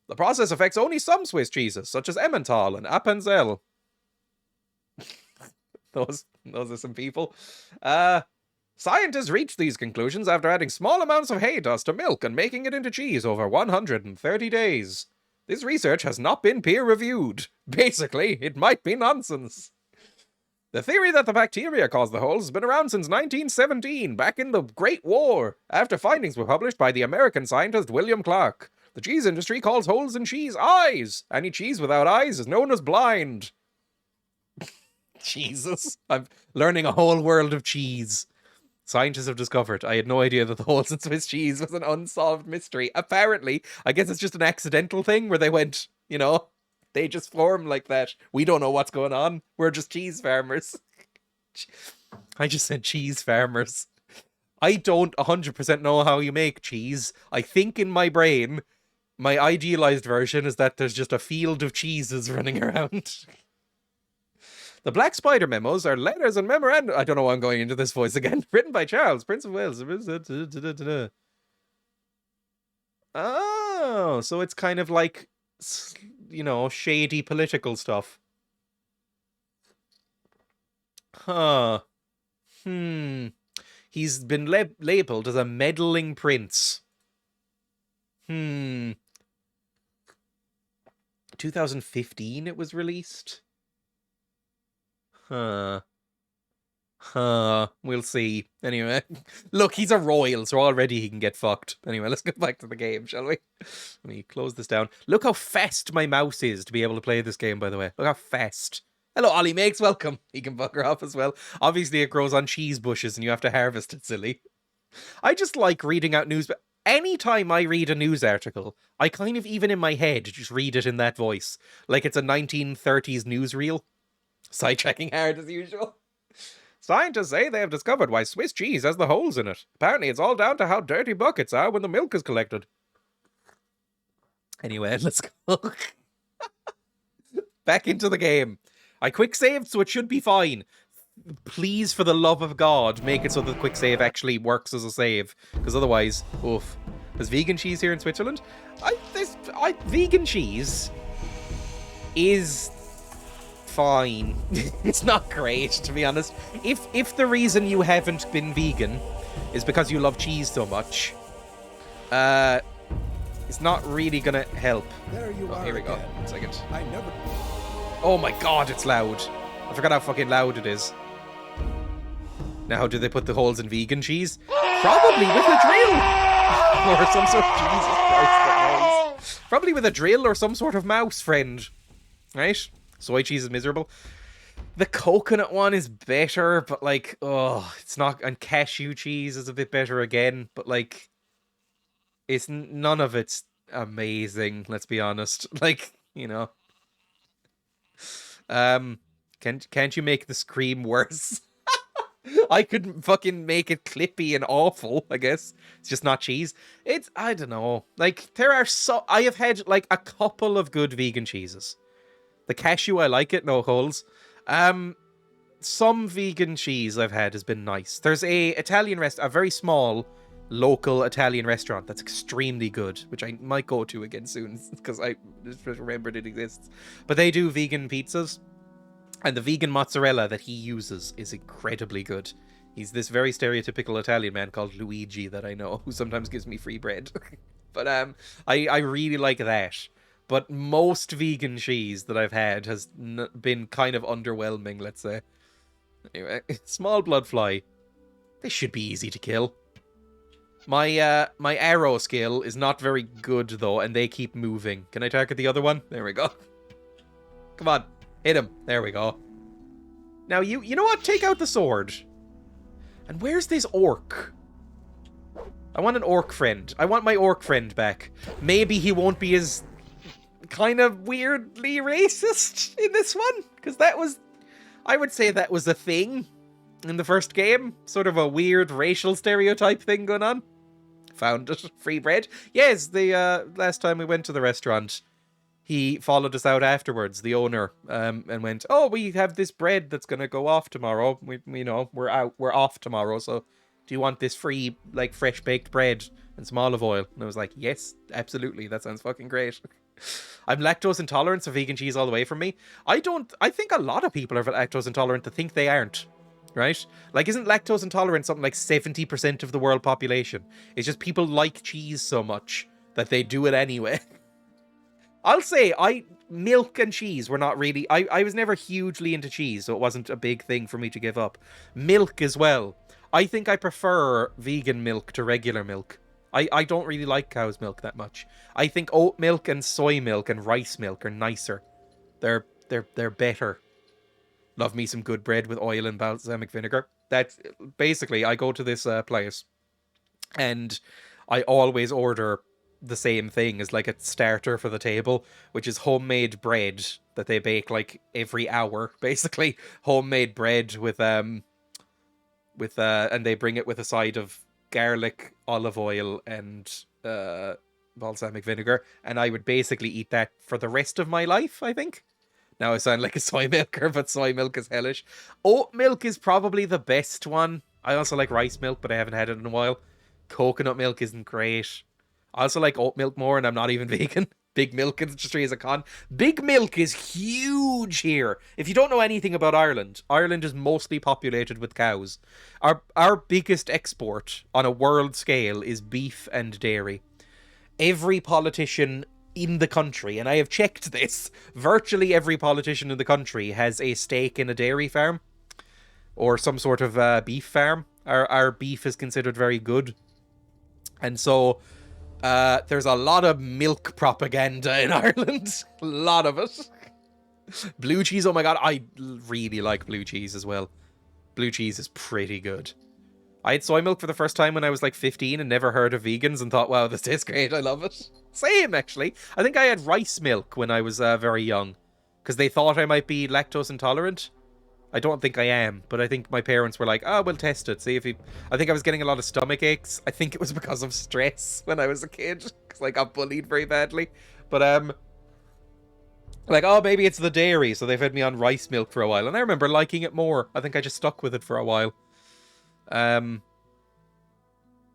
The process affects only some Swiss cheeses, such as Emmental and Appenzell. Those are some people. Scientists reached these conclusions after adding small amounts of hay dust to milk and making it into cheese over 130 days. This research has not been peer-reviewed. Basically, it might be nonsense. The theory that the bacteria caused the holes has been around since 1917, back in the Great War, after findings were published by the American scientist William Clark. The cheese industry calls holes in cheese eyes. Any cheese without eyes is known as blind. Jesus. I'm learning a whole world of cheese. Scientists have discovered. I had no idea that the holes in Swiss cheese was an unsolved mystery. Apparently, I guess it's just an accidental thing where they went, you know, they just form like that. We don't know what's going on. We're just cheese farmers. I just said cheese farmers. I don't 100% know how you make cheese. I think in my brain, my idealized version is that there's just a field of cheeses running around. The Black Spider memos are letters and memoranda. I don't know why I'm going into this voice again. Written by Charles, Prince of Wales. Oh, so it's kind of like, you know, shady political stuff. Huh. He's been labeled as a meddling prince. 2015 it was released. We'll see. Anyway, look, he's a royal, so already he can get fucked. Anyway, let's go back to the game, shall we? Let me close this down. Look how fast my mouse is to be able to play this game, by the way. Look how fast. Hello, Ollie Makes, welcome. He can bugger off as well. Obviously, it grows on cheese bushes and you have to harvest it, silly. I just like reading out news, but anytime I read a news article, I kind of, even in my head, just read it in that voice. Like it's a 1930s newsreel. Sidetracking hard as usual. Scientists say they have discovered why Swiss cheese has the holes in it. Apparently, it's all down to how dirty buckets are when the milk is collected. Anyway, let's go. Back into the game. I quick saved, so it should be fine. Please, for the love of God, make it so that the quick save actually works as a save. Because otherwise, oof. There's vegan cheese here in Switzerland. Vegan cheese is fine. It's not great, to be honest. If the reason you haven't been vegan is because you love cheese so much, it's not really gonna help. There you are. Here we go. Again. 1 second. I never. Oh my God, it's loud. I forgot how fucking loud it is. Now, do they put the holes in vegan cheese? Probably with a drill. Or some sort of... Jesus Christ, that noise. Probably with a drill or some sort of mouse friend. Right? Soy cheese is miserable. The coconut one is better, but like, oh, it's not... And cashew cheese is a bit better again, but like, it's none of it's amazing, let's be honest. Like, you know. Can't you make the scream worse? I could fucking make it clippy and awful, I guess. It's just not cheese. I don't know. Like, I have had, like, a couple of good vegan cheeses. The cashew, I like it, no holes. Some vegan cheese I've had has been nice. There's a very small, local Italian restaurant that's extremely good, which I might go to again soon, because I just remembered it exists. But they do vegan pizzas. And the vegan mozzarella that he uses is incredibly good. He's this very stereotypical Italian man called Luigi that I know, who sometimes gives me free bread. But I really like that. But most vegan cheese that I've had has been kind of underwhelming, let's say. Anyway, small blood fly. They should be easy to kill. My arrow skill is not very good, though, and they keep moving. Can I target the other one? There we go. Come on. Hit him. There we go. Now, you know what? Take out the sword. And where's this orc? I want an orc friend. I want my orc friend back. Maybe he won't be as kind of weirdly racist in this one. Because I would say that was a thing in the first game. Sort of a weird racial stereotype thing going on. Found it. Free bread. Yes, the last time we went to the restaurant, he followed us out afterwards, the owner, and went, "Oh, we have this bread that's gonna go off tomorrow. We're off tomorrow. So, do you want this free, like, fresh baked bread and some olive oil?" And I was like, "Yes, absolutely. That sounds fucking great." I'm lactose intolerant, so vegan cheese all the way from me. I think a lot of people are lactose intolerant that think they aren't. Right? Like, isn't lactose intolerant something like 70% of the world population? It's just people like cheese so much that they do it anyway. I'll say, milk and cheese were not really... I was never hugely into cheese, so it wasn't a big thing for me to give up. Milk as well. I think I prefer vegan milk to regular milk. I don't really like cow's milk that much. I think oat milk and soy milk and rice milk are nicer. They're better. Love me some good bread with oil and balsamic vinegar. That's basically, I go to this place and I always order the same thing as like a starter for the table, which is homemade bread that they bake like every hour, basically. Homemade bread with and they bring it with a side of garlic, olive oil, and balsamic vinegar, and I would basically eat that for the rest of my life, I think. Now I sound like a soy milker, but soy milk is hellish. Oat milk is probably the best one. I also like rice milk, but I haven't had it in a while. Coconut milk isn't great. I also like oat milk more, and I'm not even vegan. Big milk industry is a con. Big milk is huge here. If you don't know anything about Ireland, Ireland is mostly populated with cows. Our biggest export on a world scale is beef and dairy. Every politician in the country, and I have checked this, virtually every politician in the country has a stake in a dairy farm or some sort of beef farm. Our beef is considered very good. And so there's a lot of milk propaganda in Ireland. A lot of it. Blue cheese, oh my god, I really like blue cheese as well. Blue cheese is pretty good. I had soy milk for the first time when I was like 15 and never heard of vegans and thought, wow, this tastes great, I love it. Same, actually. I think I had rice milk when I was very young because they thought I might be lactose intolerant. I don't think I am, but I think my parents were like, oh, we'll test it, see if you... I think I was getting a lot of stomach aches. I think it was because of stress when I was a kid because I got bullied very badly. But, like, oh, maybe it's the dairy, so they fed me on rice milk for a while. And I remember liking it more. I think I just stuck with it for a while.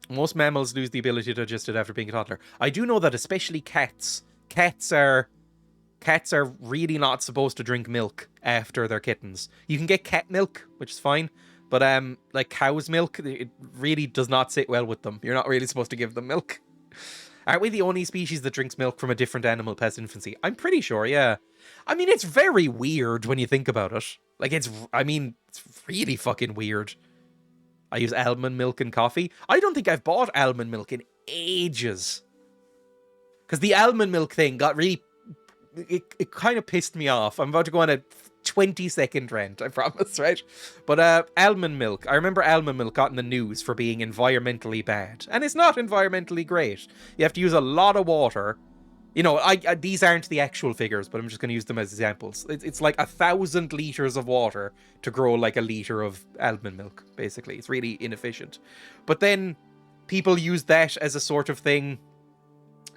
Most mammals lose the ability to digest it after being a toddler. I do know that especially cats. Cats are really not supposed to drink milk after they're kittens. You can get cat milk, which is fine. But, like cow's milk, it really does not sit well with them. You're not really supposed to give them milk. Aren't we the only species that drinks milk from a different animal past infancy? I'm pretty sure, yeah. I mean, it's very weird when you think about it. Like, it's really fucking weird. I use almond milk in coffee. I don't think I've bought almond milk in ages. Because the almond milk thing got really... It kind of pissed me off. I'm about to go on a 20-second rant, I promise, right? But almond milk. I remember almond milk got in the news for being environmentally bad. And it's not environmentally great. You have to use a lot of water. You know, these aren't the actual figures, but I'm just going to use them as examples. It's like 1,000 liters of water to grow like a liter of almond milk, basically. It's really inefficient. But then people use that as a sort of thing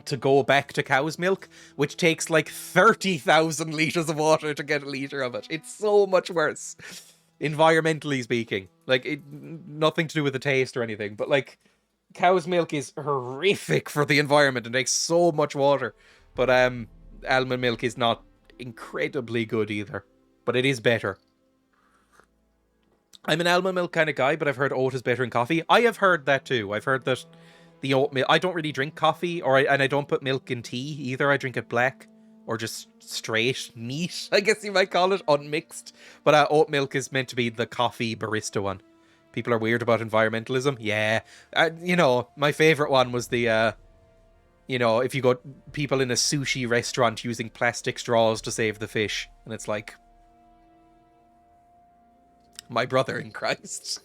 to go back to cow's milk, which takes like 30,000 liters of water to get a liter of it. It's so much worse, environmentally speaking. Like, nothing to do with the taste or anything, but like, cow's milk is horrific for the environment and takes so much water. But almond milk is not incredibly good either, but it is better. I'm an almond milk kind of guy, but I've heard oat is better in coffee. I have heard that too. I've heard that the oat milk... I don't really drink coffee, and I don't put milk in tea either. I drink it black or just straight, neat, I guess you might call it, unmixed. But oat milk is meant to be the coffee barista one. People are weird about environmentalism. Yeah. You know, my favorite one was the, you know, if you got people in a sushi restaurant using plastic straws to save the fish. And it's like, my brother in Christ.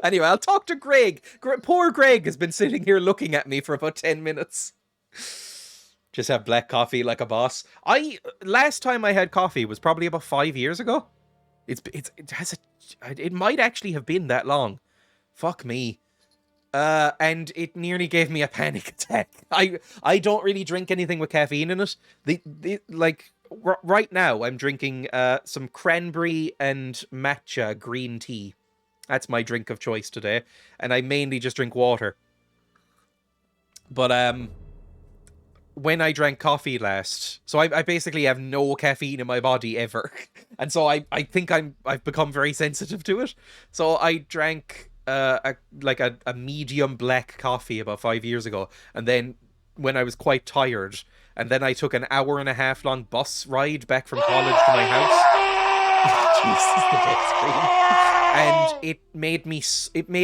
Anyway, I'll talk to Greg. Poor Greg has been sitting here looking at me for about 10 minutes. Just have black coffee like a boss. Last time I had coffee was probably about 5 years ago. It might actually have been that long. Fuck me. And it nearly gave me a panic attack. I don't really drink anything with caffeine in it. Right now I'm drinking some cranberry and matcha green tea. That's my drink of choice today. And I mainly just drink water. But when I drank coffee last, so I basically have no caffeine in my body ever. And so I think I've become very sensitive to it. So I drank a medium black coffee about 5 years ago. And then when I was quite tired, and then I took an 1.5 hour long bus ride back from college to my house. Jesus, the death scream. And it made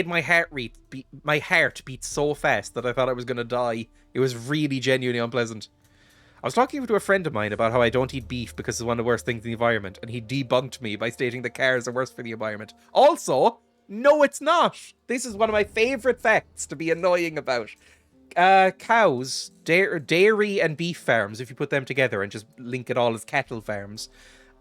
my heart beat so fast that I thought I was going to die. It was really genuinely unpleasant. I was talking to a friend of mine about how I don't eat beef because it's one of the worst things in the environment, and he debunked me by stating that cars are worse for the environment. Also, no, it's not. This is one of my favorite facts to be annoying about. Cows, dairy and beef farms, if you put them together and just link it all as cattle farms,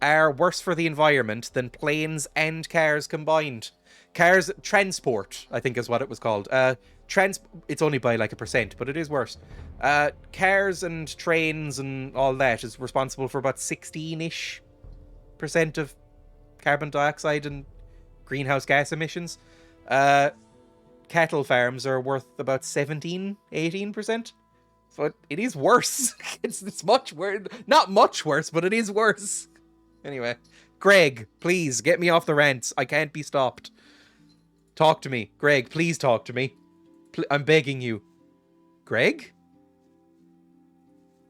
are worse for the environment than planes and cars combined. Cars transport, I think is what it was called. It's only by like 1%, but it is worse. Cars and trains and all that is responsible for about 16-ish% of carbon dioxide and greenhouse gas emissions. Cattle farms are worth about 17-18%. So it is worse. It's much worse. Not much worse, but it is worse. Anyway, Greg, please get me off the rants. I can't be stopped. Talk to me. Greg, please talk to me. I'm begging you. Greg?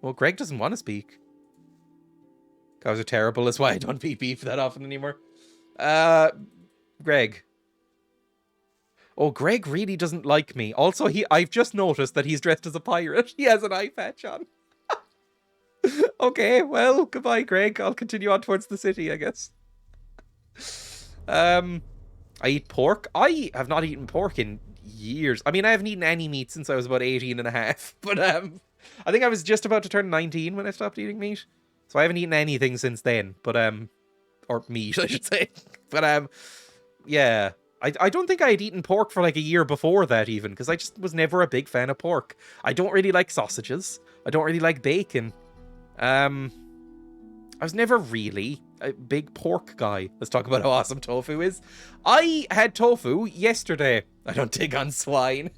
Well, Greg doesn't want to speak. Cows are terrible. That's why I don't eat beef that often anymore. Greg. Oh, Greg really doesn't like me. Also, I've just noticed that he's dressed as a pirate. He has an eye patch on. Okay, well, goodbye, Greg. I'll continue on towards the city, I guess. I eat pork. I have not eaten pork in years. I mean, I haven't eaten any meat since I was about 18 and a half. But I think I was just about to turn 19 when I stopped eating meat. So I haven't eaten anything since then. But, or meat, I should say. But, yeah. I don't think I had eaten pork for like a year before that even, because I just was never a big fan of pork. I don't really like sausages. I don't really like bacon. I was never really a big pork guy. Let's talk about how awesome tofu is. I had tofu yesterday. I don't dig on swine.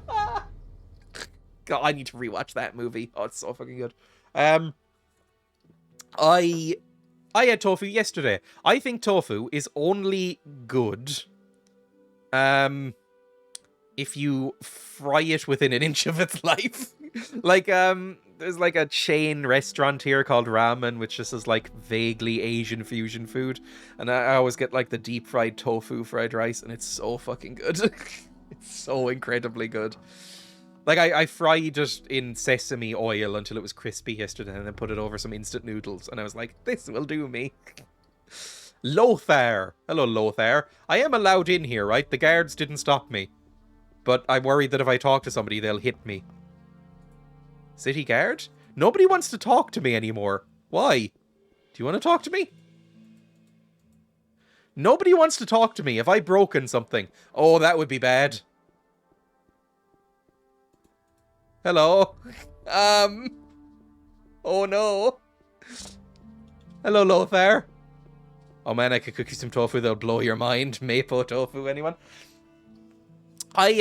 God, I need to rewatch that movie. Oh, it's so fucking good. I had tofu yesterday. I think tofu is only good if you fry it within an inch of its life. Like, there's like a chain restaurant here called Ramen, which just is like vaguely Asian fusion food. And I always get like the deep fried tofu fried rice, and it's so fucking good. It's so incredibly good. Like, I fried it in sesame oil until it was crispy yesterday, and then put it over some instant noodles, and I was like, this will do me. Lothar. Hello, Lothar. I am allowed in here, right? The guards didn't stop me. But I'm worried that if I talk to somebody, they'll hit me. City guard? Nobody wants to talk to me anymore. Why? Do you want to talk to me? Nobody wants to talk to me. Have I broken something? Oh, that would be bad. Hello? Oh no. Hello, Lothar. Oh man, I could cook you some tofu that'll blow your mind. Mapo tofu, anyone? I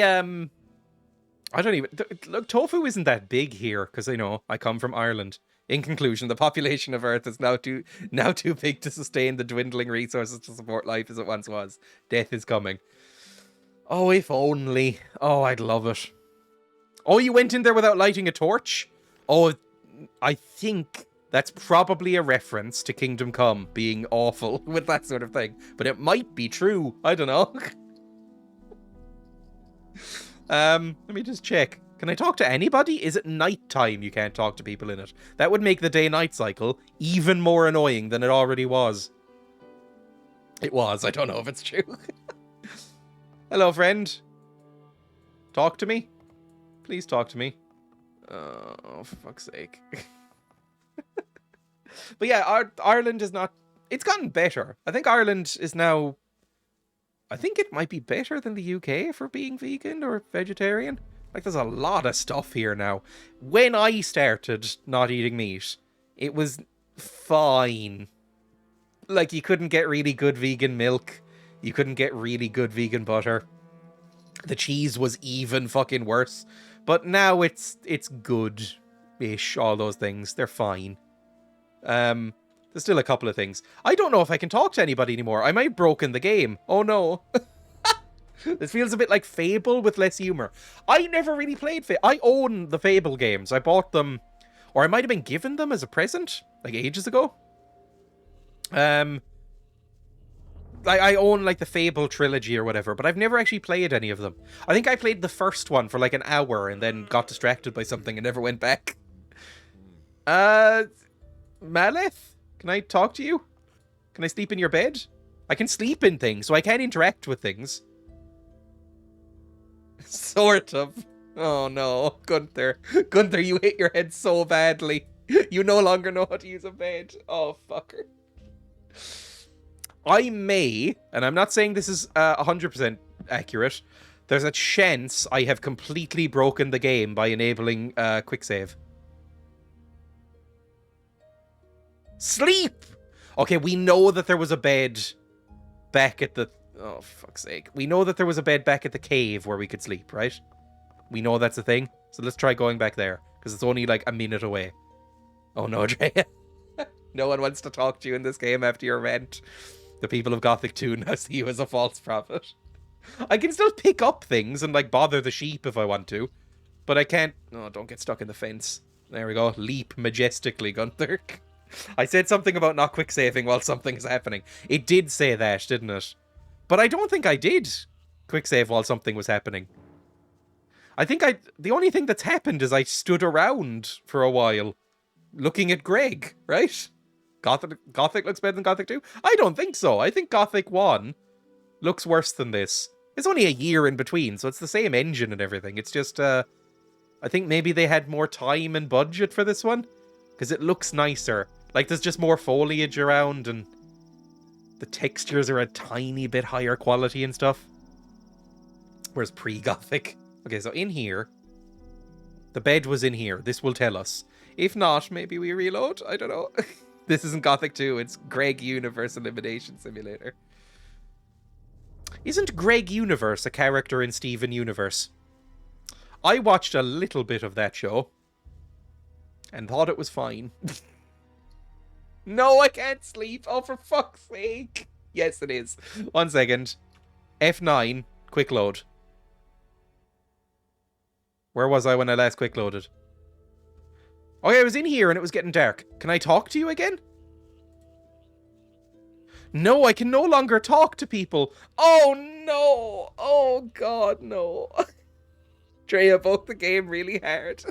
don't even... Look, tofu isn't that big here, because, you know, I come from Ireland. In conclusion, the population of Earth is now too big to sustain the dwindling resources to support life as it once was. Death is coming. Oh, if only. Oh, I'd love it. Oh, you went in there without lighting a torch? Oh, I think that's probably a reference to Kingdom Come being awful with that sort of thing. But it might be true. I don't know. Let me just check. Can I talk to anybody? Is it nighttime you can't talk to people in it? That would make the day-night cycle even more annoying than it already was. It was. I don't know if it's true. Hello, friend. Talk to me. Please talk to me. Oh, for fuck's sake. But yeah, Ireland is not... It's gotten better. I think Ireland is now... I think it might be better than the UK for being vegan or vegetarian. Like, there's a lot of stuff here now. When I started not eating meat, it was fine. Like, you couldn't get really good vegan milk. You couldn't get really good vegan butter. The cheese was even fucking worse. But now it's good-ish, all those things. They're fine. There's still a couple of things. I don't know if I can talk to anybody anymore. I might have broken the game. Oh no. This feels a bit like Fable with less humor. I never really played Fable. I own the Fable games. I bought them, or I might have been given them as a present, like ages ago. I own like the Fable trilogy or whatever, but I've never actually played any of them. I think I played the first one for like an hour and then got distracted by something and never went back. Maleth? Can I talk to you? Can I sleep in your bed? I can sleep in things, so I can interact with things. Sort of. Oh no, Gunther. Gunther, you hit your head so badly. You no longer know how to use a bed. Oh, fucker. I may, and I'm not saying this is 100% accurate, there's a chance I have completely broken the game by enabling quick save. Sleep! Okay, we know that there was a bed back at the... Oh, fuck's sake. We know that there was a bed back at the cave where we could sleep, right? We know that's a thing. So let's try going back there, because it's only like a minute away. Oh no, Dreya. No one wants to talk to you in this game after your rant. The people of Gothic 2 now see you as a false prophet. I can still pick up things and like bother the sheep if I want to. But I can't... Oh, don't get stuck in the fence. There we go. Leap majestically, Gunther. I said something about not quick saving while something's happening. It did say that, didn't it? But I don't think I did quick save while something was happening. I think the only thing that's happened is I stood around for a while looking at Greg, right? Gothic looks better than Gothic 2? I don't think so. I think Gothic 1 looks worse than this. It's only a year in between, so it's the same engine and everything. It's just, I think maybe they had more time and budget for this one, because it looks nicer. Like, there's just more foliage around, and the textures are a tiny bit higher quality and stuff. Whereas pre-Gothic. Okay, so in here, the bed was in here. This will tell us. If not, maybe we reload? I don't know. This isn't Gothic 2, it's Greg Universe Elimination Simulator. Isn't Greg Universe a character in Steven Universe? I watched a little bit of that show and thought it was fine. No, I can't sleep. Oh, for fuck's sake. Yes, it is. 1 second. F9, quick load. Where was I when I last quick loaded? Oh yeah, I was in here and it was getting dark. Can I talk to you again? No, I can no longer talk to people. Oh no! Oh god, no. Dreya broke the game really hard.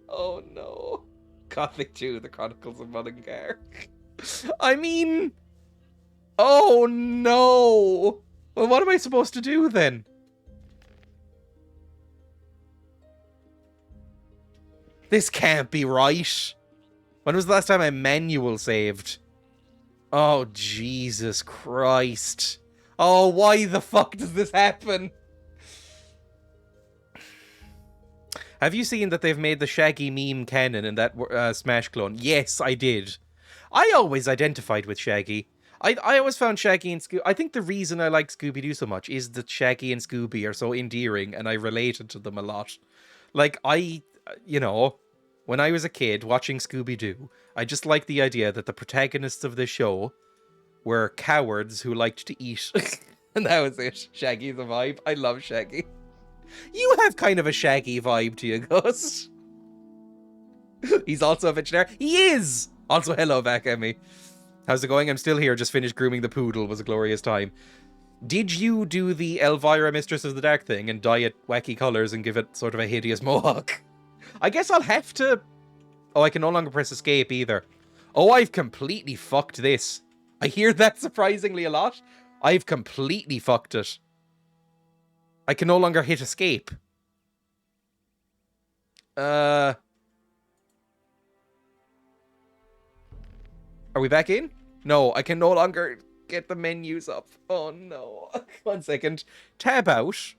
Oh no. Gothic 2, The Chronicles of Mullingar. I mean... Oh no! Well, what am I supposed to do then? This can't be right. When was the last time I manual saved? Oh, Jesus Christ. Oh, why the fuck does this happen? Have you seen that they've made the Shaggy meme canon in that Smash clone? Yes, I did. I always identified with Shaggy. I always found Shaggy and Scooby... I think the reason I like Scooby-Doo so much is that Shaggy and Scooby are so endearing and I related to them a lot. Like, you know, when I was a kid watching Scooby-Doo, I just liked the idea that the protagonists of the show were cowards who liked to eat. And that was it. Shaggy's a vibe. I love Shaggy. You have kind of a Shaggy vibe to you, Ghost. He's also a vegetarian. He is! Also, hello back, Emmy. How's it going? I'm still here. Just finished grooming the poodle. It was a glorious time. Did you do the Elvira Mistress of the Dark thing and dye it wacky colours and give it sort of a hideous mohawk? I guess I'll have to... Oh, I can no longer press escape either. Oh, I've completely fucked this. I hear that surprisingly a lot. I've completely fucked it. I can no longer hit escape. Are we back in? No, I can no longer get the menus up. Oh no. 1 second. Tab out.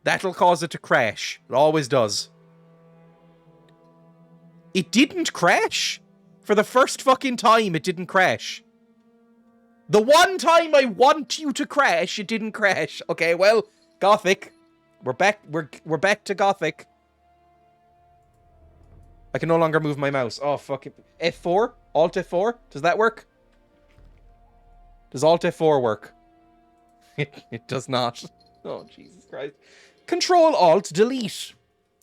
That'll cause it to crash. It always does. It didn't crash. For the first fucking time, it didn't crash. The one time I want you to crash, it didn't crash. Okay, well, Gothic. We're back. We're back to Gothic. I can no longer move my mouse. Oh, fuck it. F4? Alt F4? Does that work? Does Alt F4 work? It does not. Oh, Jesus Christ. Control Alt Delete.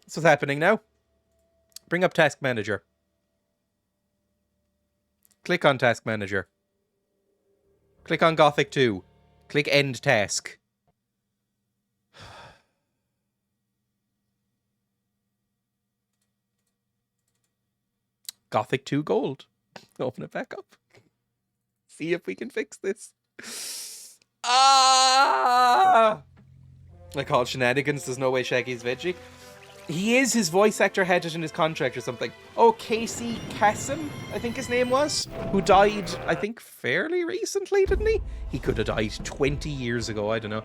That's what's happening now. Bring up Task Manager. Click on Task Manager. Click on Gothic 2. Click End Task. Gothic 2 Gold. Open it back up. See if we can fix this. Ah! I call it shenanigans. There's no way Shaggy's veggie. He is. His voice actor had it in his contract or something. Oh, Casey Kasem, I think his name was, who died, I think, fairly recently, didn't he? He could have died 20 years ago. I don't know.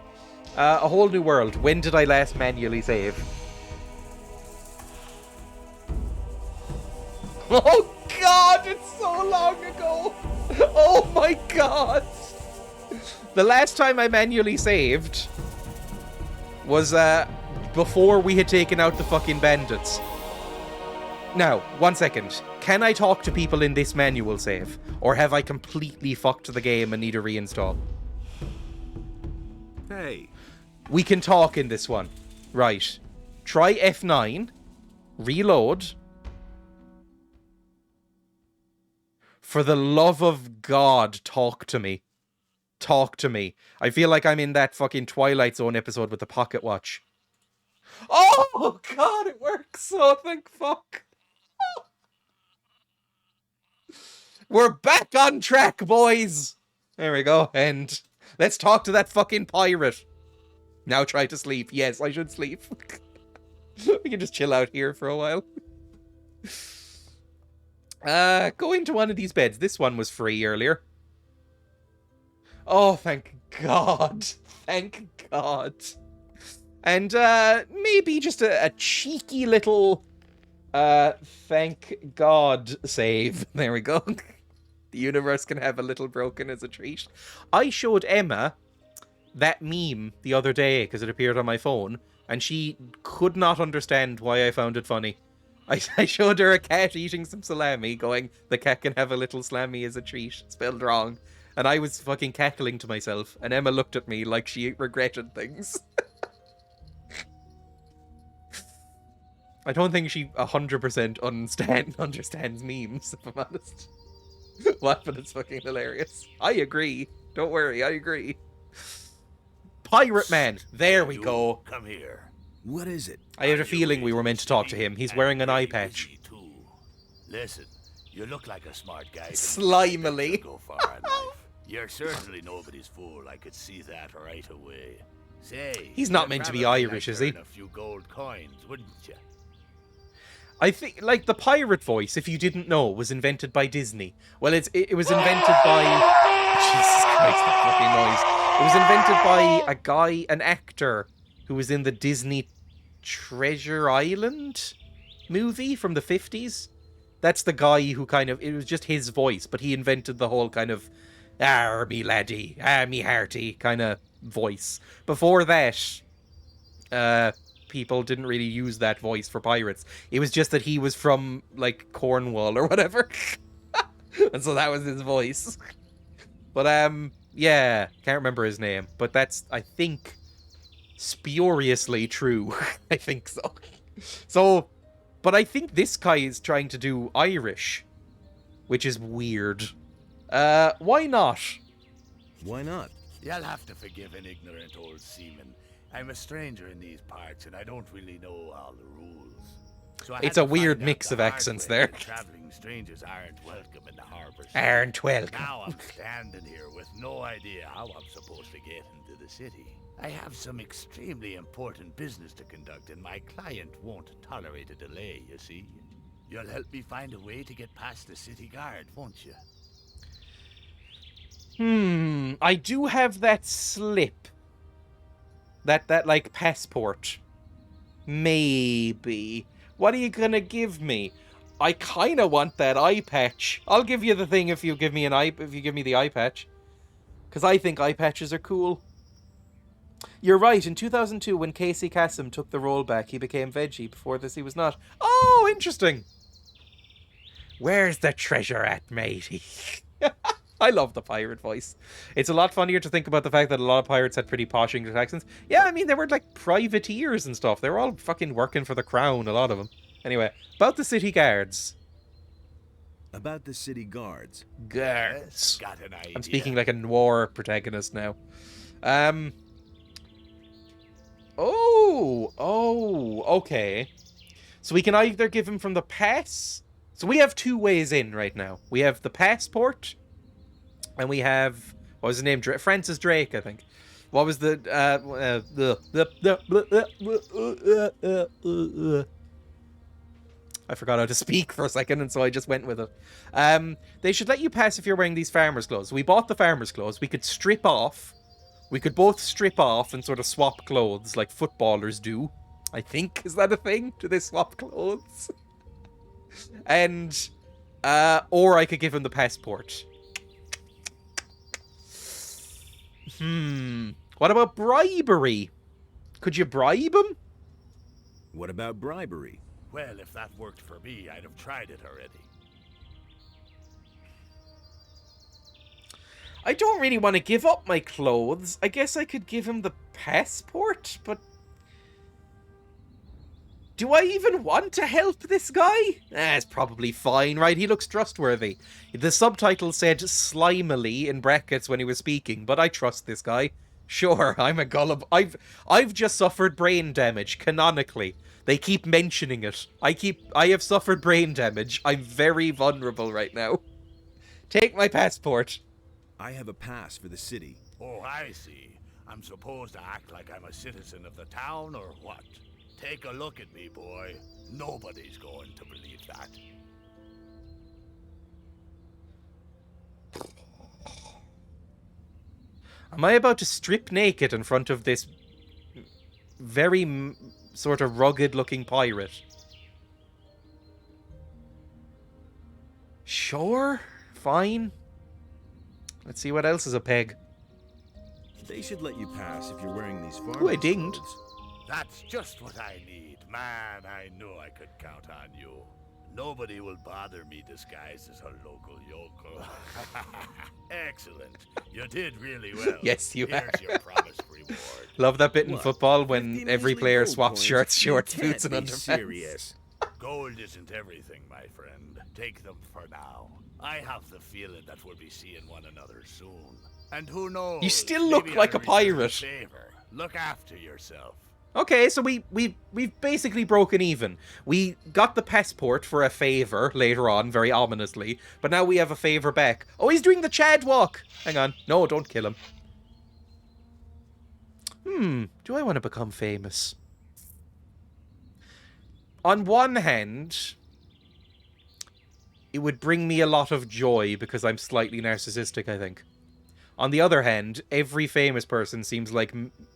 A Whole New World. When did I last manually save? Oh god, it's so long ago. Oh my god. The last time I manually saved was before we had taken out the fucking bandits. Now, 1 second. Can I talk to people in this manual save? Or have I completely fucked the game and need a reinstall? Hey. We can talk in this one. Right. Try F9. Reload. For the love of God, talk to me. Talk to me. I feel like I'm in that fucking Twilight Zone episode with the pocket watch. Oh, God, it works. Oh, thank fuck. We're back on track, boys. There we go. And let's talk to that fucking pirate. Now try to sleep. Yes, I should sleep. We can just chill out here for a while. Go into one of these beds. This one was free earlier. Oh, thank God. Thank God. And maybe just a cheeky little thank God save. There we go. The universe can have a little broken as a treat. I showed Emma that meme the other day because it appeared on my phone, and she could not understand why I found it funny. I showed her a cat eating some salami, going, the cat can have a little slammy as a treat, spelled wrong. And I was fucking cackling to myself, and Emma looked at me like she regretted things. I don't think she 100% understands memes, if I'm honest. What? But it's fucking hilarious. I agree. Don't worry, I agree. Pirate Man. There we go. Come here. What is it? I had a feeling we were meant to talk to him. He's wearing an eye patch. Listen, you look like a smart guy. Slimily. Go far in life. You're certainly nobody's fool. I could see that right away. Say, he's not meant to be Irish, is he? A few gold coins, wouldn't you? I think, like, the pirate voice, if you didn't know, was invented by Disney. Well, it was invented by... Jesus Christ, that fucking noise. It was invented by a guy, an actor, who was in the Disney Treasure Island movie from the 50s. That's the guy who kind of... It was just his voice, but he invented the whole kind of... me laddie, me hearty kind of voice. Before that, people didn't really use that voice for pirates. It was just that he was from, like, Cornwall or whatever. And so that was his voice. But, yeah, can't remember his name. But that's, I think, spuriously true. I think so. So, but I think this guy is trying to do Irish, which is weird. Why not? Why not? You'll have to forgive an ignorant old seaman. I'm a stranger in these parts, and I don't really know all the rules. So it's a weird mix of accents there. Traveling strangers aren't welcome in the harbor. Aren't welcome. Now I'm standing here with no idea how I'm supposed to get into the city. I have some extremely important business to conduct, and my client won't tolerate a delay, you see. You'll help me find a way to get past the city guard, won't you? I do have that slip. That like, passport. Maybe. What are you gonna give me? I kinda want that eye patch. I'll give you the thing if you give me the eye patch. Because I think eye patches are cool. You're right, in 2002 when Casey Kasem took the role back, he became veggie. Before this he was not. Oh, interesting. Where's the treasure at, matey? I love the pirate voice. It's a lot funnier to think about the fact that a lot of pirates had pretty posh English accents. Yeah, I mean, they were like privateers and stuff. They were all fucking working for the crown, a lot of them. Anyway, about the city guards. About the city guards. Guards. Got an idea. I'm speaking like a noir protagonist now. Okay. So we can either give him from the pass. So we have two ways in right now. We have the passport. And we have, what was his name? Francis Drake, I think. What was the I forgot how to speak for a second, and so I just went with it. They should let you pass if you're wearing these farmer's clothes. We bought the farmer's clothes. We could strip off. We could both strip off and sort of swap clothes like footballers do. I think. Is that a thing? Do they swap clothes? And, or I could give him the passport. What about bribery? Could you bribe him? What about bribery? Well, if that worked for me, I'd have tried it already. I don't really want to give up my clothes. I guess I could give him the passport, but... Do I even want to help this guy? It's probably fine, right? He looks trustworthy. The subtitle said slimily in brackets when he was speaking, but I trust this guy. Sure, I'm a gullible. I've just suffered brain damage, canonically. They keep mentioning it. I have suffered brain damage. I'm very vulnerable right now. Take my passport. I have a pass for the city. Oh, I see. I'm supposed to act like I'm a citizen of the town, or what? Take a look at me, boy. Nobody's going to believe that. Am I about to strip naked in front of this very sort of rugged-looking pirate? Sure, fine. Let's see what else is a peg. They should let you pass if you're wearing these farmers' Ooh, I dinged. clothes. That's just what I need. Man, I knew I could count on you. Nobody will bother me disguised as a local yokel. Excellent. You did really well. Yes, you Here's are. your promised reward. Love that bit in What? football when 50 every measly player gold swaps coins? shirts, You shorts, can't boots, and be underpants. serious. Gold isn't everything, my friend. Take them for now. I have the feeling that we'll be seeing one another soon. And who knows? You still look maybe like I'll a return the pirate. favor. Look after yourself. Okay, so we've basically broken even. We got the passport for a favor later on, very ominously, but now we have a favor back. Oh, he's doing the Chad walk. Hang on. No, don't kill him. Do I want to become famous? On one hand, it would bring me a lot of joy because I'm slightly narcissistic, I think. On the other hand, every famous person seems like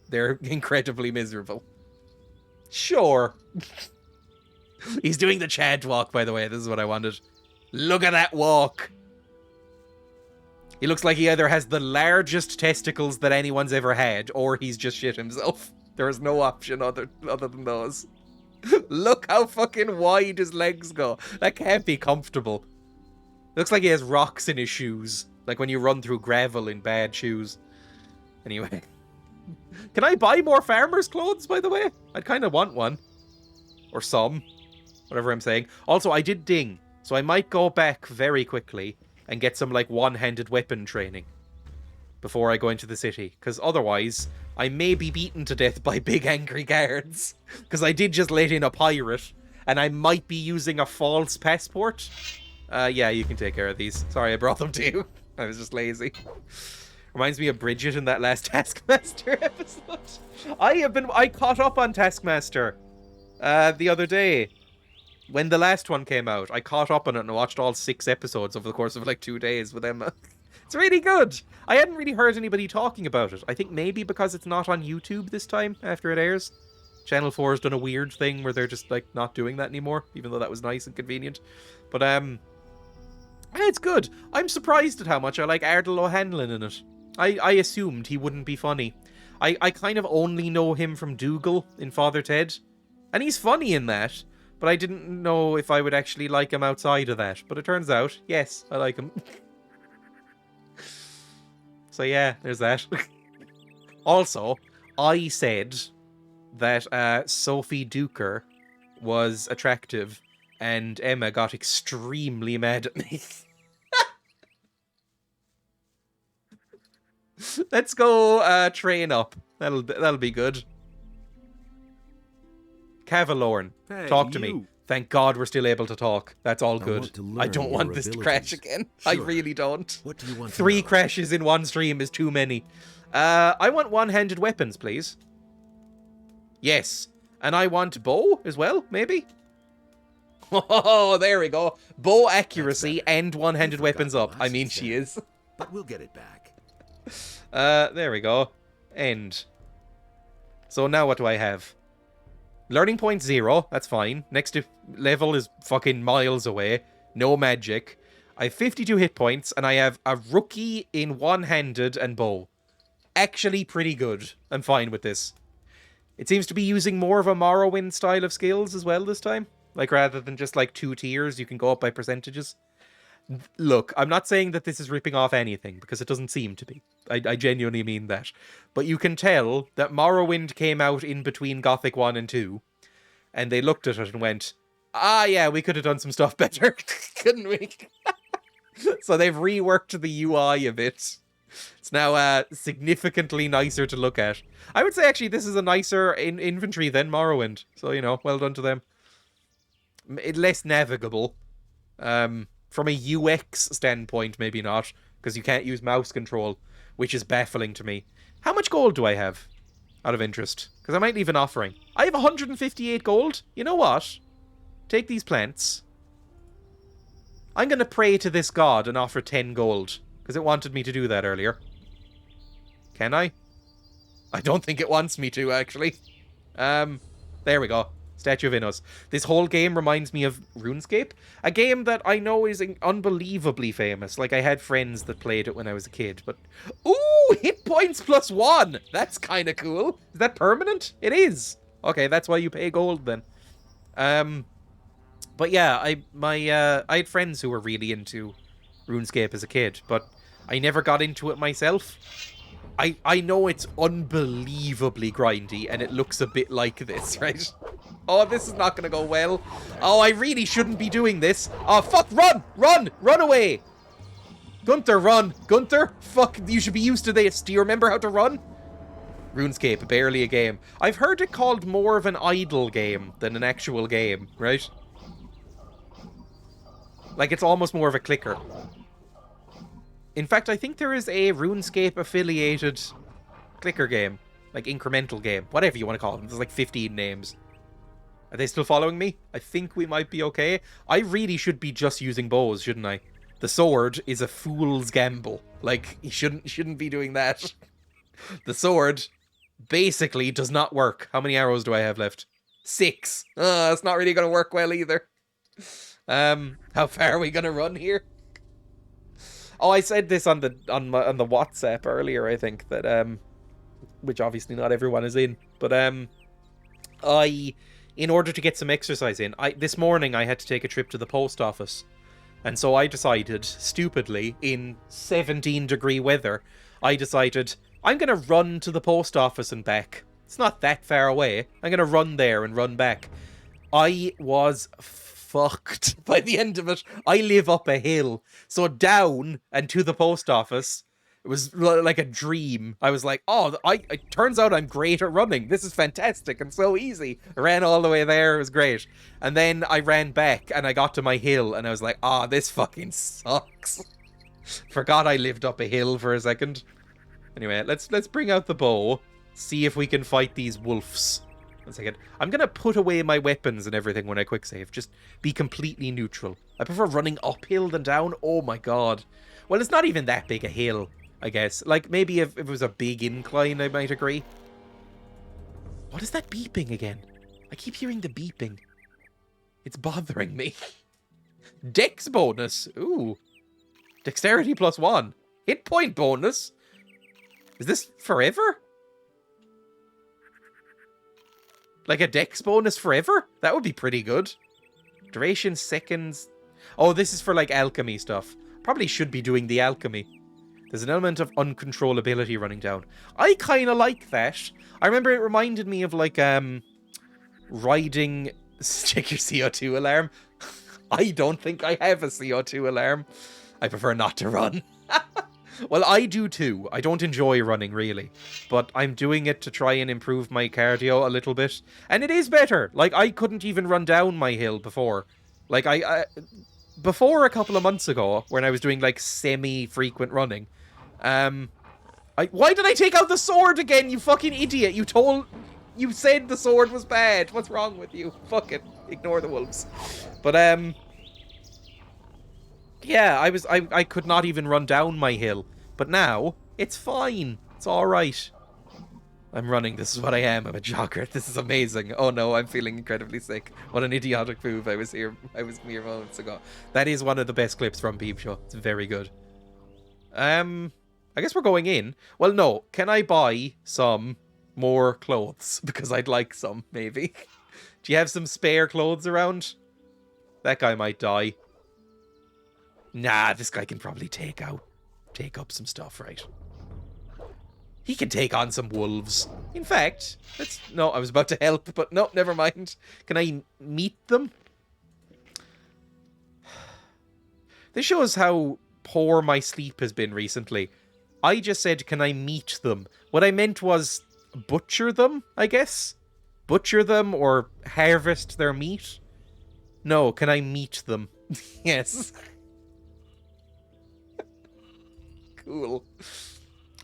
they're incredibly miserable. Sure. He's doing the Chad walk, by the way. This is what I wanted. Look at that walk. He looks like he either has the largest testicles that anyone's ever had, or he's just shit himself. There is no option other than those. Look how fucking wide his legs go. That can't be comfortable. Looks like he has rocks in his shoes. Like when you run through gravel in bad shoes. Anyway. Can I buy more farmer's clothes, by the way? I'd kind of want one. Or some. Whatever I'm saying. Also, I did ding. So I might go back very quickly and get some, like, one-handed weapon training before I go into the city. Because otherwise, I may be beaten to death by big angry guards. Because I did just let in a pirate. And I might be using a false passport. Yeah, you can take care of these. Sorry, I brought them to you. I was just lazy. Reminds me of Bridget in that last Taskmaster episode. I caught up on Taskmaster the other day. When the last one came out, I caught up on it and watched all 6 episodes over the course of like 2 days with Emma. It's really good. I hadn't really heard anybody talking about it. I think maybe because it's not on YouTube this time after it airs. Channel 4 has done a weird thing where they're just like not doing that anymore, even though that was nice and convenient. But it's good. I'm surprised at how much I like Ardal O'Hanlon in it. I assumed he wouldn't be funny. I kind of only know him from Dougal in Father Ted. And he's funny in that. But I didn't know if I would actually like him outside of that. But it turns out, yes, I like him. So yeah, there's that. Also, I said that Sophie Duker was attractive. And Emma got extremely mad at me. Let's go train up. That'll be good. Cavalorn, Hey, talk to me. you. Thank God we're still able to talk. That's all good. want to I learn don't want your this to abilities. crash again. I Sure. really don't. What do you want to 3 know? crashes in one stream is too many. I want one-handed weapons, please. Yes. And I want bow as well, maybe? Oh, there we go. Bow accuracy and one-handed You weapons forgot up. the I last mean, she exam. is. But we'll get it back. There we go. End. So now what do I have? Learning point 0. That's fine. Next level is fucking miles away. No magic. I have 52 hit points, and I have a rookie in one-handed and bow. Actually pretty good. I'm fine with this. It seems to be using more of a Morrowind style of skills as well this time. Like, rather than just, like, 2 tiers, you can go up by percentages. Look, I'm not saying that this is ripping off anything, because it doesn't seem to be. I genuinely mean that. But you can tell that Morrowind came out in between Gothic 1 and 2. and they looked at it and went, "Ah, yeah, we could have done some stuff better, couldn't we?" So they've reworked the UI a bit. It's now significantly nicer to look at. I would say, actually, this is a nicer inventory than Morrowind. So, you know, well done to them. Less navigable. From a UX standpoint, maybe not, because you can't use mouse control, which is baffling to me. How much gold do I have, out of interest? Because I might leave an offering. I have 158 gold. You know what? Take these plants. I'm going to pray to this god and offer 10 gold, because it wanted me to do that earlier. Can I? I don't think it wants me to, actually. There we go. Statue of Innos. This whole game reminds me of RuneScape, a game that I know is unbelievably famous. Like, I had friends that played it when I was a kid, but... Ooh! Hit points +1! That's kind of cool. Is that permanent? It is. Okay, that's why you pay gold, then. But yeah, I had friends who were really into RuneScape as a kid, but I never got into it myself. I know it's unbelievably grindy, and it looks a bit like this, right? Oh, this is not going to go well. Oh, I really shouldn't be doing this. Oh, fuck, run! Run! Run away! Gunther, run! Gunther, fuck, you should be used to this. Do you remember how to run? RuneScape, barely a game. I've heard it called more of an idle game than an actual game, right? Like, it's almost more of a clicker. In fact, I think there is a RuneScape-affiliated clicker game. Like, incremental game. Whatever you want to call them. There's like 15 names. Are they still following me? I think we might be okay. I really should be just using bows, shouldn't I? The sword is a fool's gamble. Like, you shouldn't be doing that. The sword basically does not work. How many arrows do I have left? 6. That's not really going to work well either. How far are we going to run here? Oh, I said this on the WhatsApp earlier, I think, that which obviously not everyone is in, but in order to get some exercise in, this morning I had to take a trip to the post office, and so I decided, stupidly, in 17-degree weather, I decided I'm gonna run to the post office and back. It's not that far away. I'm gonna run there and run back. I was fucked by the end of it. I live up a hill, so down and to the post office, it was like a dream. I was like, oh, it turns out I'm great at running. This is fantastic and so easy. I ran all the way there. It was great. And then I ran back and I got to my hill and I was like, oh, this fucking sucks. Forgot I lived up a hill for a second. Anyway, let's bring out the bow. See if we can fight these wolves. 1 second. I'm going to put away my weapons and everything when I quick save. Just be completely neutral. I prefer running uphill than down. Oh my god. Well, it's not even that big a hill, I guess. Like, maybe if it was a big incline, I might agree. What is that beeping again? I keep hearing the beeping. It's bothering me. Dex bonus. Ooh. Dexterity +1. Hit point bonus. Is this forever? Like a dex bonus forever? That would be pretty good. Duration seconds. Oh, this is for like alchemy stuff. Probably should be doing the alchemy. There's an element of uncontrollability running down. I kind of like that. I remember it reminded me of like riding... Check your CO2 alarm. I don't think I have a CO2 alarm. I prefer not to run. Well, I do too. I don't enjoy running, really. But I'm doing it to try and improve my cardio a little bit. And it is better. Like, I couldn't even run down my hill before. Like, before a couple of months ago, when I was doing, like, semi-frequent running, why did I take out the sword again, you fucking idiot? You said the sword was bad. What's wrong with you? Fuck it. Ignore the wolves. But, yeah, I could not even run down my hill. But now, it's fine. It's alright. I'm running. This is what I am. I'm a jogger. This is amazing. Oh no, I'm feeling incredibly sick. What an idiotic move. I was mere moments ago. That is one of the best clips from Peep Show. It's very good. I guess we're going in. Well, no. Can I buy some more clothes? Because I'd like some, maybe. Do you have some spare clothes around? That guy might die. Nah, this guy can probably take up some stuff, right? He can take on some wolves. In fact, no, I was about to help, but no, never mind. Can I meet them? This shows how poor my sleep has been recently. I just said, can I meet them? What I meant was butcher them, I guess? Butcher them or harvest their meat? No, can I meet them? Yes. Cool.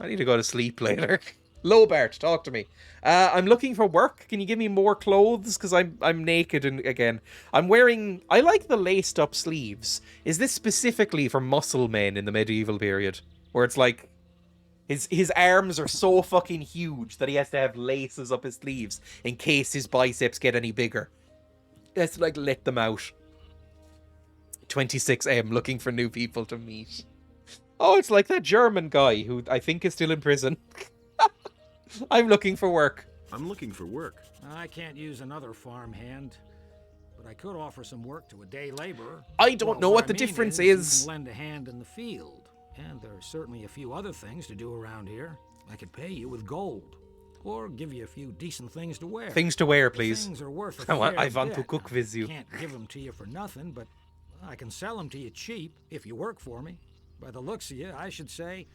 I need to go to sleep later. Lobart, talk to me. I'm looking for work. Can you give me more clothes? Because I'm naked and again. I'm wearing... I like the laced up sleeves. Is this specifically for muscle men in the medieval period? Where it's like... His arms are so fucking huge that he has to have laces up his sleeves in case his biceps get any bigger. He has to like let them out. 26M, looking for new people to meet. Oh, it's like that German guy who I think is still in prison. I'm looking for work. I'm looking for work. I can't use another farmhand, but I could offer some work to a day laborer. I don't know what the difference is. You can lend a hand in the field, and there are certainly a few other things to do around here. I could pay you with gold, or give you a few decent things to wear. Things to wear, please. Things are worth I want to cook with you. Can't give them to you for nothing, but I can sell them to you cheap if you work for me. By the looks of you, I should say,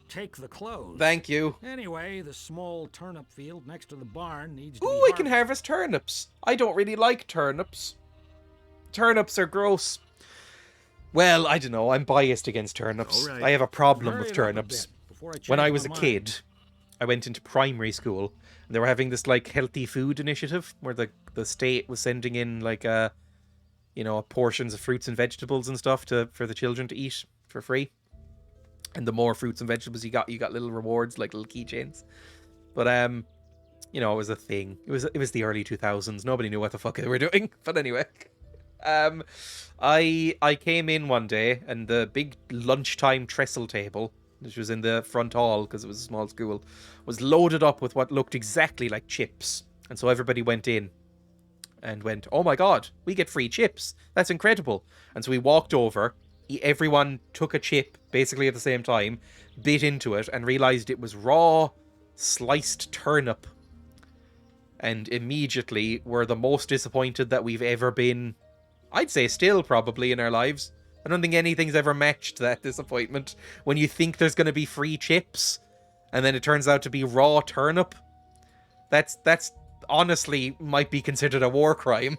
take the clothes. Thank you. Anyway, the small turnip field next to the barn needs to be I can harvest turnips. I don't really like turnips. Turnips are gross. Well, I don't know. I'm biased against turnips. Right. I have a problem with turnips. When I was a kid, I went into primary school, and they were having this, like, healthy food initiative, where the state was sending in, like, portions of fruits and vegetables and stuff for the children to eat for free. And the more fruits and vegetables you got little rewards, like little keychains. But it was a thing. It was the early 2000s. Nobody knew what the fuck they were doing. But anyway, I came in one day, and the big lunchtime trestle table, which was in the front hall because it was a small school, was loaded up with what looked exactly like chips. And so everybody went in and went, "Oh my god, we get free chips. That's incredible." And so we walked over. Everyone took a chip basically at the same time, bit into it, and realized it was raw, sliced turnip. And immediately were the most disappointed that we've ever been. I'd say still probably in our lives. I don't think anything's ever matched that disappointment. When you think there's going to be free chips, and then it turns out to be raw turnip. That's honestly might be considered a war crime.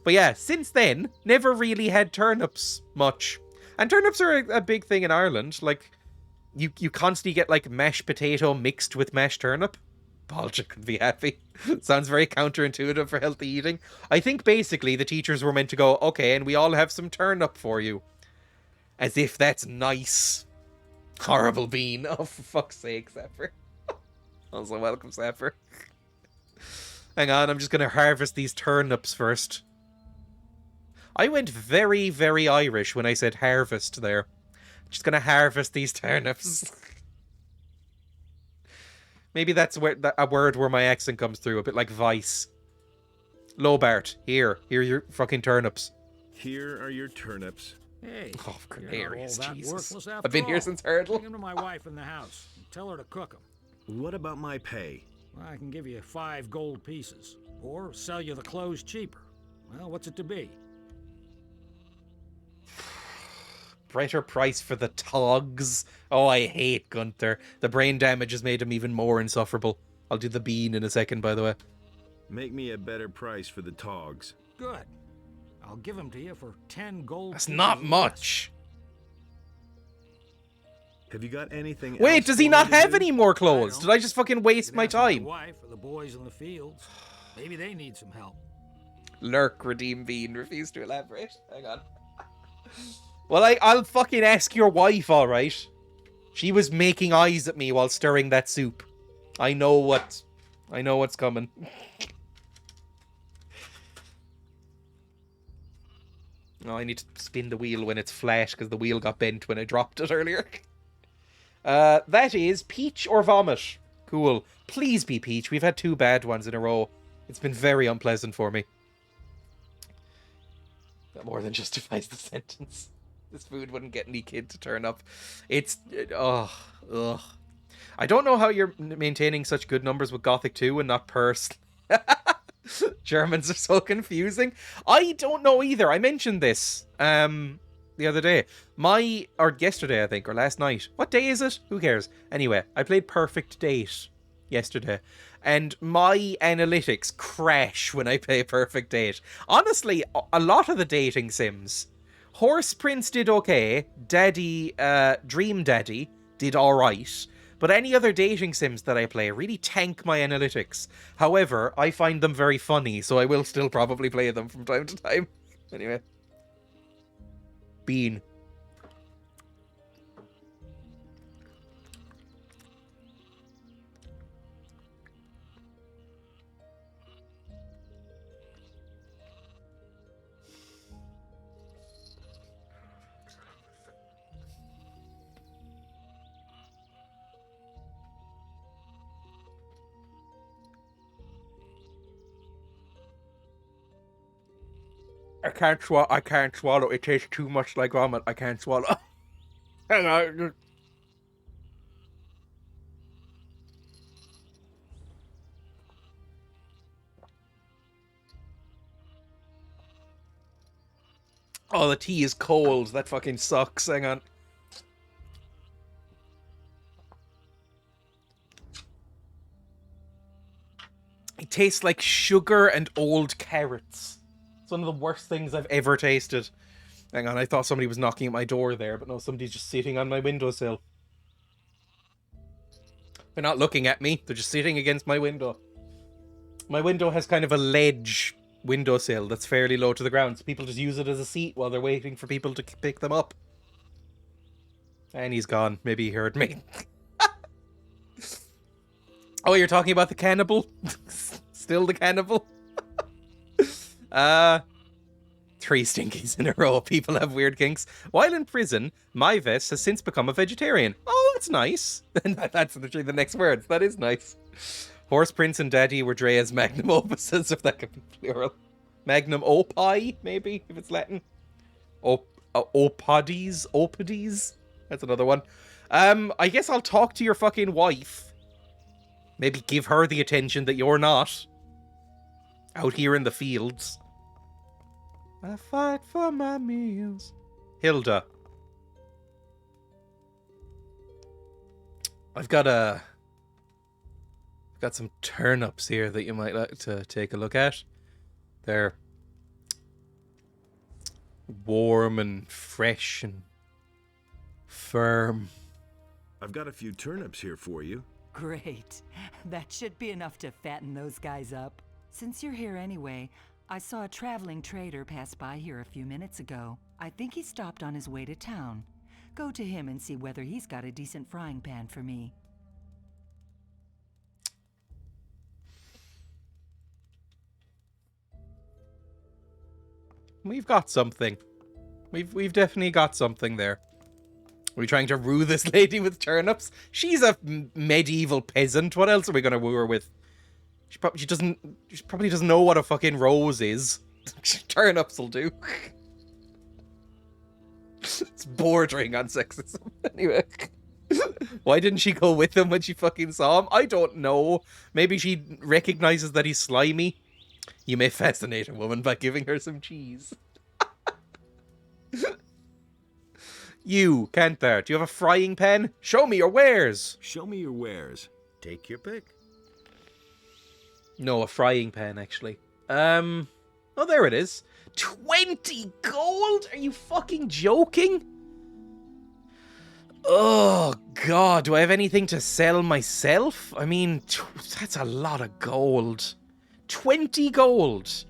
But yeah, since then, never really had turnips much. And turnips are a big thing in Ireland. Like, you constantly get, like, mashed potato mixed with mashed turnip. Paulja could be happy. Sounds very counterintuitive for healthy eating. I think basically the teachers were meant to go, okay, and we all have some turnip for you. As if that's nice. Horrible bean. Oh, for fuck's sake, Sapper. Also welcome, Sapper. Hang on, I'm just going to harvest these turnips first. I went very, very Irish when I said harvest there. Just going to harvest these turnips. Maybe that's a word where my accent comes through, a bit like Vice. Lobart, here are your fucking turnips. Here are your turnips. Hey, oh, Cornelius, Jesus. I've been here since Hurdle. Bring them to my wife in the house. Tell her to cook them. What about my pay? Well, I can give you 5 gold pieces, or sell you the clothes cheaper. Well, what's it to be? Brighter price for the togs. Oh, I hate Gunther. The brain damage has made him even more insufferable. I'll do the bean in a second, by the way. Make me a better price for the togs. Good. I'll give them to you for 10 gold That's pieces. not much. Have you got anything Wait, else does he not have any more clothes? Did I just fucking waste my time? My wife or the boys in the fields. Maybe they need some help. Lurk, redeem bean, refuse to elaborate. Hang on. Well, I'll fucking ask your wife, alright? She was making eyes at me while stirring that soup. I know what's coming. Oh, I need to spin the wheel when it's flat, because the wheel got bent when I dropped it earlier. That is peach or vomit. Cool. Please be peach. We've had 2 bad ones in a row. It's been very unpleasant for me. That more than justifies the sentence. This food wouldn't get any kid to turn up. It's... ugh. I don't know how you're maintaining such good numbers with Gothic 2 and not Purse. Germans are so confusing. I don't know either. I mentioned this the other day. Or yesterday, I think, or last night. What day is it? Who cares? Anyway, I played Perfect Date yesterday, and my analytics crash when I play Perfect Date. Honestly, a lot of the dating sims. Horse Prince did okay. Dream Daddy did alright. But any other dating sims that I play really tank my analytics. However, I find them very funny, so I will still probably play them from time to time. Anyway. Bean. I can't swallow. It tastes too much like vomit. I can't swallow. Hang on. Oh, the tea is cold. That fucking sucks. Hang on. It tastes like sugar and old carrots. It's one of the worst things I've ever tasted. Hang on, I thought somebody was knocking at my door there, but no, somebody's just sitting on my windowsill. They're not looking at me, they're just sitting against my window. My window has kind of a ledge windowsill that's fairly low to the ground, so people just use it as a seat while they're waiting for people to pick them up. And he's gone. Maybe he heard me. Oh, you're talking about the cannibal? Still the cannibal? 3 stinkies in a row. People have weird kinks. While in prison, my vest has since become a vegetarian. Oh, that's nice. That's literally the next words. That is nice. Horse Prince and Daddy were Dreya's magnum opuses, if that could be plural. Magnum opii, maybe, if it's Latin. Opodies? Opodies? That's another one. I guess I'll talk to your fucking wife. Maybe give her the attention that you're not. Out here in the fields. I fight for my meals. Hilda. I've got some turnips here that you might like to take a look at. They're warm and fresh and firm. I've got a few turnips here for you. Great. That should be enough to fatten those guys up. Since you're here anyway, I saw a traveling trader pass by here a few minutes ago. I think he stopped on his way to town. Go to him and see whether he's got a decent frying pan for me. We've got something. We've definitely got something there. Are we trying to woo this lady with turnips? She's a medieval peasant. What else are we going to woo her with? She probably doesn't know what a fucking rose is. Turnips will do. It's bordering on sexism. Anyway. Why didn't she go with him when she fucking saw him? I don't know. Maybe she recognizes that he's slimy. You may fascinate a woman by giving her some cheese. You, can't there? Do you have a frying pan? Show me your wares. Show me your wares. Take your pick. No, a frying pan, actually. Oh, there it is. 20 gold? Are you fucking joking? Oh, God. Do I have anything to sell myself? I mean, that's a lot of gold. 20 gold.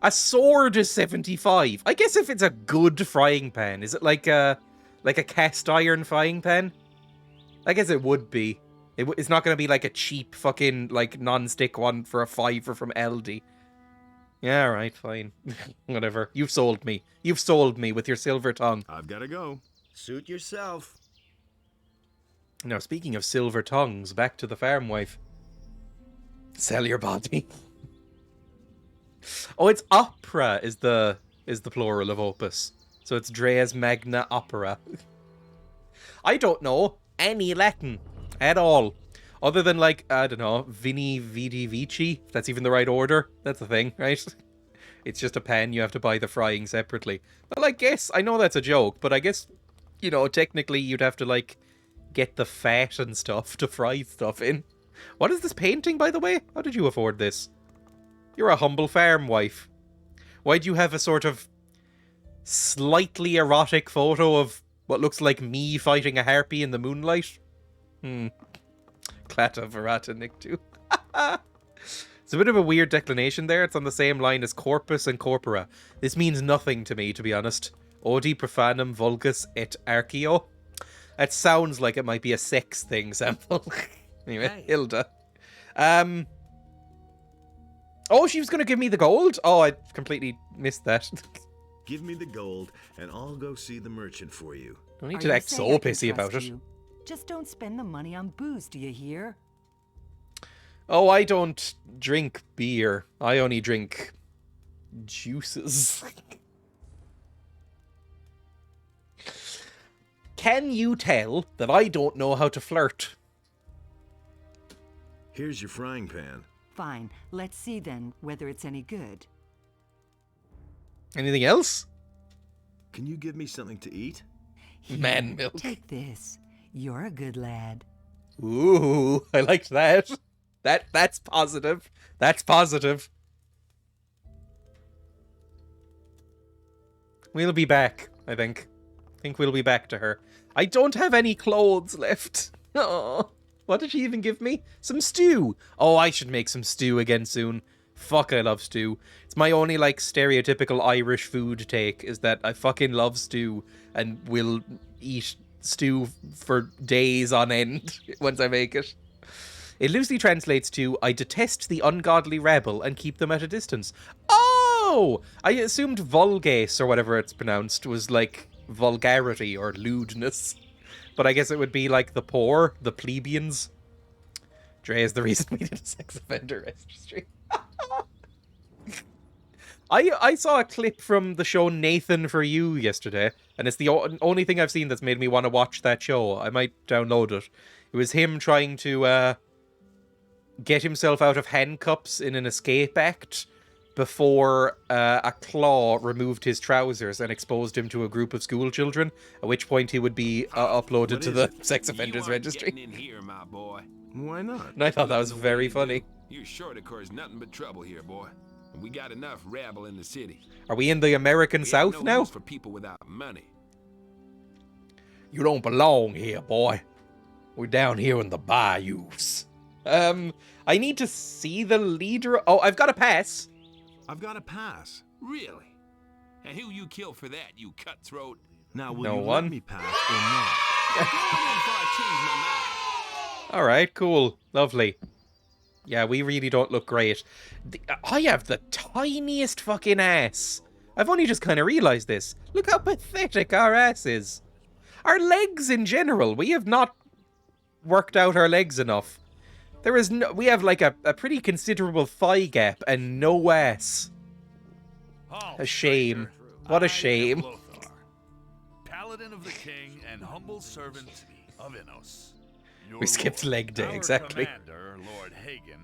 A sword is 75. I guess if it's a good frying pan, is it like a cast iron frying pan? I guess it would be. It's not going to be like a cheap fucking like non-stick one for a $5 from Aldi. Yeah, right, fine. Whatever. You've sold me. You've sold me with your silver tongue. I've got to go. Suit yourself. Now, speaking of silver tongues, back to the farm wife. Sell your body. Oh, it's opera is the plural of opus. So it's Dreya's Magna Opera. I don't know any Latin. at all. Other than, like, I don't know, Vini Vidi Vici, if that's even the right order. That's the thing, right? It's just a pan, you have to buy the frying separately. Well, I guess, I know that's a joke, but I guess, you know, technically you'd have to, like, get the fat and stuff to fry stuff in. What is this painting, by the way? How did you afford this? You're a humble farm wife. Why do you have a sort of slightly erotic photo of what looks like me fighting a harpy in the moonlight? Clata Verata Nictu. It's a bit of a weird declination there. It's on the same line as corpus and corpora. This means nothing to me, to be honest. Odi profanum vulgus et archeo. That sounds like it might be a sex thing, Sample. Anyway, hey. Hilda. Oh, she was going to give me the gold? Oh, I completely missed that. Give me the gold, and I'll go see the merchant for you. Don't need to act so pissy about it. Just don't spend the money on booze, do you hear? Oh, I don't drink beer. I only drink juices. Can you tell that I don't know how to flirt? Here's your frying pan. Fine. Let's see then whether it's any good. Anything else? Can you give me something to eat? Man milk. Take this. You're a good lad. Ooh, I liked that. That's positive. That's positive. We'll be back, I think. I think we'll be back to her. I don't have any clothes left. Oh, what did she even give me? Some stew. Oh, I should make some stew again soon. Fuck, I love stew. It's my only, like, stereotypical Irish food take, is that I fucking love stew and will eat stew for days on end once I make it. It loosely translates to, I detest the ungodly rabble and keep them at a distance. Oh! I assumed vulgace, or whatever it's pronounced, was like vulgarity or lewdness. But I guess it would be like the poor, the plebeians. Dreya is the reason we did a sex offender registry. I saw a clip from the show Nathan For You yesterday, and it's the only thing I've seen that's made me want to watch that show. I might download it. It was him trying to get himself out of handcuffs in an escape act before a claw removed his trousers and exposed him to a group of school children, at which point he would be uploaded to the sex offenders registry. In here, my boy. Why not? And I thought that was very funny. You're sure to cause nothing but trouble here, boy. We got enough rabble in the city. Are we in the American South now? For people without money. You don't belong here, boy. We're down here in the bayous. I need to see the leader. Oh, I've got a pass. I've got a pass. Really? And who you kill for that, you cutthroat? Now, will you let me pass or not? All right, cool. Lovely. Yeah, we really don't look great. I have the tiniest fucking ass. I've only just kind of realized this. Look how pathetic our ass is. Our legs in general, we have not worked out our legs enough. There is no, we have like a pretty considerable thigh gap and no ass. A shame. What a shame. Paladin of the king and humble servant of Innos. We skipped leg day, exactly. Our commander, Lord Hagen,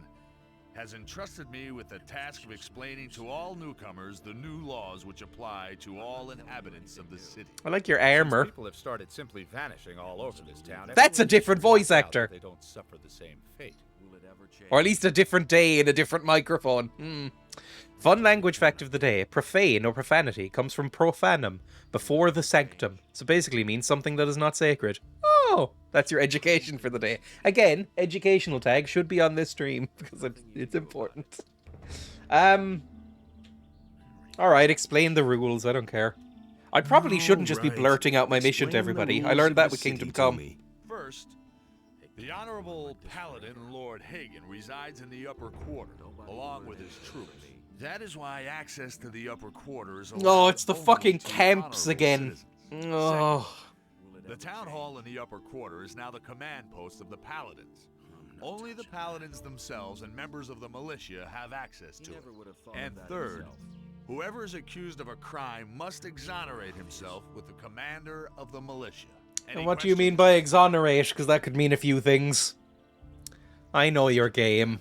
has entrusted me with the task of explaining to all newcomers the new laws which apply to all inhabitants of the city. I like your armor. People have started simply vanishing all over this town. That's a different voice actor. They don't suffer the same fate. Or at least a different day and a different microphone. Fun language fact of the day. Profane or profanity comes from profanum, before the sanctum. So basically means something that is not sacred. Oh, that's your education for the day. Again, educational tag should be on this stream because it's important. Alright, explain the rules. I don't care. I probably shouldn't just be blurting out my mission to everybody. I learned that with Kingdom Come. First, the Honorable Paladin Lord Hagen resides in the upper quarter, along with his troops. That is why access to the upper quarter is allowed. Oh, it's the fucking camps again. Oh. The town hall in the upper quarter is now the command post of the Paladins. Only the Paladins themselves and members of the militia have access to it. And third, whoever is accused of a crime must exonerate himself with the commander of the militia. And what do you mean by exonerate? Because that could mean a few things. I know your game.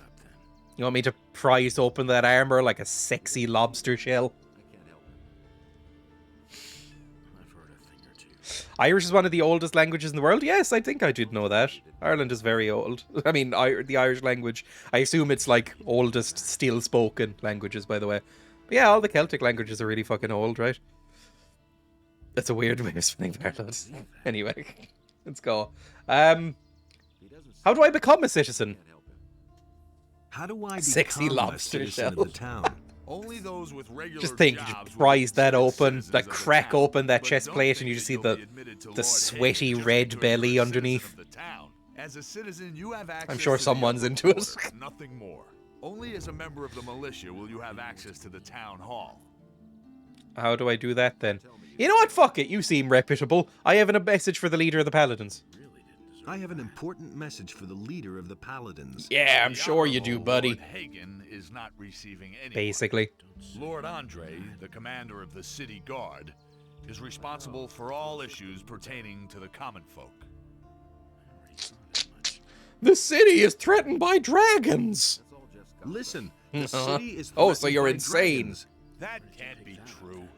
You want me to prise open that armor like a sexy lobster shell? Irish is one of the oldest languages in the world? Yes, I think I did know that. Ireland is very old. I mean, the Irish language. I assume it's like oldest still spoken languages, by the way. But yeah, all the Celtic languages are really fucking old, right? That's a weird way of spelling Ireland. Anyway, let's go. How do I become a citizen? How do I Sexy become lobster a citizen shell. of the town? Only those with regular Just think, you jobs just will prise be that considered open, citizens like of the crack town, open that but chest don't plate, think and you that just see you'll be admitted to the Lord sweaty Hagen just red because you're a belly citizen underneath. of the town. As a citizen, you have access I'm sure to the someone's upper into it. quarter, nothing more. Only as a member of the militia will you have access to the town hall. How do I do that then? You know what? Fuck it. You seem reputable. I have a message for the leader of the Paladins. I have an important message for the leader of the Paladins. Yeah, I'm The sure you do, Honorable buddy. Lord Hagen is not receiving any. Basically. Lord Andre, the commander of the city guard, is responsible for all issues pertaining to the common folk. The city is threatened by dragons. Listen, the city is Oh, so threatened you're by insane. dragons. That can't be true.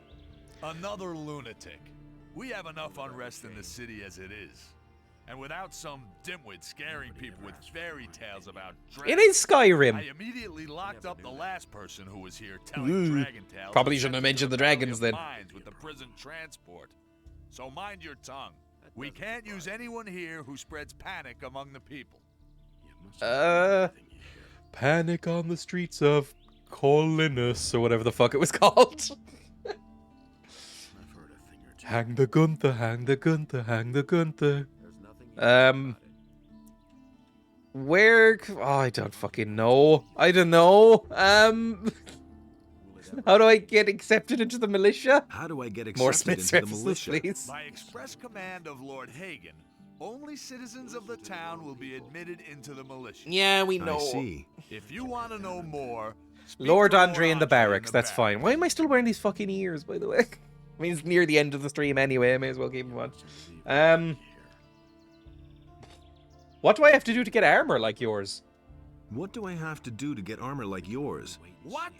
Another lunatic. We have enough unrest in the city as it is. And without some dimwit scaring people with fairy tales about dragons, It is Skyrim. I immediately locked up the last person who was here telling dragon tales. Probably and shouldn't have sent mentioned to the dragons Valley of then. Mines with the prison transport. So mind your tongue. We can't use anyone here who spreads panic among the people. Panic on the streets of Colinus, or whatever the fuck it was called. Hang the Gunther, hang the Gunther, hang the Gunther. Where? Oh, I don't fucking know. I don't know. How do I get accepted into the militia? How do I get More accepted Smith's into the references, militia? please. By express command of Lord Hagen, only citizens of the town will be admitted into the militia. Yeah, we I know. see. If you want to know more, speak Lord to Andre in the Andre barracks, that's fine. Why am I still wearing these fucking ears, by the way? I mean, it's near the end of the stream anyway, I may as well keep them on. What do I have to do to get armor like yours? What do I have to do to get armor like yours? What?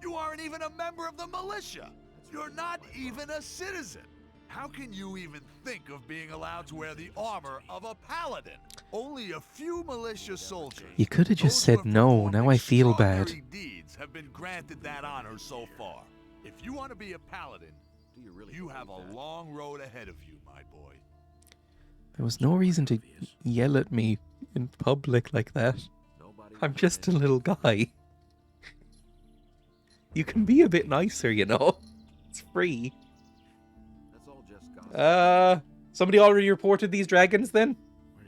You aren't even a member of the militia. You're not even a citizen. How can you even think of being allowed to wear the armor of a paladin? Only a few militia soldiers. You could have just those who said have no. performed Now I feel bad. extraordinary deeds have been granted that honor so far. If you want to be a paladin, you have a long road ahead of you, my boy. There was no reason to yell at me in public like that. I'm just a little guy. You can be a bit nicer, you know. It's free. Somebody already reported these dragons then?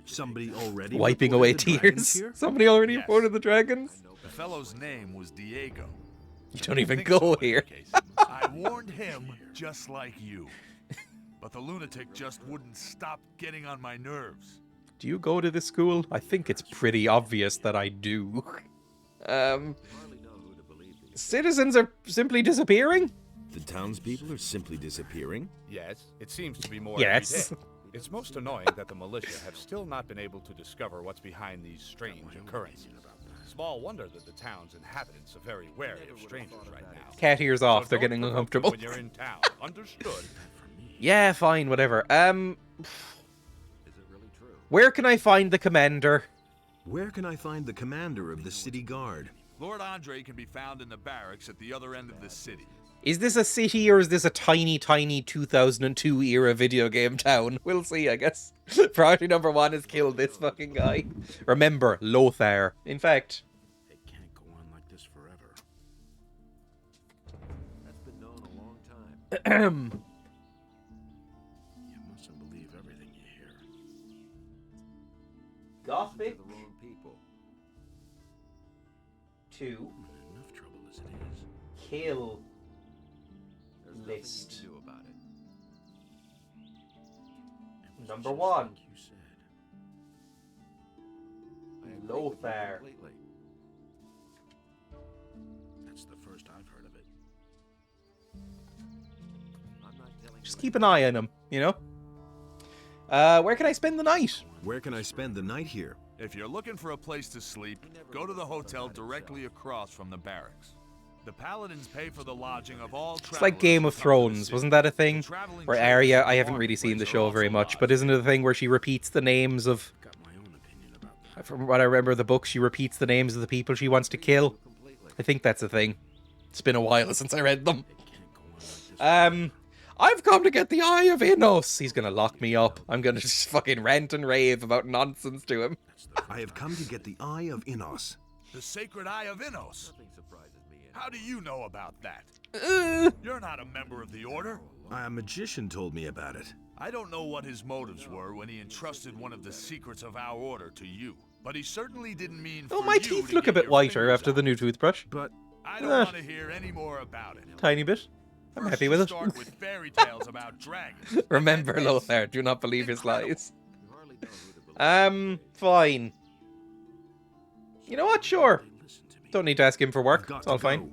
Somebody already Wiping reported away the dragons tears. here? Somebody already Yes. reported the dragons? The fellow's name was Diego. You don't even Think so, go in here. any case. I warned him just like you. But the lunatic just wouldn't stop getting on my nerves. Do you go to this school? I think it's pretty obvious that I do. Citizens are simply disappearing? The townspeople are simply disappearing? Yes, it seems to be more Yes. every day. It's most annoying that the militia have still not been able to discover what's behind these strange occurrences. Small wonder that the town's inhabitants are very wary of strangers right now. Cat ears off, So they're don't getting provoke them uncomfortable. when you're in town. Understood? Yeah, fine, whatever. Where can I find the commander? Where can I find the commander of the city guard? Lord Andre can be found in the barracks at the other end of the city. Is this a city or is this a tiny, tiny 2002 era video game town? We'll see, I guess. Priority number 1 is kill this fucking guy. Remember, Lothar. In fact... It can't go on like this forever. That's been known a long time. You mustn't believe everything you hear. Gothic The wrong people. 2. Enough trouble as it is. Kill There's list. nothing you can do about it. It was Number just 1. like you said. I agree with you Lothar. completely. That's the first I've heard of it. I'm not telling Just you keep an eye on him, you know? Where can I spend the night? Where can I spend the night here? If you're looking for a place to sleep, go to the hotel directly across from the barracks. The paladins pay for the lodging of all travelers. It's like Game of Thrones, wasn't that a thing? Where Arya, I haven't really seen the show very much, but isn't it a thing where she repeats the names of... From what I remember of the book, she repeats the names of the people she wants to kill. I think that's a thing. It's been a while since I read them. I've come to get the Eye of Innos. He's gonna lock me up. I'm gonna just fucking rant and rave about nonsense to him. I have come to get the Eye of Innos. The sacred Eye of Innos? How do you know about that? You're not a member of the Order. A magician told me about it. I don't know what his motives were when he entrusted one of the secrets of our Order to you, but he certainly didn't mean Oh, my teeth look a bit whiter after the new toothbrush. But I don't want to hear any more about it. Tiny bit. I'm First happy with it. Start with fairy tales about dragons. Remember, Lothar, do not believe his lies. Fine. You know what? Sure. Don't need to ask him for work. It's all fine.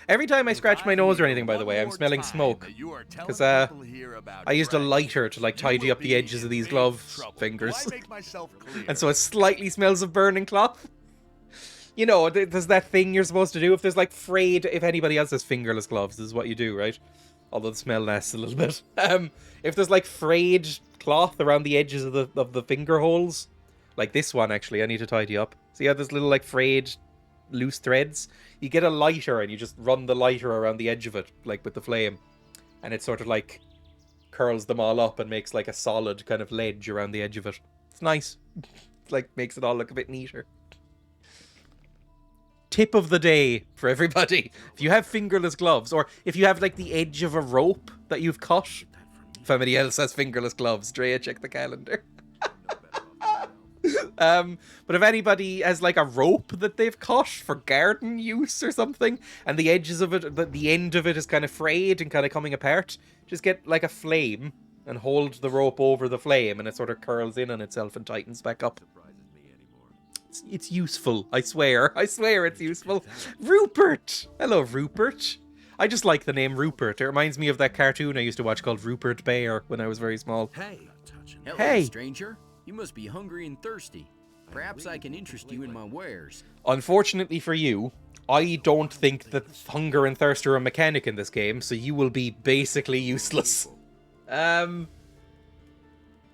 Every time I scratch my nose or anything, by the way, I'm smelling smoke. Because, I used a lighter to, like, tidy up the edges of these glove fingers. And so it slightly smells of burning cloth. You know, there's that thing you're supposed to do if there's, like, frayed... If anybody else has fingerless gloves, this is what you do, right? Although the smell lasts a little bit. If there's, like, frayed cloth around the edges of the finger holes, like this one, actually, I need to tidy up. See how there's little, like, frayed... loose threads? You get a lighter and you just run the lighter around the edge of it, like with the flame, and it sort of like curls them all up and makes like a solid kind of ledge around the edge of it. It's nice. It's like makes it all look a bit neater. Tip of the day for everybody: if you have fingerless gloves, or if you have like the edge of a rope that you've cut, if anybody else has fingerless gloves, Dreya, check the calendar. But if anybody has like a rope that they've cut for garden use or something, and the edges of it, the end of it is kind of frayed and kind of coming apart, just get like a flame and hold the rope over the flame, and it sort of curls in on itself and tightens back up. It's useful, I swear it's useful. Rupert! Hello, Rupert. I just like the name Rupert. It reminds me of that cartoon I used to watch called Rupert Bear when I was very small. Hello, stranger. You must be hungry and thirsty. Perhaps I can interest you in my wares. Unfortunately for you, I don't think that hunger and thirst are a mechanic in this game, so you will be basically useless. Oh,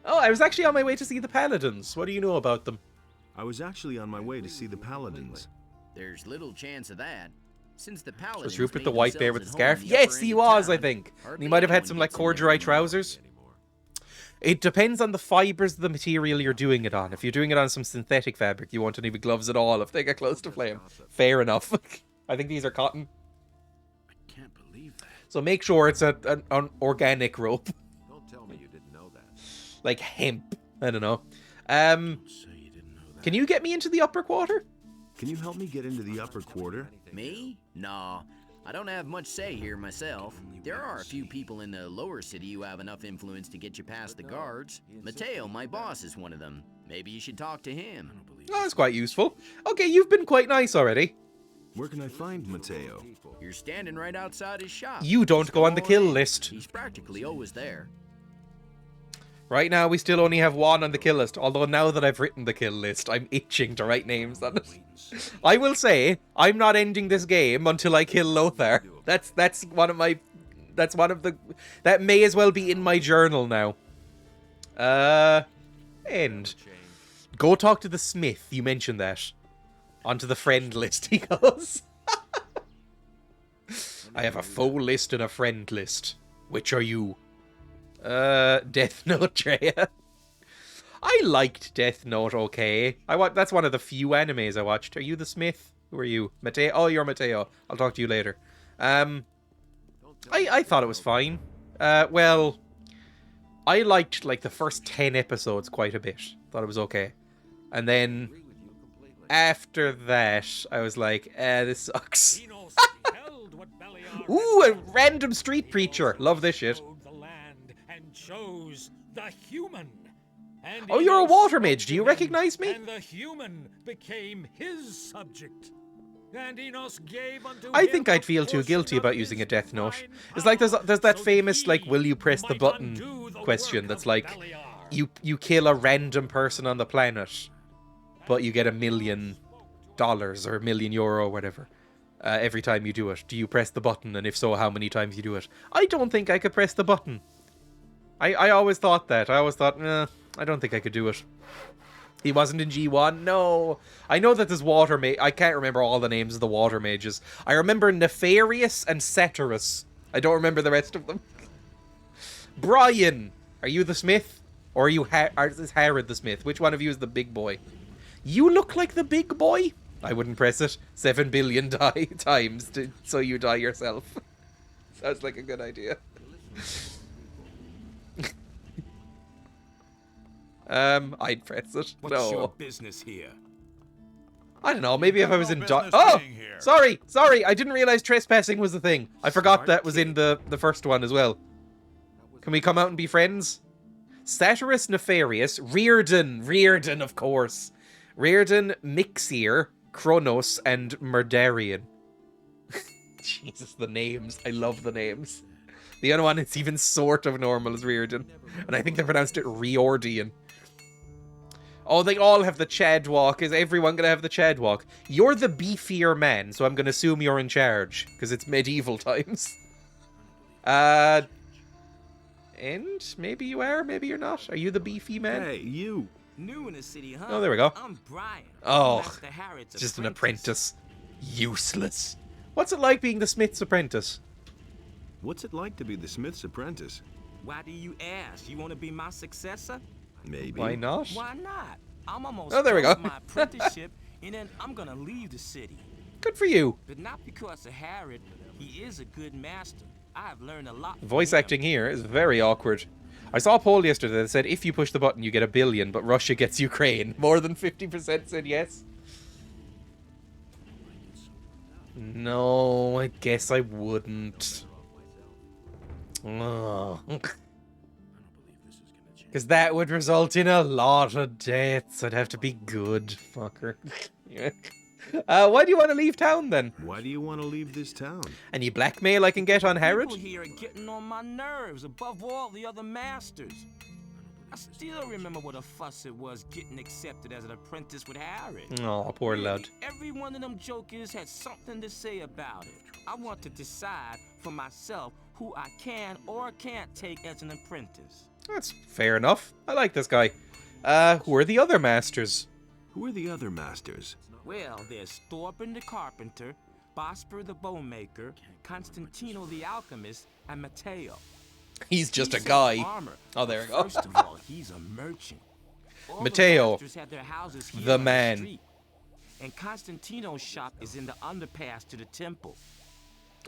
I was actually on my way to see the Paladins. What do you know about them? I was actually on my way to see the Paladins. There's little chance of that. Since the Paladins Was Rupert the white bear with the scarf? Yes, he was, I think. And he might have had some, like, corduroy trousers. It depends on the fibres of the material you're doing it on. If you're doing it on some synthetic fabric, you won't need gloves at all if they get close to flame. Fair enough. I think these are cotton. I can't believe that. So make sure it's an organic rope. Don't tell me you didn't know that. Like hemp. I don't know. Can you get me into the upper quarter? Can you help me get into the upper quarter? Me? Nah. I don't have much say here myself. There are a few people in the lower city who have enough influence to get you past the guards. Mateo, my boss, is one of them. Maybe you should talk to him. Oh, that's quite useful. Okay, you've been quite nice already. Where can I find Mateo? You're standing right outside his shop. You don't go on the kill list. He's practically always there. Right now, we still only have one on the kill list. Although now that I've written the kill list, I'm itching to write names on it. I will say, I'm not ending this game until I kill Lothar. That's one of my... That's one of the... That may as well be in my journal now. End. Go talk to the smith. You mentioned that. Onto the friend list, he goes. I have a foe list and a friend list. Which are you? Death Note, Dreya. I liked Death Note, okay. That's one of the few animes I watched. Are you the smith? Who are you? Mateo? Oh, you're Mateo. I'll talk to you later. I thought it was fine. Well, I liked, like, the first 10 episodes quite a bit. Thought it was okay. And then, after that, I was like, this sucks. Ooh, a random street preacher. Love this shit. Chose the human. And oh, you're a water mage. Do you recognize me? And the human became his subject. And Enos gave unto I think I'd feel too guilty about using a death note. It's like there's that famous, like, will you press the button question that's like, you kill a random person on the planet, but you get $1 million or €1 million or whatever every time you do it. Do you press the button? And if so, how many times you do it? I don't think I could press the button. I always thought that. I always thought, nah, I don't think I could do it. He wasn't in G1? No. I know that there's water mage. I can't remember all the names of the water mages. I remember Nefarious and Ceterus. I don't remember the rest of them. Brian, are you the smith? Or are you is Harrod the smith? Which one of you is the big boy? You look like the big boy. I wouldn't press it 7 billion times so you die yourself. Sounds like a good idea. I'd press it. What's your business here? I don't know. Maybe if I was in... Oh! Sorry! I didn't realize trespassing was the thing. I forgot that was in the first one as well. Can we come out and be friends? Satyrus Nefarious. Reardon, of course. Reardon, Mixier, Kronos, and Murdarian. Jesus, the names. I love the names. The other one is even sort of normal as Reardon. And I think they pronounced it Riordian. Oh, they all have the Chad walk. Is everyone going to have the Chad walk? You're the beefier man, so I'm going to assume you're in charge. Because it's medieval times. And maybe you are, maybe you're not. Are you the beefy man? Hey, you. New in the city, huh? Oh, there we go. I'm Brian. Oh, just an apprentice. Useless. What's it like being the smith's apprentice? What's it like to be the smith's apprentice? Why do you ask? You want to be my successor? Maybe. Why not? Why not? I'm almost there we go. done with my apprenticeship, and then I'm gonna leave the city. Good for you. But not because of Harrod. He is a good master. I have learned a lot. Voice acting here is very awkward. I saw a poll yesterday that said if you push the button you get $1 billion, but Russia gets Ukraine. More than 50% said yes. No, I guess I wouldn't. Oh. Because that would result in a lot of deaths. I'd have to be good, fucker. Why do you want to leave town, then? Why do you want to leave this town? Any blackmail I can get on Harrod? People here are getting on my nerves above all the other masters. I still remember what a fuss it was getting accepted as an apprentice with Harrod. Oh, poor lad. Every one of them jokers had something to say about it. I want to decide for myself who I can or can't take as an apprentice. That's fair enough. I like this guy. Who are the other masters? Who are the other masters? Well, there's Thorben the carpenter, Bosper the bowmaker, Constantino the alchemist, and Matteo. He's just a guy. Armor. Oh, there we go. First of all, he's a merchant. All Matteo, the masters had their houses here the on man. street, and Constantino's shop is in the underpass to the temple.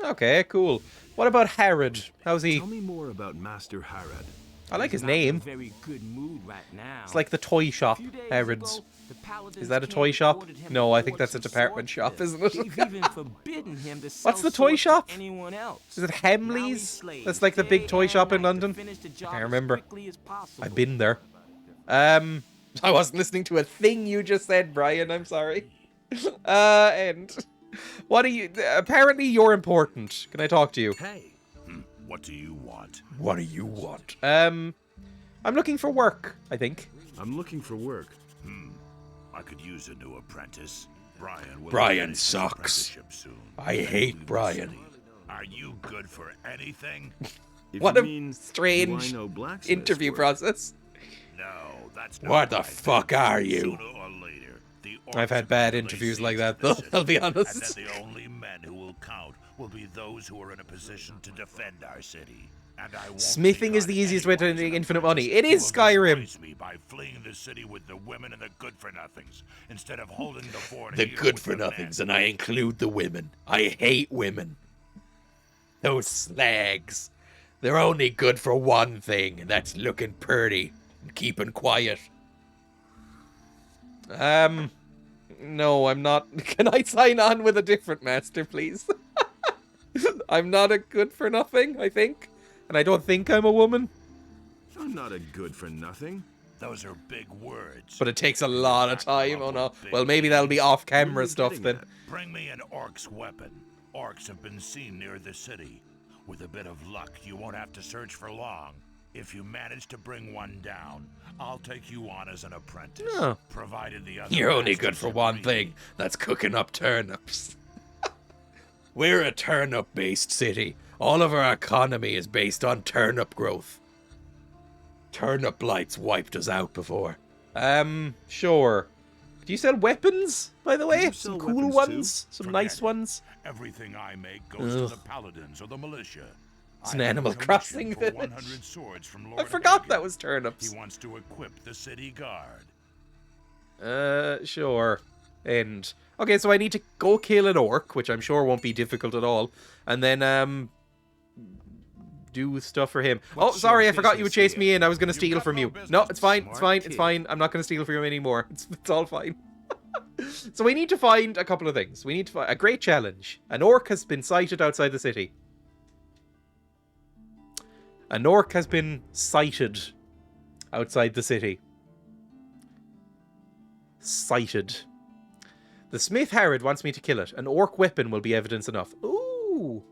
Okay, cool. What about Harrod? How's he? Tell me more about Master Harrod. I like his He's not in name. a very good mood right now. It's like the toy shop, A few days Harrod's. ago, the Paladins Is that a camp toy shop? ordered him No, to I think forge that's a some department sword shop, isn't it? They've even forbidden him to sell What's the toy swords shop? to anyone else. Is it Now he's Hamley's? slaved That's like the big day toy and shop in night to London. finish the I job can't as remember. quickly as possible. I've been there. I wasn't listening to a thing you just said, Brian. I'm sorry. And what are you? Apparently, you're important. Can I talk to you? Hey. What do you want? What do you want? I'm looking for work, I think. I'm looking for work. I could use a new apprentice. Brian will Brian finish his sucks. apprenticeship soon. I hate Brian. Are you good for anything? What a strange interview work? process. No, that's not What the my fuck thing. are you? Sooner or later, the I've had orcs bad will interviews lay like siege that, to the though, I'll be city, honest. And then the only men who will count will be those who are in a position to defend our city. And I won't Smithing is the easiest way to anyone earn as an infinite apprentice money. It is who will Skyrim. disgrace me by fleeing the city with the women and the good-for-nothings instead of holding the fort The here good with for the nothings, men. and I include the women. I hate women. Those slags. They're only good for one thing, and that's looking pretty and keeping quiet. No, I'm not. Can I sign on with a different master, please? I'm not a good for nothing, I think. And I don't think I'm a woman. I'm not a good for nothing. Those are big words. But it takes a lot of time. Oh no. Well, maybe that'll be off camera stuff then. Bring me an orc's weapon. Orcs have been seen near the city. With a bit of luck, you won't have to search for long. If you manage to bring one down, I'll take you on as an apprentice. No. Provided the other You're only masters good for agree. one thing. That's cooking up turnips. We're a turnip-based city. All of our economy is based on turnip growth. Turnip blights wiped us out before. Sure. Do you sell weapons, by the way? you Some sell cool weapons, ones? too? Some Forget nice it. ones? Everything I make goes to Ugh. the paladins or the militia. It's an I have a Animal commission Crossing for village. 100 swords from Lord I forgot Hagen. that was turnips. He wants to equip the city guard. Sure. And okay, so I need to go kill an orc, which I'm sure won't be difficult at all, and then do stuff for him. What's Oh, sorry, I your forgot you would business chase me in. I was gonna steal got from no you. business. No, it's fine. It's Smart fine. It's kid. fine. I'm not gonna steal from you anymore. It's all fine. So we need to find a couple of things. We need to find a great challenge. An orc has been sighted outside the city. An orc has been sighted outside the city. Sighted. The smith Harrod wants me to kill it. An orc weapon will be evidence enough. Ooh.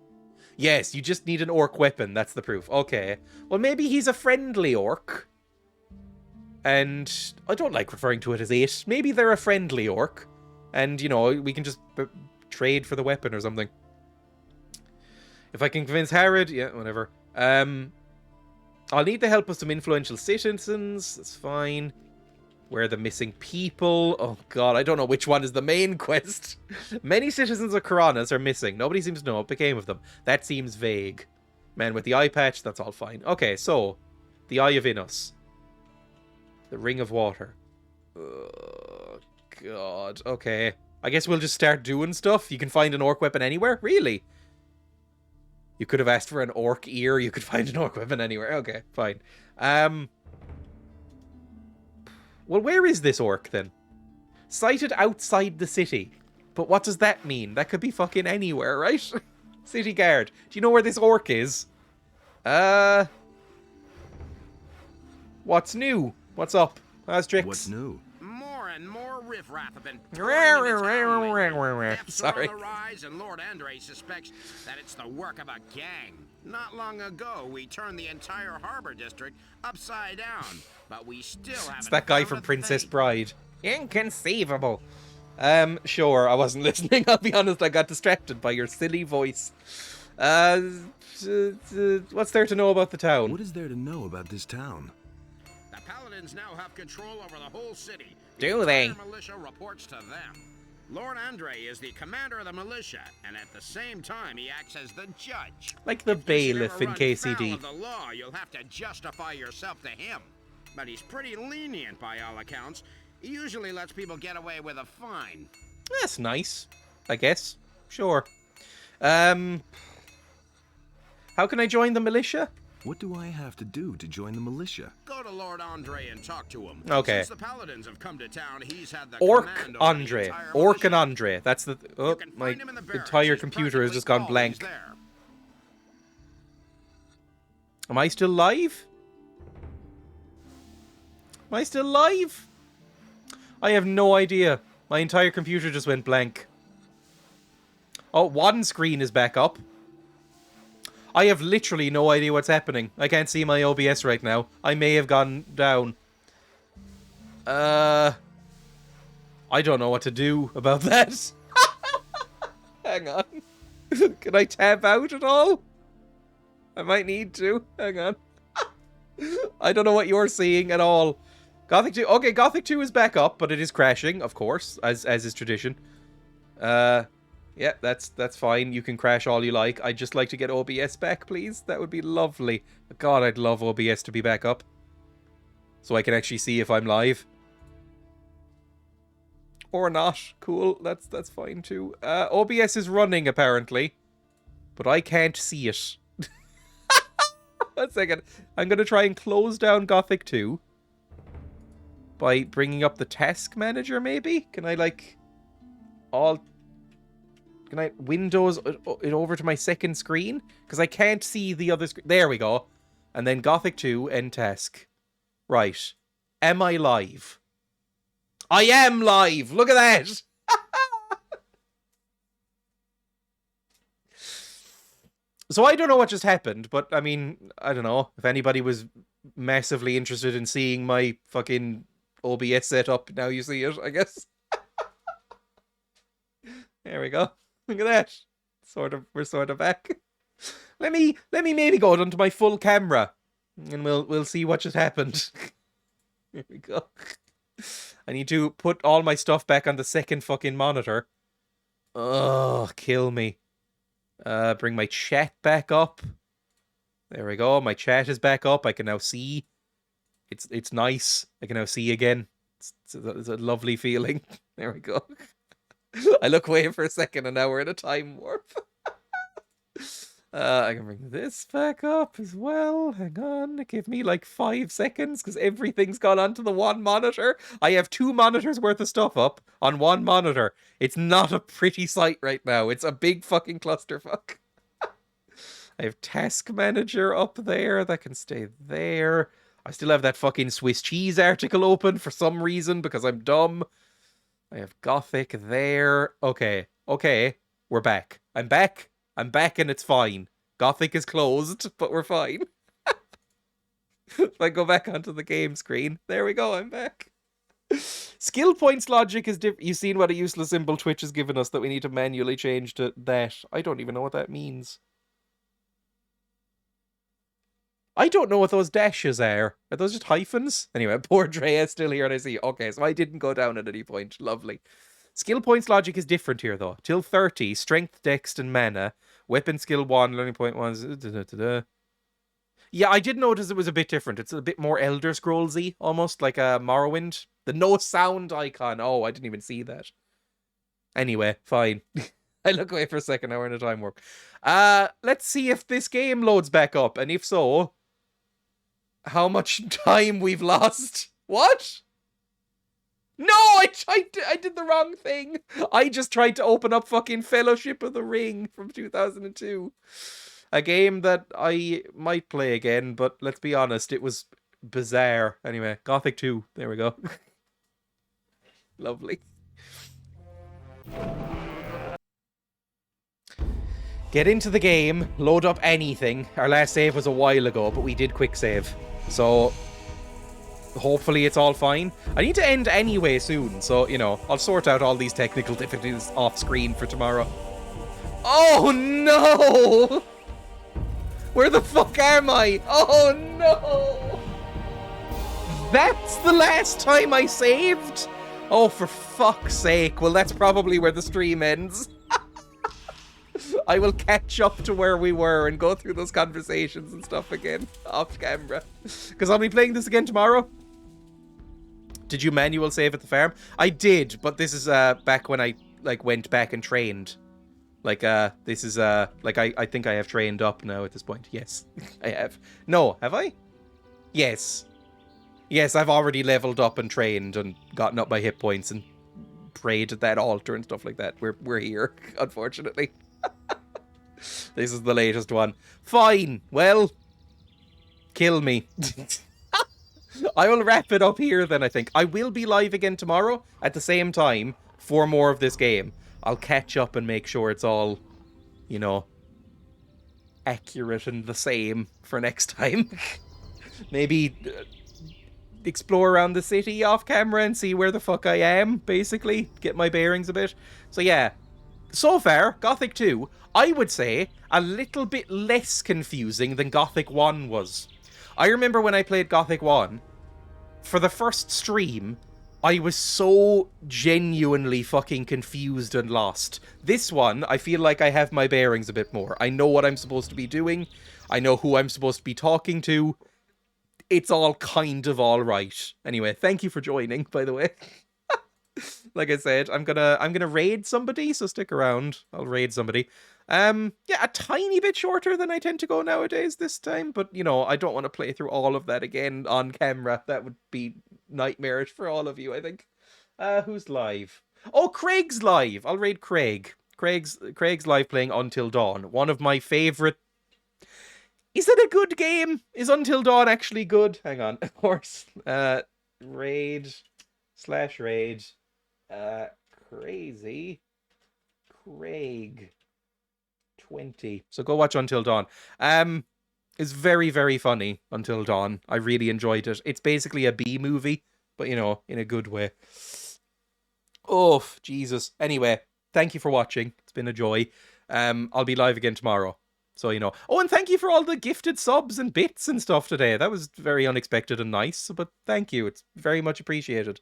Yes, you just need an orc weapon. That's the proof. Okay. Well, maybe he's a friendly orc. And I don't like referring to it as it. Maybe they're a friendly orc. And, you know, we can just trade for the weapon or something. If I can convince Harrod, yeah, whatever. I'll need the help of some influential citizens. That's fine. Where are the missing people? Oh god, I don't know which one is the main quest. Many citizens of Karanas are missing. Nobody seems to know what became of them. That seems vague. Man with the eye patch, that's all fine. Okay, so, the Eye of Innos. The Ring of Water. Oh god, okay. I guess we'll just start doing stuff. You can find an orc weapon anywhere? Really? You could have asked for an orc ear. You could find an orc weapon anywhere. Okay, fine. Well, where is this orc, then? Sighted outside the city. But what does that mean? That could be fucking anywhere, right? City guard. Do you know where this orc is? What's new? What's up? Astrix? What's new? More and more riffraff have been Sorry. on the rise, and Lord Andre suspects that it's the work of a gang. Not long ago, we turned the entire harbor district upside down, but we still haven't. It's that guy found from a Princess thing. Bride. Inconceivable. Sure, I wasn't listening. I'll be honest, I got distracted by your silly voice. What's there to know about the town? What is there to know about this town? The paladins now have control over the whole city. Do the they? entire militia reports to them. Lord Andre is the commander of the militia, and at the same time, he acts as the judge. Like the If you should bailiff ever in run KCD. foul of the law, you'll have to justify yourself to him. But he's pretty lenient by all accounts. He usually lets people get away with a fine. That's nice, I guess. Sure. How can I join the militia? What do I have to do to join the militia? Go to Lord Andre and talk to him. Okay. Since the paladins have come to town, he's had the Orc command over the Andre. entire Orc militia. and Andre. That's the... Oh, can my find him in the barracks. entire He's computer has practically just gone always blank. there. Am I still live? Am I still live? I have no idea. My entire computer just went blank. Oh, one screen is back up. I have literally no idea what's happening. I can't see my OBS right now. I may have gone down. I don't know what to do about that. Hang on. Can I tab out at all? I might need to. Hang on. I don't know what you're seeing at all. Gothic 2. Okay, Gothic 2 is back up, but it is crashing, of course, as is tradition. Yeah, that's fine. You can crash all you like. I'd just like to get OBS back, please. That would be lovely. God, I'd love OBS to be back up. So I can actually see if I'm live. Or not. Cool. That's fine too. OBS is running, apparently. But I can't see it. 1 second. I'm going to try and close down Gothic 2. By bringing up the task manager, maybe? Can I, like... Can I Windows it over to my second screen? Because I can't see the other screen. There we go. And then Gothic 2, end task. Right. Am I live? I am live! Look at that! So I don't know what just happened, but I mean, I don't know. If anybody was massively interested in seeing my fucking OBS setup. Now you see it, I guess. There we go. Look at that. We're sort of back. Let me maybe go down to my full camera, and we'll see what just happened. Here we go. I need to put all my stuff back on the second fucking monitor. Oh, kill me. Bring my chat back up. There we go. My chat is back up. I can now see. It's nice. I can now see again. It's a lovely feeling. There we go. I look away for a second and now we're in a time warp. I can bring this back up as well. Hang on. Give me like 5 seconds because everything's gone onto the one monitor. I have 2 monitors worth of stuff up on one monitor. It's not a pretty sight right now. It's a big fucking clusterfuck. I have Task Manager up there. That can stay there. I still have that fucking Swiss cheese article open for some reason because I'm dumb. I have Gothic there. Okay. We're back. I'm back and it's fine. Gothic is closed, but we're fine. If I go back onto the game screen. There we go, I'm back. Skill points logic is different. You've seen what a useless symbol Twitch has given us that we need to manually change to that. I don't even know what that means. I don't know what those dashes are. Are those just hyphens? Anyway, poor Dreya is still here and I see. Okay, so I didn't go down at any point. Lovely. Skill points logic is different here, though. Till 30, strength, dex, and mana. Weapon skill 1, learning point 1. Yeah, I did notice it was a bit different. It's a bit more Elder Scrolls-y, almost, like a Morrowind. The no sound icon. Oh, I didn't even see that. Anyway, fine. I look away for a second, now we're in a time warp. Let's see if this game loads back up, and if so, how much time we've lost. What? No, I did the wrong thing. I just tried to open up fucking Fellowship of the Ring from 2002. A game that I might play again, but let's be honest, it was bizarre. Anyway, Gothic 2. There we go. Lovely. Get into the game, load up anything. Our last save was a while ago, but we did quick save. So hopefully it's all fine. I need to end anyway soon, so, you know, I'll sort out all these technical difficulties off screen for tomorrow. Oh no! Where the fuck am I? Oh no! That's the last time I saved? Oh, for fuck's sake. Well, that's probably where the stream ends. I will catch up to where we were and go through those conversations and stuff again off camera. Because I'll be playing this again tomorrow. Did you manual save at the farm? I did, but this is back when I like went back and trained. Like this is like I think I have trained up now at this point. Yes, I have. No, have I? Yes. Yes, I've already leveled up and trained and gotten up my hit points and prayed at that altar and stuff like that. We're here, unfortunately. This is the latest one. Fine. Well, kill me. I will wrap it up here then, I think. I will be live again tomorrow at the same time for more of this game. I'll catch up and make sure it's all, you know, accurate and the same for next time. Maybe explore around the city off camera and see where the fuck I am, basically. Get my bearings a bit. So yeah, so far, Gothic 2, I would say a little bit less confusing than Gothic 1 was. I remember when I played Gothic 1, for the first stream, I was so genuinely fucking confused and lost. This one, I feel like I have my bearings a bit more. I know what I'm supposed to be doing. I know who I'm supposed to be talking to. It's all kind of all right. Anyway, thank you for joining, by the way. Like I said, I'm gonna raid somebody, so stick around. I'll raid somebody. Yeah, a tiny bit shorter than I tend to go nowadays this time, but you know, I don't want to play through all of that again on camera. That would be nightmarish for all of you, I think. Who's live? Oh, Craig's live. I'll raid Craig. Craig's live playing Until Dawn. One of my favorite. Is it a good game? Is Until Dawn actually good? Hang on, of course. Raid /raid. Crazy Craig 20. So go watch Until Dawn. is very, very funny until dawn. I really enjoyed it. It's basically a B movie, but you know, in a good way. Oh, Jesus. Anyway, thank you for watching. It's been a joy. I'll be live again tomorrow. So, you know. Oh, and thank you for all the gifted subs and bits and stuff today. That was very unexpected and nice, but thank you. It's very much appreciated.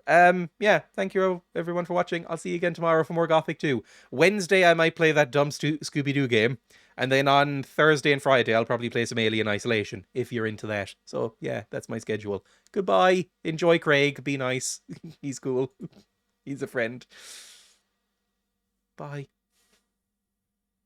Yeah, thank you everyone for watching. I'll see you again tomorrow for more Gothic 2. Wednesday I might play that dumb Scooby-Doo game, and then on Thursday and Friday I'll probably play some Alien Isolation if you're into that. So yeah, that's my schedule. Goodbye. Enjoy Craig. Be nice. He's cool. He's a friend. Bye.